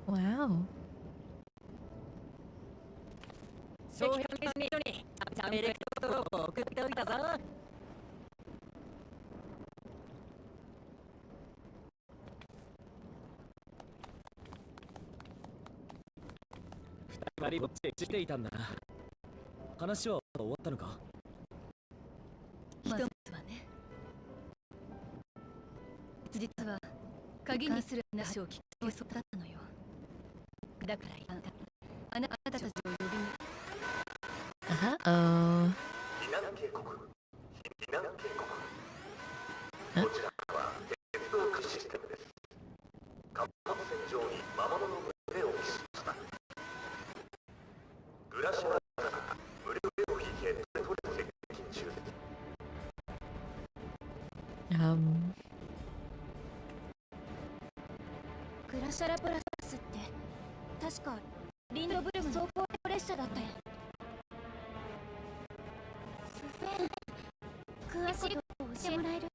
Wow. 二人ぼっちで来ていたんだな。話は終わったのか？ひとまずはね。実は鍵にする話を聞くそうだったのよ。だからあなたたちを呼びに。Uh-oh. 避難警告。避難警告。こちらは鉄道化システムです。貨物船上に魔物の群れを起しました。グラシアが群れを引き取れ接近中です。グラシャラプラスって確かリンドブルム走行列車だったよ。詳しいことを教えてもらえる？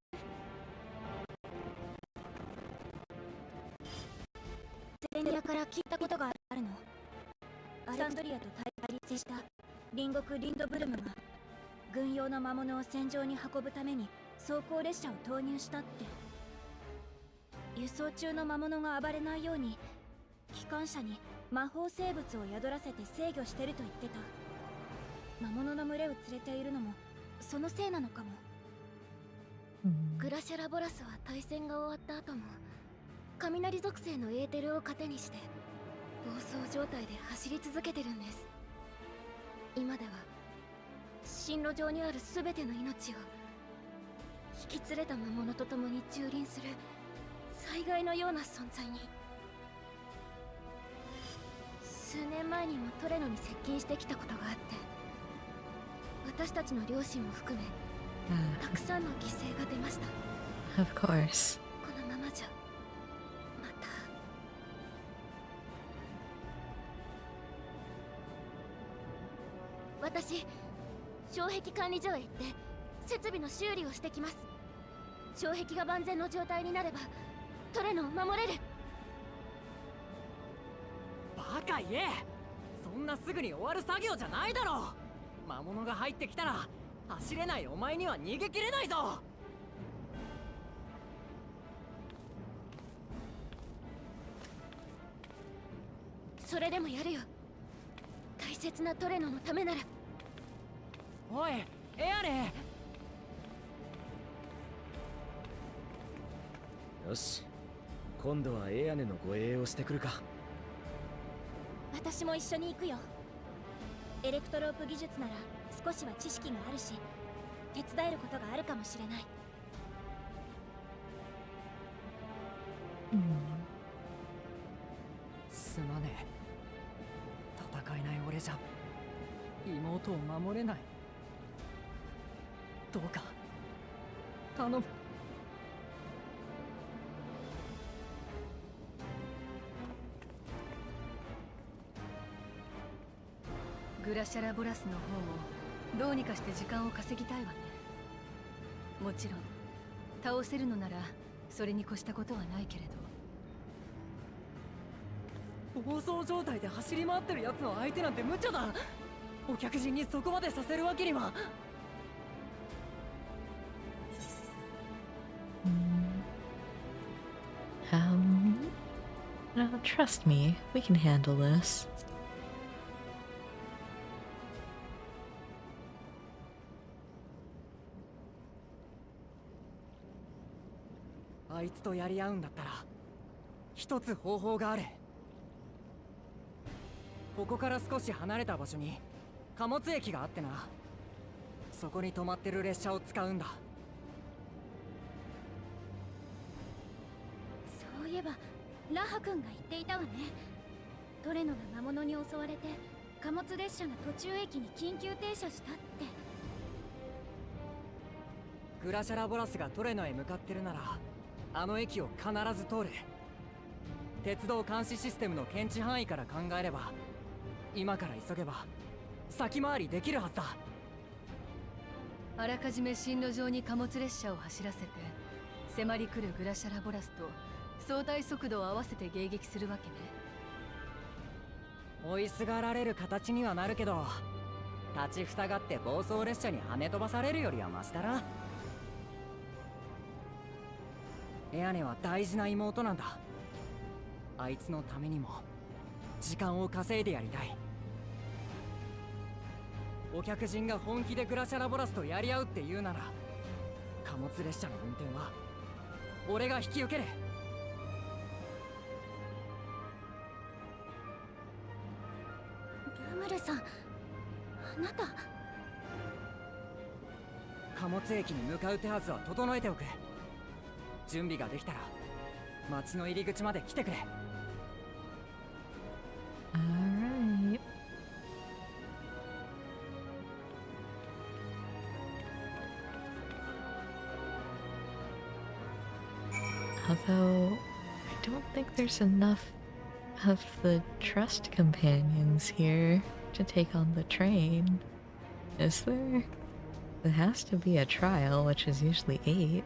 ゼンリアから聞いたことがあるの。アレクサンドリアと対立した隣国リンドブルムが軍用の魔物を戦場に運ぶために走行列車を投入したって。輸送中の魔物が暴れないように機関車に魔法生物を宿らせて制御してると言ってた。魔物の群れを連れているのもそのせいなのかも。グラシャラボラスは対戦が終わった後も雷属性のエーテルを糧にして暴走状態で走り続けてるんです。今では進路上にある全ての命を引き連れた魔物と共に蹂躙する災害のような存在に。数年前にもトレノに接近してきたことがあって、私たちの両親も含めたくさんの犠牲が出ました。 Of course. このままじゃまた。私、障壁管理所へ行って設備の修理をしてきます。障壁が万全の状態になればトレノを守れる。バカ言え。そんなすぐに終わる作業じゃないだろう。魔物が入ってきたら走れないお前には逃げきれないぞ。それでもやるよ。大切なトレノのためなら。おい、エアネ。よし、今度はエアネの護衛をしてくるか。私も一緒に行くよ。エレクトロープ技術なら少しは知識があるし手伝えることがあるかもしれない。すまねえ。戦えない俺じゃ妹を守れない。どうか頼む。グラシャラボラスの方もどうにかして時間を稼ぎたいわね。もちろん倒せるのならそれに越したことはないけれど。暴走状態で走り回ってるやつの相手なんて無茶だ。お客人にそこまでさせるわけには。No, trust me, we can handle this. あいつとやり合うんだったら一つ方法がある。ここから少し離れた場所に貨物駅があってな。そこに止まってる列車を使うんだ。そういえばラハ君が言っていたわね。トレノが魔物に襲われて貨物列車が途中駅に緊急停車したって。グラシャラボラスがトレノへ向かってるならあの駅を必ず通る。鉄道監視システムの検知範囲から考えれば今から急げば先回りできるはずだ。あらかじめ進路上に貨物列車を走らせて迫り来るグラシャラボラスと相対速度を合わせて迎撃するわけね。追いすがられる形にはなるけど立ちふさがって暴走列車に跳ね飛ばされるよりはマシだな。エアネは大事な妹なんだ。あいつのためにも時間を稼いでやりたい。お客人が本気でグラシャラボラスとやり合うって言うなら貨物列車の運転は俺が引き受ける。ルムルさん、あなた。貨物駅に向かう手はずは整えておく。準備ができたら町の入り口まで来てくれ。Alright. Although, I don't think there's enough of the trust companions here to take on the train. Is there? There has to be a trial, which is usually 8.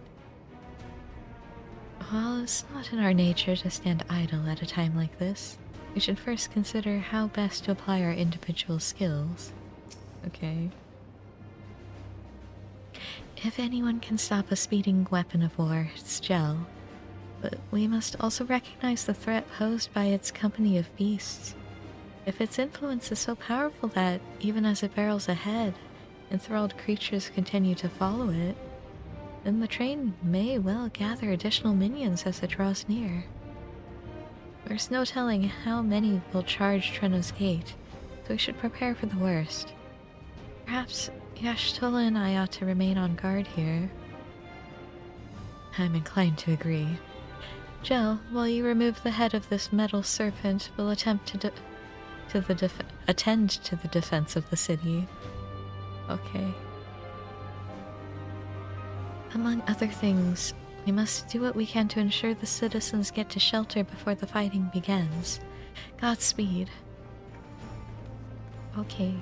Well, it's not in our nature to stand idle at a time like this. We should first consider how best to apply our individual skills. Okay. If anyone can stop a speeding weapon of war, it's Gel. But we must also recognize the threat posed by its company of beasts. If its influence is so powerful that, even as it barrels ahead, enthralled creatures continue to follow it, then the train may well gather additional minions as it draws near. There's no telling how many will charge Treno's gate, so we should prepare for the worst. Perhaps Yashtola and I ought to remain on guard here. I'm inclined to agree. Gel, while you remove the head of this metal serpent, we'll attempt to attend to the defense of the city. Okay. Among other things, we must do what we can to ensure the citizens get to shelter before the fighting begins. Godspeed. Okay.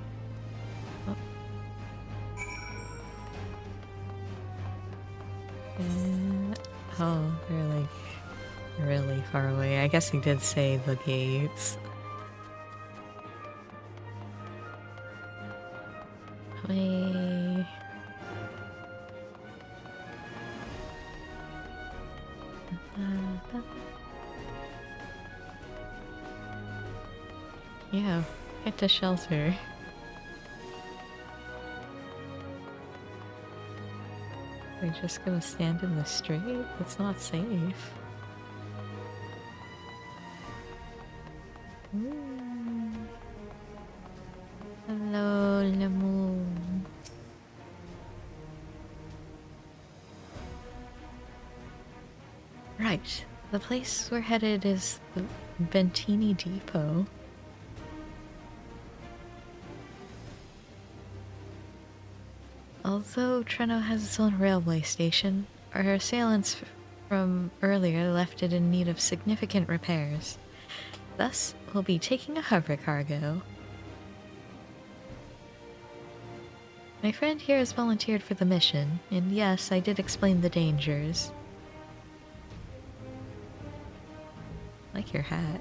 Oh, they're like really far away. I guess he did say the gates. Way. Yeah, get to shelter. We're just gonna stand in the street? That's not safe. Hello, Lemon. Right, the place we're headed is the Bentini Depot. although Treno has its own railway station, our assailants from earlier left it in need of significant repairs. Thus, we'll be taking a hover cargo. My friend here has volunteered for the mission, and yes, I did explain the dangers. Like your hat.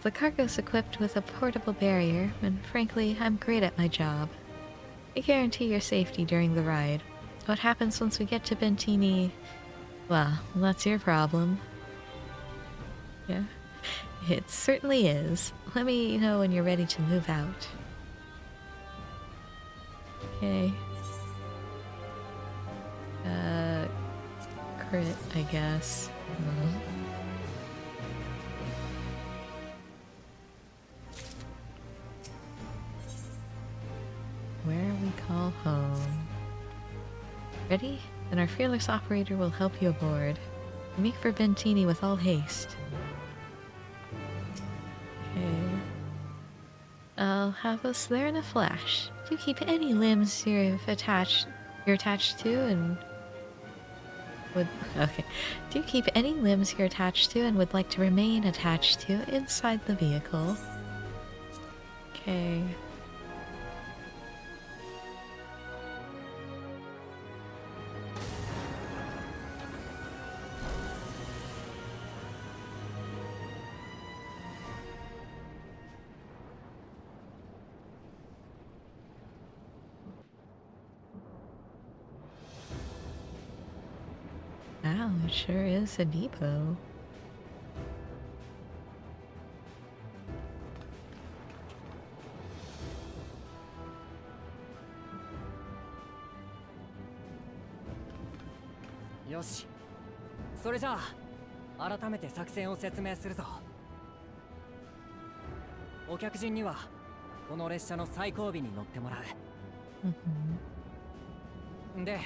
The cargo's equipped with a portable barrier, and frankly, I'm great at my job. I guarantee your safety during the ride. What happens once we get to Bentini? Well, that's your problem. Yeah, it certainly is. Let me know when you're ready to move out. Okay. Crit, I guess. Where we call home. Ready? Then our fearless operator will help you aboard. Make for Bentini with all haste. Okay. I'll have us there in a flash. Do keep any limbs you're attached to and Do keep any limbs you're attached to and would like to remain attached to inside the vehicle. Okay. Wow, it sure is a depot.よし、それじゃあ改めて作戦を説明するぞ。お客人にはこの列車の最後尾に乗ってもらう。で、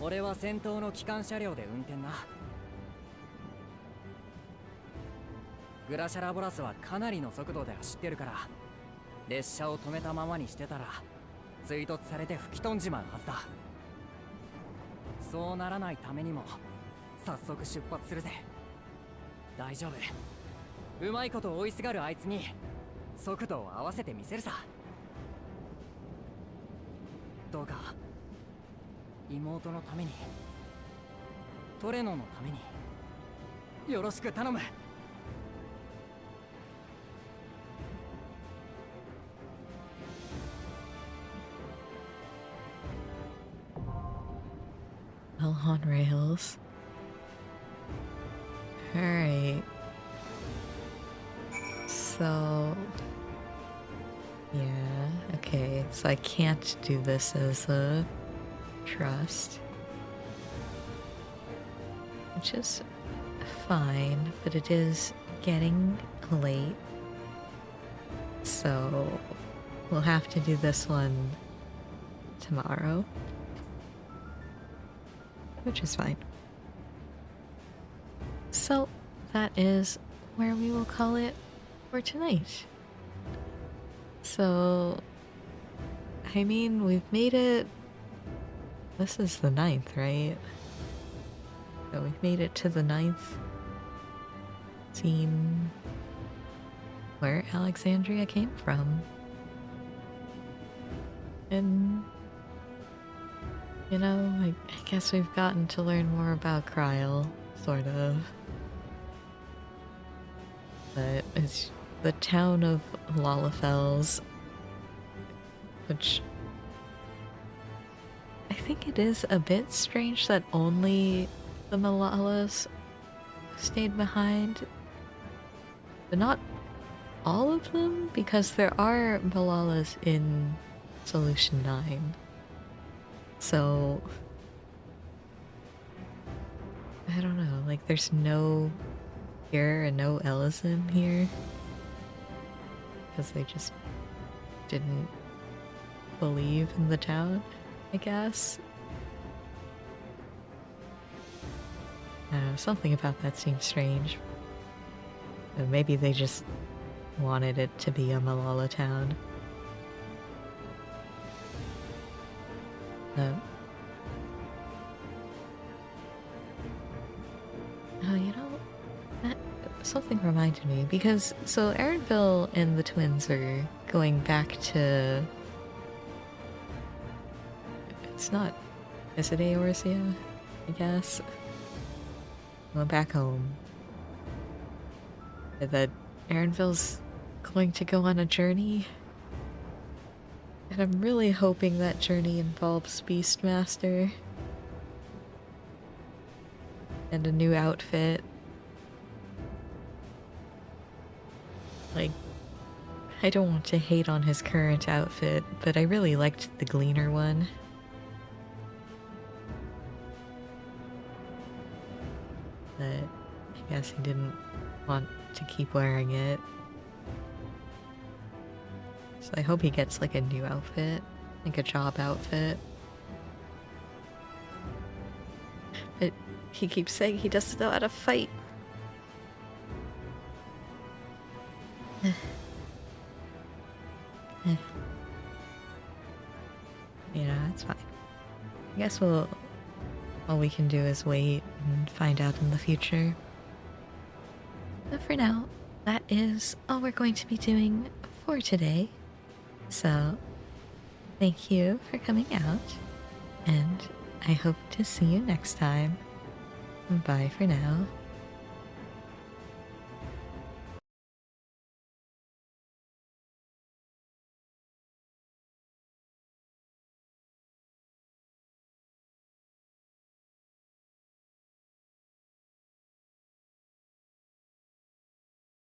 俺は先頭の機関車両で運転な。グラシャラボラスはかなりの速度で走ってるから、列車を止めたままにしてたら追突されて吹き飛んじまうはずだ。そうならないためにも早速出発するぜ。大丈夫。うまいこと追いすがるあいつに速度を合わせてみせるさ。どうか妹のために、トレノのためによろしく頼む。Hell on rails. Alright. So... yeah, okay. So I can't do this as a trust. Which is fine, but it is getting late. So we'll have to do this one tomorrow. Which is fine. So that is where we will call it for tonight. So, I mean, we've made it. This is the 9th, right? So we've made it to the 9th. Seen where Alexandria came from. And you know, I guess we've gotten to learn more about Kryl, sort of. But it's the town of Lalafels, which I think it is a bit strange that only the Malalas stayed behind. But not all of them, because there are Malalas in Solution 9. So, I don't know, like there's no here and no Ellison here. Because they just didn't believe in the town, I guess. I don't know, something about that seems strange. But maybe they just wanted it to be a Malala town. Oh, you know, something reminded me because so Erenville and the twins are going back to. It's not. Is it Eorzea? I guess. Going back home. And that Erenville's going to go on a journey. And I'm really hoping that journey involves Beastmaster. And a new outfit. Like, I don't want to hate on his current outfit, but I really liked the Gleaner one. But I guess he didn't want to keep wearing it. So I hope he gets like a new outfit, like a job outfit. But he keeps saying he doesn't know how to fight. You know, it's fine. I guess all we can do is wait and find out in the future. But for now, that is all we're going to be doing for today. So, thank you for coming out, and I hope to see you next time. Bye for now.